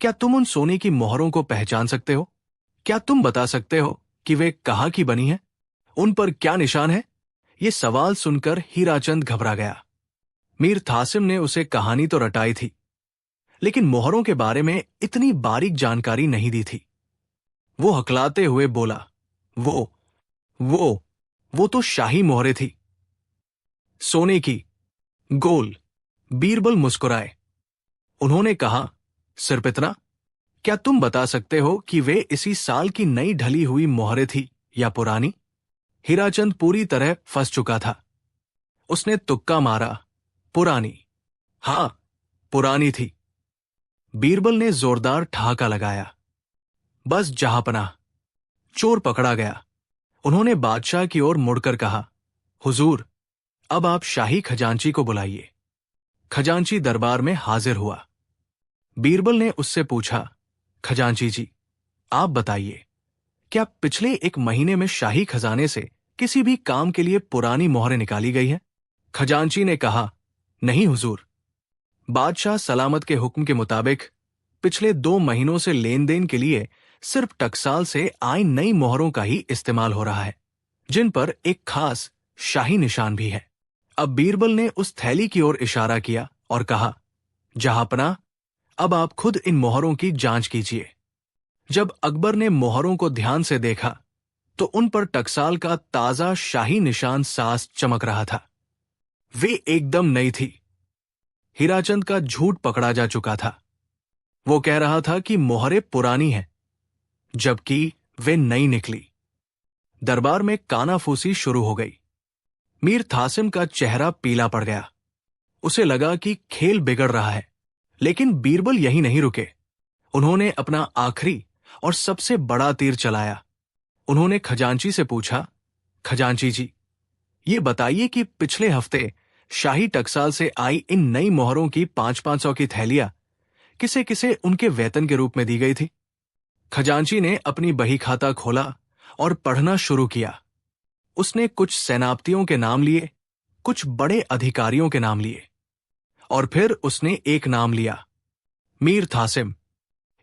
क्या तुम उन सोने की मोहरों को पहचान सकते हो? क्या तुम बता सकते हो कि वे कहां की बनी हैं? उन पर क्या निशान है? ये सवाल सुनकर हीराचंद घबरा गया। मीर थासिम ने उसे कहानी तो रटाई थी, लेकिन मोहरों के बारे में इतनी बारीक जानकारी नहीं दी थी। वो हकलाते हुए बोला, वो तो शाही मोहरें थी, सोने की, गोल। बीरबल मुस्कुराए। उन्होंने कहा, सिर्फ इतना? क्या तुम बता सकते हो कि वे इसी साल की नई ढली हुई मोहरें थी या पुरानी? हीराचंद पूरी तरह फंस चुका था। उसने तुक्का मारा, पुरानी। हां, पुरानी थी। बीरबल ने जोरदार ठहाका लगाया। बस जहांपनाह, चोर पकड़ा गया। उन्होंने बादशाह की ओर मुड़कर कहा, हुजूर, अब आप शाही खजांची को बुलाइए। खजांची दरबार में हाजिर हुआ। बीरबल ने उससे पूछा, खजांची जी, आप बताइए, क्या पिछले 1 महीने में शाही खजाने से किसी भी काम के लिए पुरानी मोहरें निकाली गई हैं? खजांची ने कहा, नहीं हुजूर। बादशाह सलामत के हुक्म के मुताबिक पिछले 2 महीनों से लेन देन के लिए सिर्फ टकसाल से आई नई मोहरों का ही इस्तेमाल हो रहा है, जिन पर एक खास शाही निशान भी है। अब बीरबल ने उस थैली की ओर इशारा किया और कहा, जहांपनाह, अब आप खुद इन मोहरों की जांच कीजिए। जब अकबर ने मोहरों को ध्यान से देखा तो उन पर टकसाल का ताजा शाही निशान सास चमक रहा था। वे एकदम नई थी। हीराचंद का झूठ पकड़ा जा चुका था। वो कह रहा था कि मोहरें पुरानी हैं, जबकि वे नई निकली। दरबार में कानाफूसी शुरू हो गई। मीर थासिम का चेहरा पीला पड़ गया। उसे लगा कि खेल बिगड़ रहा है, लेकिन बीरबल यही नहीं रुके। उन्होंने अपना आखिरी और सबसे बड़ा तीर चलाया। उन्होंने खजांची से पूछा, खजांची जी, ये बताइए कि पिछले हफ्ते शाही टकसाल से आई इन नई मोहरों की 500-500 की थैलियां किसे किसे उनके वेतन के रूप में दी गई थी? खजांची ने अपनी बही खाता खोला और पढ़ना शुरू किया। उसने कुछ सेनापतियों के नाम लिए, कुछ बड़े अधिकारियों के नाम लिए, और फिर उसने एक नाम लिया, मीर थासिम।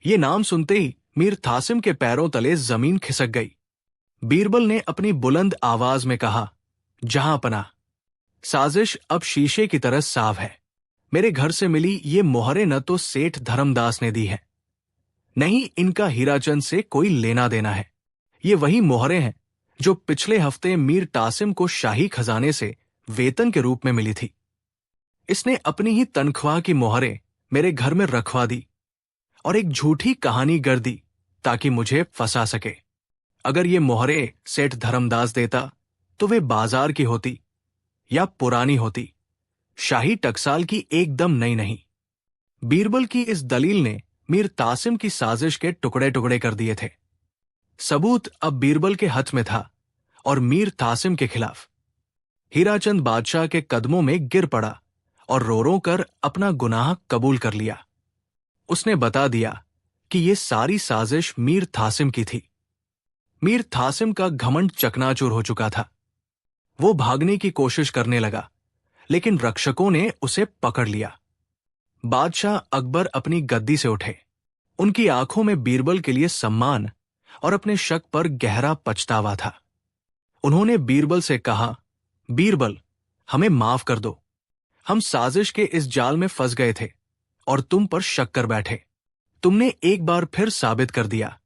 ये नाम सुनते ही मीर थासिम के पैरों तले जमीन खिसक गई। बीरबल ने अपनी बुलंद आवाज में कहा, जहां पना, साजिश अब शीशे की तरह साफ है। मेरे घर से मिली ये मोहरें न तो सेठ धर्मदास ने दी है, नहीं इनका हीराचंद से कोई लेना देना है। ये वही मोहरें हैं जो पिछले हफ्ते मीर टासिम को शाही खजाने से वेतन के रूप में मिली थी। इसने अपनी ही तनख्वाह की मोहरें मेरे घर में रखवा दी और एक झूठी कहानी गढ़ दी ताकि मुझे फंसा सके। अगर ये मोहरें सेठ धर्मदास देता तो वे बाजार की होती या पुरानी होती, शाही टकसाल की एकदम नई नहीं। बीरबल की इस दलील ने मीर तासिम की साजिश के टुकड़े टुकड़े कर दिए थे। सबूत अब बीरबल के हाथ में था और मीर तासिम के खिलाफ। हीराचंद बादशाह के कदमों में गिर पड़ा और रो रो कर अपना गुनाह कबूल कर लिया। उसने बता दिया कि ये सारी साजिश मीर थासिम की थी। मीर थासिम का घमंड चकनाचूर हो चुका था। वो भागने की कोशिश करने लगा, लेकिन रक्षकों ने उसे पकड़ लिया। बादशाह अकबर अपनी गद्दी से उठे। उनकी आंखों में बीरबल के लिए सम्मान और अपने शक पर गहरा पछतावा था। उन्होंने बीरबल से कहा, बीरबल, हमें माफ कर दो। हम साजिश के इस जाल में फंस गए थे और तुम पर शक कर बैठे। तुमने एक बार फिर साबित कर दिया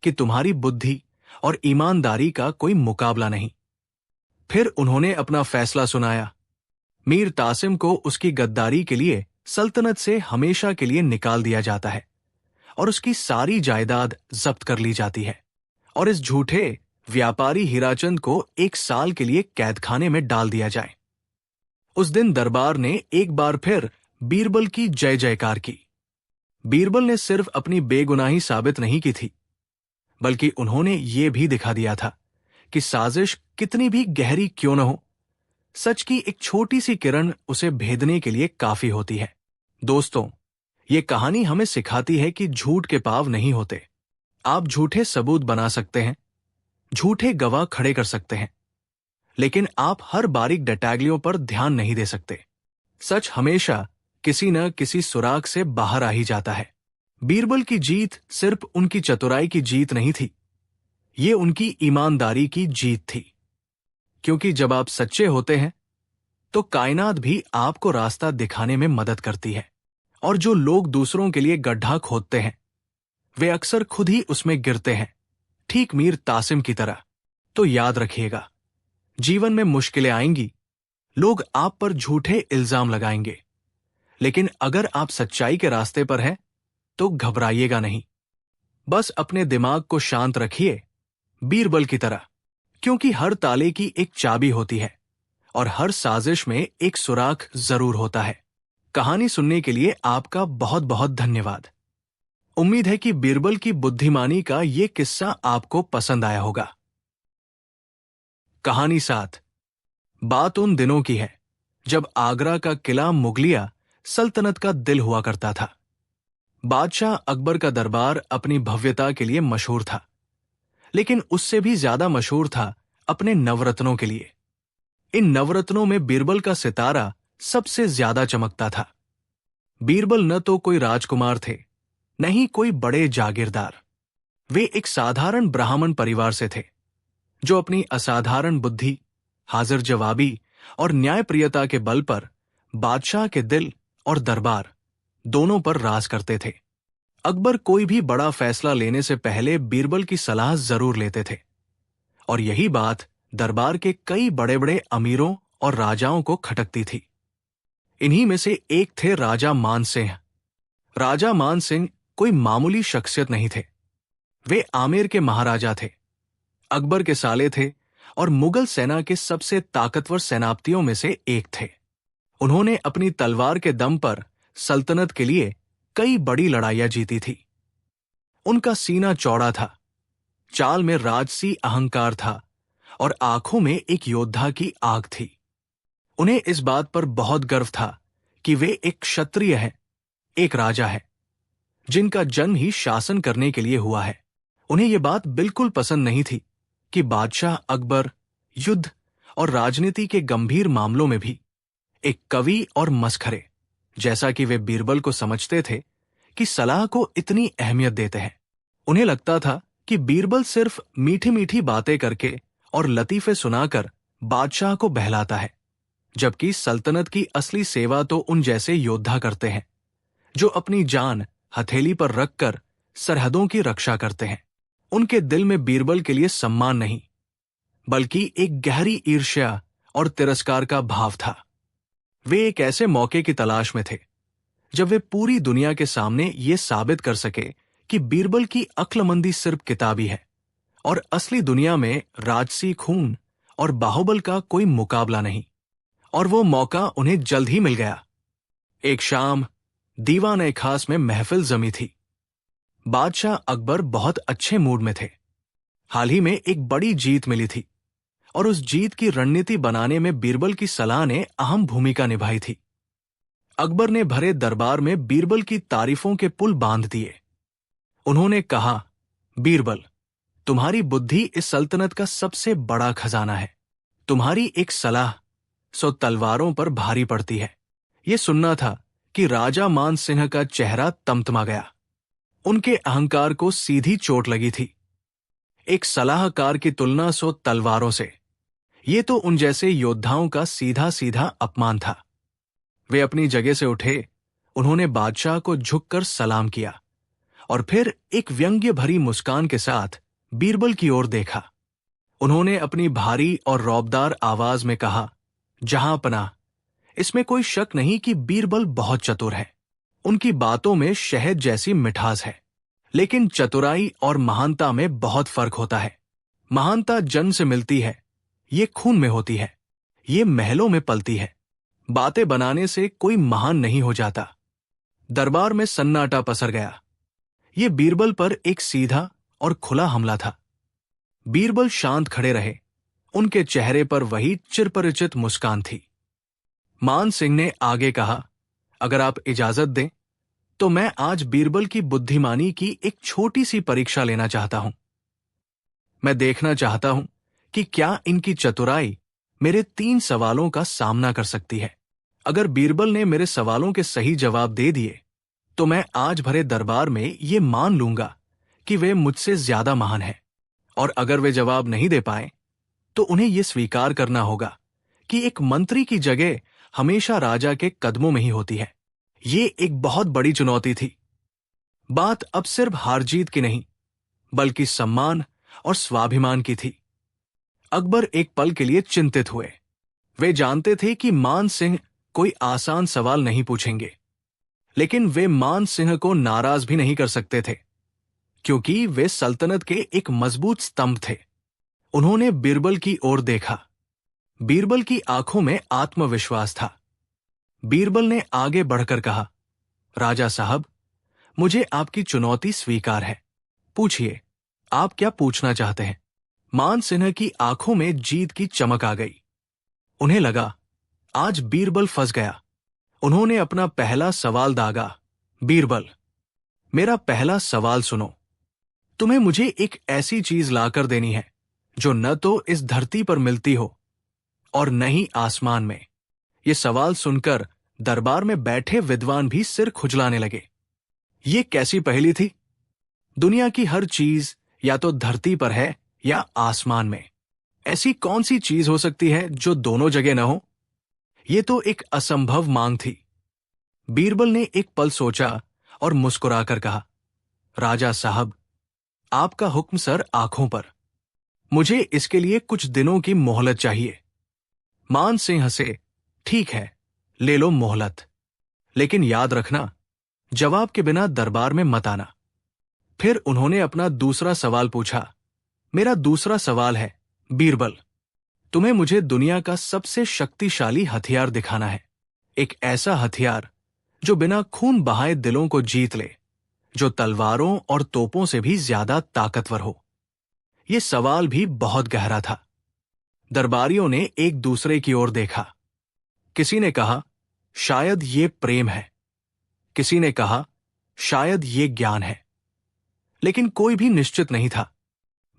कि तुम्हारी बुद्धि और ईमानदारी का कोई मुकाबला नहीं। फिर उन्होंने अपना फैसला सुनाया। मीर तासिम को उसकी गद्दारी के लिए सल्तनत से हमेशा के लिए निकाल दिया जाता है और उसकी सारी जायदाद जब्त कर ली जाती है, और इस झूठे व्यापारी हीराचंद को 1 साल के लिए कैदखाने में डाल दिया जाए। उस दिन दरबार ने एक बार फिर बीरबल की जय जयकार की। बीरबल ने सिर्फ अपनी बेगुनाही साबित नहीं की थी, बल्कि उन्होंने ये भी दिखा दिया था कि साजिश कितनी भी गहरी क्यों न हो, सच की एक छोटी सी किरण उसे भेदने के लिए काफी होती है। दोस्तों, ये कहानी हमें सिखाती है कि झूठ के पाव नहीं होते। आप झूठे सबूत बना सकते हैं, झूठे गवाह खड़े कर सकते हैं, लेकिन आप हर बारीक डिटेल्यों पर ध्यान नहीं दे सकते। सच हमेशा किसी न किसी सुराग से बाहर आ ही जाता है। बीरबल की जीत सिर्फ उनकी चतुराई की जीत नहीं थी, ये उनकी ईमानदारी की जीत थी। क्योंकि जब आप सच्चे होते हैं तो कायनात भी आपको रास्ता दिखाने में मदद करती है, और जो लोग दूसरों के लिए गड्ढा खोदते हैं वे अक्सर खुद ही उसमें गिरते हैं, ठीक मीर तासिम की तरह। तो याद रखिएगा, जीवन में मुश्किलें आएंगी, लोग आप पर झूठे इल्जाम लगाएंगे, लेकिन अगर आप सच्चाई के रास्ते पर हैं तो घबराइएगा नहीं। बस अपने दिमाग को शांत रखिए, बीरबल की तरह, क्योंकि हर ताले की एक चाबी होती है और हर साजिश में एक सुराख जरूर होता है। कहानी सुनने के लिए आपका बहुत बहुत धन्यवाद। उम्मीद है कि बीरबल की बुद्धिमानी का ये किस्सा आपको पसंद आया होगा। कहानी 7। बात उन दिनों की है जब आगरा का किला मुगलिया सल्तनत का दिल हुआ करता था। बादशाह अकबर का दरबार अपनी भव्यता के लिए मशहूर था, लेकिन उससे भी ज्यादा मशहूर था अपने नवरत्नों के लिए। इन नवरत्नों में बीरबल का सितारा सबसे ज्यादा चमकता था। बीरबल न तो कोई राजकुमार थे, न ही कोई बड़े जागीरदार। वे एक साधारण ब्राह्मण परिवार से थे, जो अपनी असाधारण बुद्धि, हाजिर जवाबी और न्यायप्रियता के बल पर बादशाह के दिल और दरबार दोनों पर राज करते थे। अकबर कोई भी बड़ा फैसला लेने से पहले बीरबल की सलाह जरूर लेते थे, और यही बात दरबार के कई बड़े बड़े अमीरों और राजाओं को खटकती थी। इन्हीं में से एक थे राजा मान सिंह। राजा मान सिंह कोई मामूली शख्सियत नहीं थे। वे आमेर के महाराजा थे, अकबर के साले थे और मुगल सेना के सबसे ताकतवर सेनापतियों में से एक थे। उन्होंने अपनी तलवार के दम पर सल्तनत के लिए कई बड़ी लड़ाइयां जीती थी। उनका सीना चौड़ा था, चाल में राजसी अहंकार था और आंखों में एक योद्धा की आग थी। उन्हें इस बात पर बहुत गर्व था कि वे एक क्षत्रिय हैं, एक राजा है, जिनका जन्म ही शासन करने के लिए हुआ है। उन्हें यह बात बिल्कुल पसंद नहीं थी कि बादशाह अकबर युद्ध और राजनीति के गंभीर मामलों में भी एक कवि और मसखरे, जैसा कि वे बीरबल को समझते थे, कि सलाह को इतनी अहमियत देते हैं। उन्हें लगता था कि बीरबल सिर्फ मीठी मीठी बातें करके और लतीफे सुनाकर बादशाह को बहलाता है, जबकि सल्तनत की असली सेवा तो उन जैसे योद्धा करते हैं, जो अपनी जान हथेली पर रखकर सरहदों की रक्षा करते हैं। उनके दिल में बीरबल के लिए सम्मान नहीं, बल्कि एक गहरी ईर्ष्या और तिरस्कार का भाव था। वे एक ऐसे मौके की तलाश में थे जब वे पूरी दुनिया के सामने ये साबित कर सके कि बीरबल की अक्लमंदी सिर्फ किताबी है और असली दुनिया में राजसी खून और बाहुबल का कोई मुकाबला नहीं। और वो मौका उन्हें जल्द ही मिल गया। एक शाम दीवान खास में महफिल जमी थी। बादशाह अकबर बहुत अच्छे मूड में थे। हाल ही में एक बड़ी जीत मिली थी और उस जीत की रणनीति बनाने में बीरबल की सलाह ने अहम भूमिका निभाई थी। अकबर ने भरे दरबार में बीरबल की तारीफों के पुल बांध दिए। उन्होंने कहा, बीरबल, तुम्हारी बुद्धि इस सल्तनत का सबसे बड़ा खजाना है। तुम्हारी एक सलाह 100 तलवारों पर भारी पड़ती है। यह सुनना था कि राजा मान सिंह का चेहरा तमतमा गया। उनके अहंकार को सीधी चोट लगी थी। एक सलाहकार की तुलना 100 तलवारों से, ये तो उन जैसे योद्धाओं का सीधा सीधा अपमान था। वे अपनी जगह से उठे, उन्होंने बादशाह को झुककर सलाम किया और फिर एक व्यंग्य भरी मुस्कान के साथ बीरबल की ओर देखा। उन्होंने अपनी भारी और रौबदार आवाज में कहा, जहांपनाह, इसमें कोई शक नहीं कि बीरबल बहुत चतुर है। उनकी बातों में शहद जैसी मिठास है, लेकिन चतुराई और महानता में बहुत फर्क होता है। महानता जन्म से मिलती है, ये खून में होती है, ये महलों में पलती है। बातें बनाने से कोई महान नहीं हो जाता। दरबार में सन्नाटा पसर गया। ये बीरबल पर एक सीधा और खुला हमला था। बीरबल शांत खड़े रहे। उनके चेहरे पर वही चिरपरिचित मुस्कान थी। मान सिंह ने आगे कहा, अगर आप इजाजत दें तो मैं आज बीरबल की बुद्धिमानी की एक छोटी सी परीक्षा लेना चाहता हूं। मैं देखना चाहता हूं कि क्या इनकी चतुराई मेरे 3 सवालों का सामना कर सकती है। अगर बीरबल ने मेरे सवालों के सही जवाब दे दिए तो मैं आज भरे दरबार में ये मान लूंगा कि वे मुझसे ज्यादा महान हैं, और अगर वे जवाब नहीं दे पाए तो उन्हें यह स्वीकार करना होगा कि एक मंत्री की जगह हमेशा राजा के कदमों में ही होती है। ये एक बहुत बड़ी चुनौती थी। बात अब सिर्फ हार जीत की नहीं, बल्कि सम्मान और स्वाभिमान की थी। अकबर एक पल के लिए चिंतित हुए। वे जानते थे कि मान सिंह कोई आसान सवाल नहीं पूछेंगे, लेकिन वे मान सिंह को नाराज भी नहीं कर सकते थे, क्योंकि वे सल्तनत के एक मजबूत स्तंभ थे। उन्होंने बीरबल की ओर देखा। बीरबल की आंखों में आत्मविश्वास था। बीरबल ने आगे बढ़कर कहा, राजा साहब, मुझे आपकी चुनौती स्वीकार है। पूछिए, आप क्या पूछना चाहते हैं? मान सिंह की आंखों में जीत की चमक आ गई। उन्हें लगा, आज बीरबल फंस गया। उन्होंने अपना पहला सवाल दागा, बीरबल, मेरा पहला सवाल सुनो। तुम्हें मुझे एक ऐसी चीज लाकर देनी है जो न तो इस धरती पर मिलती हो और न ही आसमान में। ये सवाल सुनकर दरबार में बैठे विद्वान भी सिर खुजलाने लगे। ये कैसी पहेली थी? दुनिया की हर चीज या तो धरती पर है या आसमान में। ऐसी कौन सी चीज हो सकती है जो दोनों जगह न हो? ये तो एक असंभव मांग थी। बीरबल ने एक पल सोचा और मुस्कुराकर कहा, राजा साहब, आपका हुक्म सर आंखों पर। मुझे इसके लिए कुछ दिनों की मोहलत चाहिए। मान सिंह हंसे, ठीक है, ले लो मोहलत, लेकिन याद रखना, जवाब के बिना दरबार में मत आना। फिर उन्होंने अपना दूसरा सवाल पूछा। मेरा दूसरा सवाल है, बीरबल, तुम्हें मुझे दुनिया का सबसे शक्तिशाली हथियार दिखाना है। एक ऐसा हथियार जो बिना खून बहाए दिलों को जीत ले, जो तलवारों और तोपों से भी ज्यादा ताकतवर हो। यह सवाल भी बहुत गहरा था। दरबारियों ने एक दूसरे की ओर देखा। किसी ने कहा, शायद ये प्रेम है। किसी ने कहा, शायद ये ज्ञान है। लेकिन कोई भी निश्चित नहीं था।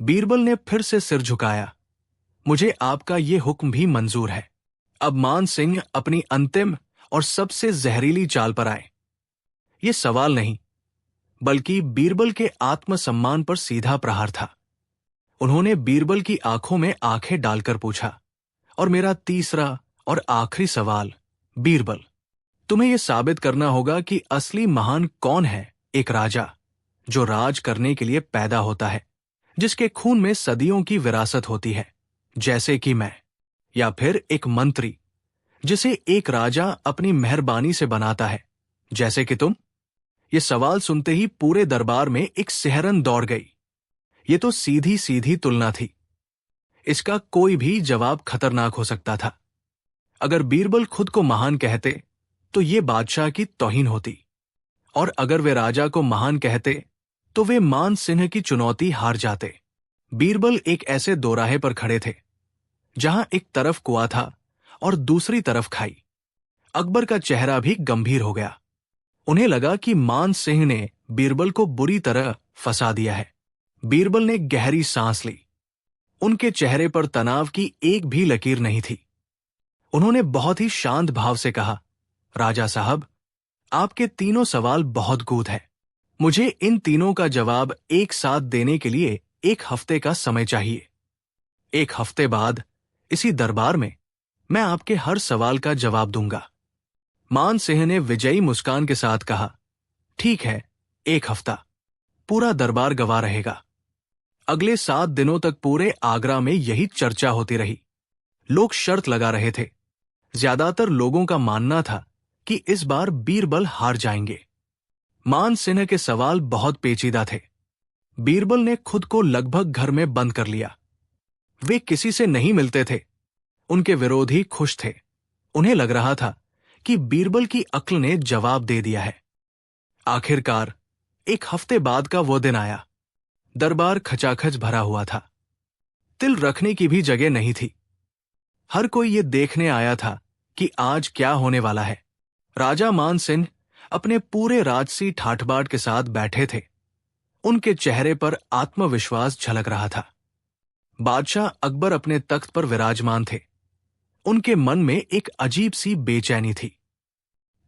बीरबल ने फिर से सिर झुकाया। मुझे आपका ये हुक्म भी मंजूर है। अब मान सिंह अपनी अंतिम और सबसे जहरीली चाल पर आए। ये सवाल नहीं, बल्कि बीरबल के आत्मसम्मान पर सीधा प्रहार था। उन्होंने बीरबल की आंखों में आंखें डालकर पूछा, और मेरा तीसरा और आखिरी सवाल, बीरबल, तुम्हें यह साबित करना होगा कि असली महान कौन है। एक राजा जो राज करने के लिए पैदा होता है, जिसके खून में सदियों की विरासत होती है, जैसे कि मैं, या फिर एक मंत्री जिसे एक राजा अपनी मेहरबानी से बनाता है, जैसे कि तुम। ये सवाल सुनते ही पूरे दरबार में एक सिहरन दौड़ गई। ये तो सीधी सीधी तुलना थी। इसका कोई भी जवाब खतरनाक हो सकता था। अगर बीरबल खुद को महान कहते तो ये बादशाह की तौहीन होती, और अगर वे राजा को महान कहते तो वे मान सिंह की चुनौती हार जाते। बीरबल एक ऐसे दोराहे पर खड़े थे जहां एक तरफ कुआं था और दूसरी तरफ खाई। अकबर का चेहरा भी गंभीर हो गया। उन्हें लगा कि मान सिंह ने बीरबल को बुरी तरह फंसा दिया है। बीरबल ने गहरी सांस ली। उनके चेहरे पर तनाव की एक भी लकीर नहीं थी। उन्होंने बहुत ही शांत भाव से कहा, राजा साहब, आपके तीनों सवाल बहुत गूढ़ हैं। मुझे इन तीनों का जवाब एक साथ देने के लिए 1 हफ्ते का समय चाहिए। 1 हफ्ते बाद इसी दरबार में मैं आपके हर सवाल का जवाब दूंगा। मान सिंह ने विजयी मुस्कान के साथ कहा, ठीक है, 1 हफ्ता। पूरा दरबार गवाह रहेगा। अगले 7 दिनों तक पूरे आगरा में यही चर्चा होती रही। लोग शर्त लगा रहे थे। ज्यादातर लोगों का मानना था कि इस बार बीरबल हार जाएंगे। मान सिंह के सवाल बहुत पेचीदा थे। बीरबल ने खुद को लगभग घर में बंद कर लिया। वे किसी से नहीं मिलते थे। उनके विरोधी खुश थे। उन्हें लग रहा था कि बीरबल की अक्ल ने जवाब दे दिया है। आखिरकार 1 हफ्ते बाद का वो दिन आया। दरबार खचाखच भरा हुआ था। तिल रखने की भी जगह नहीं थी। हर कोई ये देखने आया था कि आज क्या होने वाला है। राजा मान सिंह अपने पूरे राजसी ठाठबाट के साथ बैठे थे। उनके चेहरे पर आत्मविश्वास झलक रहा था। बादशाह अकबर अपने तख्त पर विराजमान थे। उनके मन में एक अजीब सी बेचैनी थी।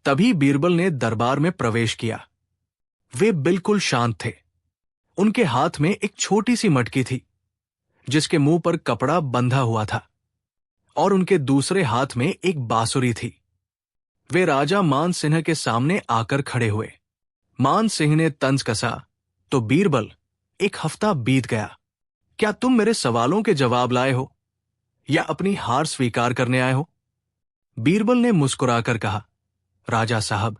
तभी बीरबल ने दरबार में प्रवेश किया। वे बिल्कुल शांत थे। उनके हाथ में एक छोटी सी मटकी थी, जिसके मुंह पर कपड़ा बंधा हुआ था, और उनके दूसरे हाथ में एक बांसुरी थी। वे राजा मान सिंह के सामने आकर खड़े हुए। मान सिंह ने तंज कसा, तो बीरबल, 1 हफ्ता बीत गया। क्या तुम मेरे सवालों के जवाब लाए हो या अपनी हार स्वीकार करने आए हो? बीरबल ने मुस्कुराकर कहा, राजा साहब,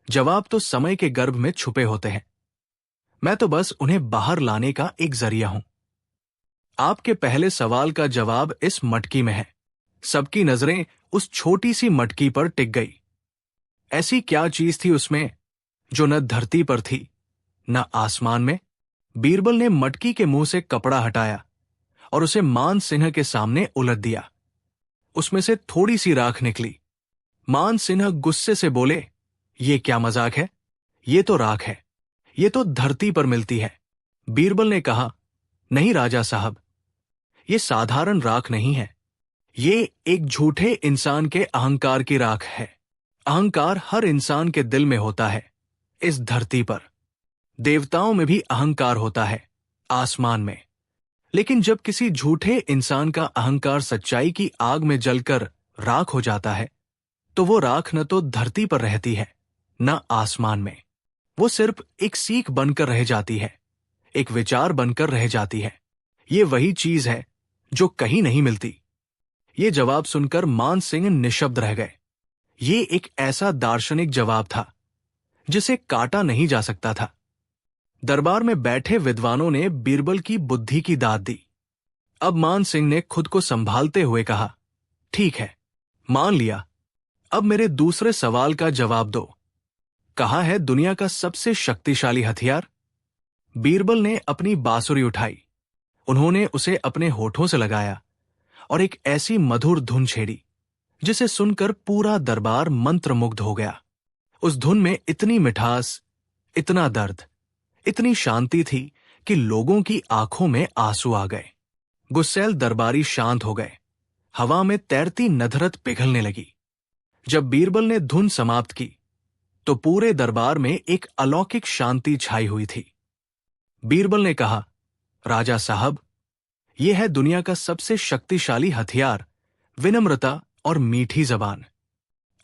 जवाब तो समय के गर्भ में छुपे होते हैं। मैं तो बस उन्हें बाहर लाने का एक जरिया हूं। आपके पहले सवाल का जवाब इस मटकी में है। सबकी नजरें उस छोटी सी मटकी पर टिक गई। ऐसी क्या चीज थी उसमें जो न धरती पर थी न आसमान में? बीरबल ने मटकी के मुंह से कपड़ा हटाया और उसे मान सिंह के सामने उलट दिया। उसमें से थोड़ी सी राख निकली। मान सिंह गुस्से से बोले, ये क्या मजाक है? ये तो राख है। ये तो धरती पर मिलती है। बीरबल ने कहा, नहीं राजा साहब, ये साधारण राख नहीं है। ये एक झूठे इंसान के अहंकार की राख है। अहंकार हर इंसान के दिल में होता है, इस धरती पर। देवताओं में भी अहंकार होता है, आसमान में। लेकिन जब किसी झूठे इंसान का अहंकार सच्चाई की आग में जलकर राख हो जाता है, तो वो राख न तो धरती पर रहती है न आसमान में। वो सिर्फ एक सीख बनकर रह जाती है, एक विचार बनकर रह जाती है। ये वही चीज है जो कहीं नहीं मिलती। ये जवाब सुनकर मान सिंह निशब्द रह गए। ये एक ऐसा दार्शनिक जवाब था जिसे काटा नहीं जा सकता था। दरबार में बैठे विद्वानों ने बीरबल की बुद्धि की दाद दी। अब मान सिंह ने खुद को संभालते हुए कहा, ठीक है, मान लिया। अब मेरे दूसरे सवाल का जवाब दो। कहाँ है दुनिया का सबसे शक्तिशाली हथियार? बीरबल ने अपनी बांसुरी उठाई। उन्होंने उसे अपने होठों से लगाया और एक ऐसी मधुर धुन छेड़ी जिसे सुनकर पूरा दरबार मंत्रमुग्ध हो गया। उस धुन में इतनी मिठास, इतना दर्द, इतनी शांति थी कि लोगों की आंखों में आंसू आ गए। गुस्सैल दरबारी शांत हो गए। हवा में तैरती नधरत पिघलने लगी। जब बीरबल ने धुन समाप्त की तो पूरे दरबार में एक अलौकिक शांति छाई हुई थी। बीरबल ने कहा, राजा साहब, यह है दुनिया का सबसे शक्तिशाली हथियार, विनम्रता और मीठी जबान।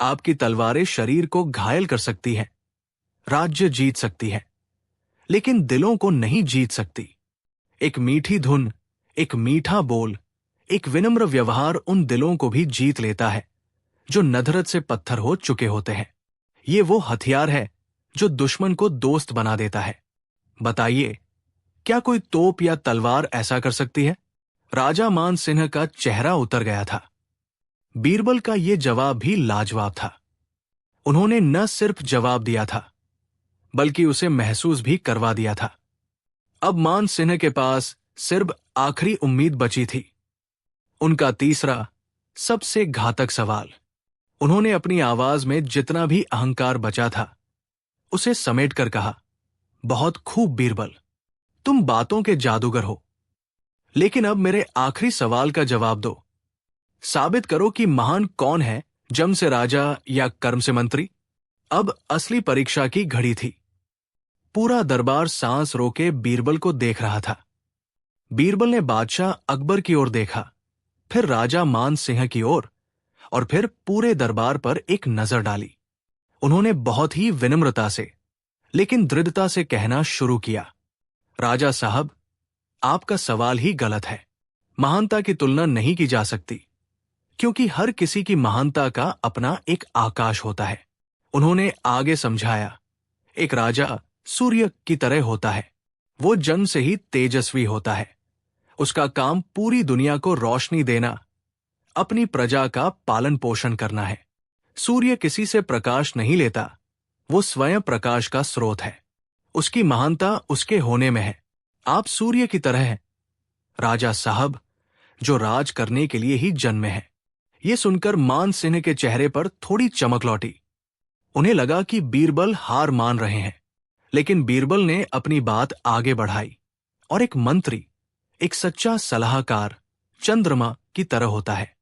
आपकी तलवारें शरीर को घायल कर सकती हैं, राज्य जीत सकती है, लेकिन दिलों को नहीं जीत सकती। एक मीठी धुन, एक मीठा बोल, एक विनम्र व्यवहार उन दिलों को भी जीत लेता है जो नधरत से पत्थर हो चुके होते हैं। ये वो हथियार है जो दुश्मन को दोस्त बना देता है। बताइए, क्या कोई तोप या तलवार ऐसा कर सकती है? राजा मान सिंह का चेहरा उतर गया था। बीरबल का यह जवाब भी लाजवाब था। उन्होंने न सिर्फ जवाब दिया था, बल्कि उसे महसूस भी करवा दिया था। अब मान सिंह के पास सिर्फ आखिरी उम्मीद बची थी, उनका तीसरा, सबसे घातक सवाल। उन्होंने अपनी आवाज में जितना भी अहंकार बचा था उसे समेटकर कहा, बहुत खूब बीरबल, तुम बातों के जादूगर हो, लेकिन अब मेरे आखिरी सवाल का जवाब दो। साबित करो कि महान कौन है, जम से राजा या कर्म से मंत्री? अब असली परीक्षा की घड़ी थी। पूरा दरबार सांस रोके बीरबल को देख रहा था। बीरबल ने बादशाह अकबर की ओर देखा, फिर राजा मान सिंह की ओर, और फिर पूरे दरबार पर एक नजर डाली। उन्होंने बहुत ही विनम्रता से लेकिन दृढ़ता से कहना शुरू किया, राजा साहब, आपका सवाल ही गलत है। महानता की तुलना नहीं की जा सकती, क्योंकि हर किसी की महानता का अपना एक आकाश होता है। उन्होंने आगे समझाया, एक राजा सूर्य की तरह होता है। वो जन्म से ही तेजस्वी होता है। उसका काम पूरी दुनिया को रोशनी देना, अपनी प्रजा का पालन पोषण करना है। सूर्य किसी से प्रकाश नहीं लेता, वो स्वयं प्रकाश का स्रोत है। उसकी महानता उसके होने में है। आप सूर्य की तरह हैं, राजा साहब, जो राज करने के लिए ही जन्मे हैं। ये सुनकर मान सिंह के चेहरे पर थोड़ी चमक लौटी। उन्हें लगा कि बीरबल हार मान रहे हैं, लेकिन बीरबल ने अपनी बात आगे बढ़ाई, और एक मंत्री, एक सच्चा सलाहकार चंद्रमा की तरह होता है।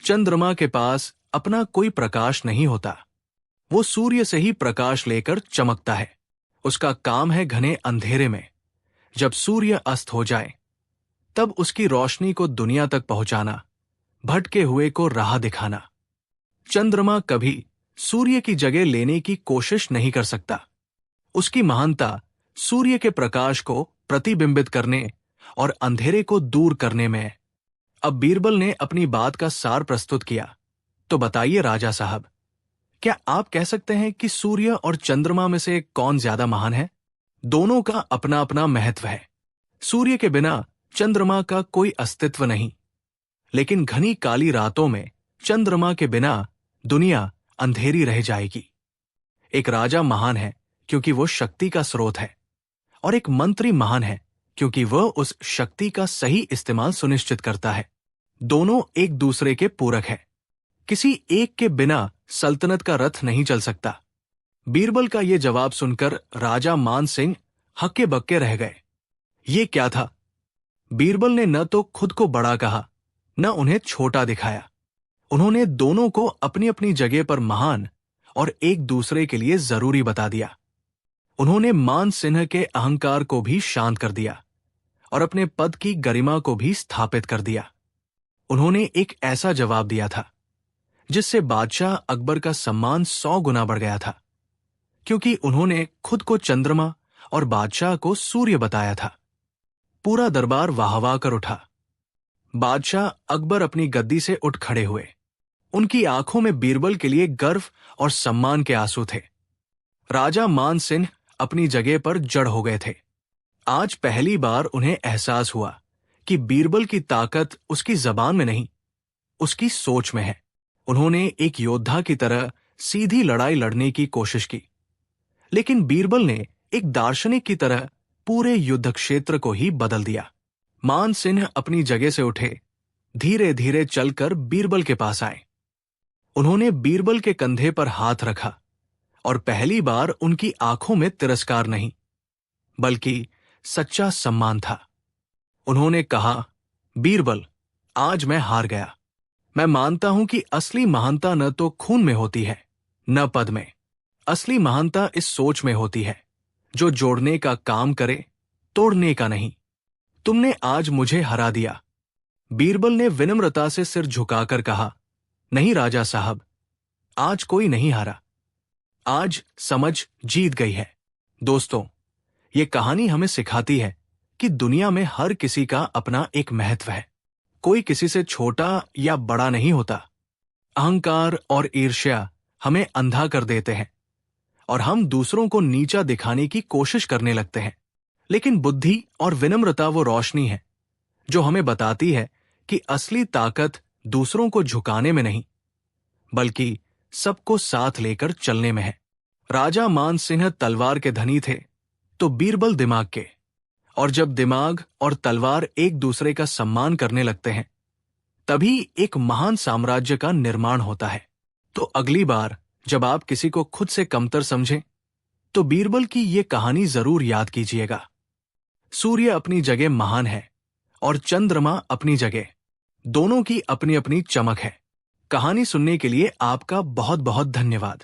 चंद्रमा के पास अपना कोई प्रकाश नहीं होता, वो सूर्य से ही प्रकाश लेकर चमकता है। उसका काम है घने अंधेरे में, जब सूर्य अस्त हो जाए, तब उसकी रोशनी को दुनिया तक पहुंचाना, भटके हुए को राह दिखाना। चंद्रमा कभी सूर्य की जगह लेने की कोशिश नहीं कर सकता। उसकी महानता सूर्य के प्रकाश को प्रतिबिंबित करने और अंधेरे को दूर करने में है। अब बीरबल ने अपनी बात का सार प्रस्तुत किया, तो बताइए राजा साहब, क्या आप कह सकते हैं कि सूर्य और चंद्रमा में से कौन ज्यादा महान है? दोनों का अपना अपना महत्व है। सूर्य के बिना चंद्रमा का कोई अस्तित्व नहीं, लेकिन घनी काली रातों में चंद्रमा के बिना दुनिया अंधेरी रह जाएगी। एक राजा महान है क्योंकि वो शक्ति का स्रोत है, और एक मंत्री महान है क्योंकि वह उस शक्ति का सही इस्तेमाल सुनिश्चित करता है। दोनों एक दूसरे के पूरक हैं। किसी एक के बिना सल्तनत का रथ नहीं चल सकता। बीरबल का यह जवाब सुनकर राजा मान सिंह हक्के बक्के रह गए। ये क्या था? बीरबल ने न तो खुद को बड़ा कहा, न उन्हें छोटा दिखाया। उन्होंने दोनों को अपनी अपनी जगह पर महान और एक दूसरे के लिए जरूरी बता दिया। उन्होंने मान सिंह के अहंकार को भी शांत कर दिया और अपने पद की गरिमा को भी स्थापित कर दिया। उन्होंने एक ऐसा जवाब दिया था जिससे बादशाह अकबर का सम्मान 100 गुना बढ़ गया था, क्योंकि उन्होंने खुद को चंद्रमा और बादशाह को सूर्य बताया था। पूरा दरबार वाहवा कर उठा। बादशाह अकबर अपनी गद्दी से उठ खड़े हुए। उनकी आंखों में बीरबल के लिए गर्व और सम्मान के आंसू थे। राजा मान सिंह अपनी जगह पर जड़ हो गए थे। आज पहली बार उन्हें एहसास हुआ कि बीरबल की ताकत उसकी जबान में नहीं, उसकी सोच में है। उन्होंने एक योद्धा की तरह सीधी लड़ाई लड़ने की कोशिश की, लेकिन बीरबल ने एक दार्शनिक की तरह पूरे युद्ध क्षेत्र को ही बदल दिया। मान सिंह अपनी जगह से उठे, धीरे धीरे चलकर बीरबल के पास आए। उन्होंने बीरबल के कंधे पर हाथ रखा और पहली बार उनकी आंखों में तिरस्कार नहीं, बल्कि सच्चा सम्मान था। उन्होंने कहा, बीरबल, आज मैं हार गया। मैं मानता हूं कि असली महानता न तो खून में होती है, न पद में। असली महानता इस सोच में होती है, जो जोड़ने का काम करे, तोड़ने का नहीं। तुमने आज मुझे हरा दिया। बीरबल ने विनम्रता से सिर झुकाकर कहा, नहीं राजा साहब, आज कोई नहीं हारा। आज समझ जीत गई है। दोस्तों, ये कहानी हमें सिखाती है कि दुनिया में हर किसी का अपना एक महत्व है। कोई किसी से छोटा या बड़ा नहीं होता। अहंकार और ईर्ष्या हमें अंधा कर देते हैं और हम दूसरों को नीचा दिखाने की कोशिश करने लगते हैं। लेकिन बुद्धि और विनम्रता वो रोशनी है जो हमें बताती है कि असली ताकत दूसरों को झुकाने में नहीं, बल्कि सबको साथ लेकर चलने में है। राजा मान सिंह तलवार के धनी थे, तो बीरबल दिमाग के। और जब दिमाग और तलवार एक दूसरे का सम्मान करने लगते हैं, तभी एक महान साम्राज्य का निर्माण होता है। तो अगली बार जब आप किसी को खुद से कमतर समझें, तो बीरबल की ये कहानी जरूर याद कीजिएगा। सूर्य अपनी जगह महान है और चंद्रमा अपनी जगह, दोनों की अपनी अपनी चमक है। कहानी सुनने के लिए आपका बहुत बहुत धन्यवाद।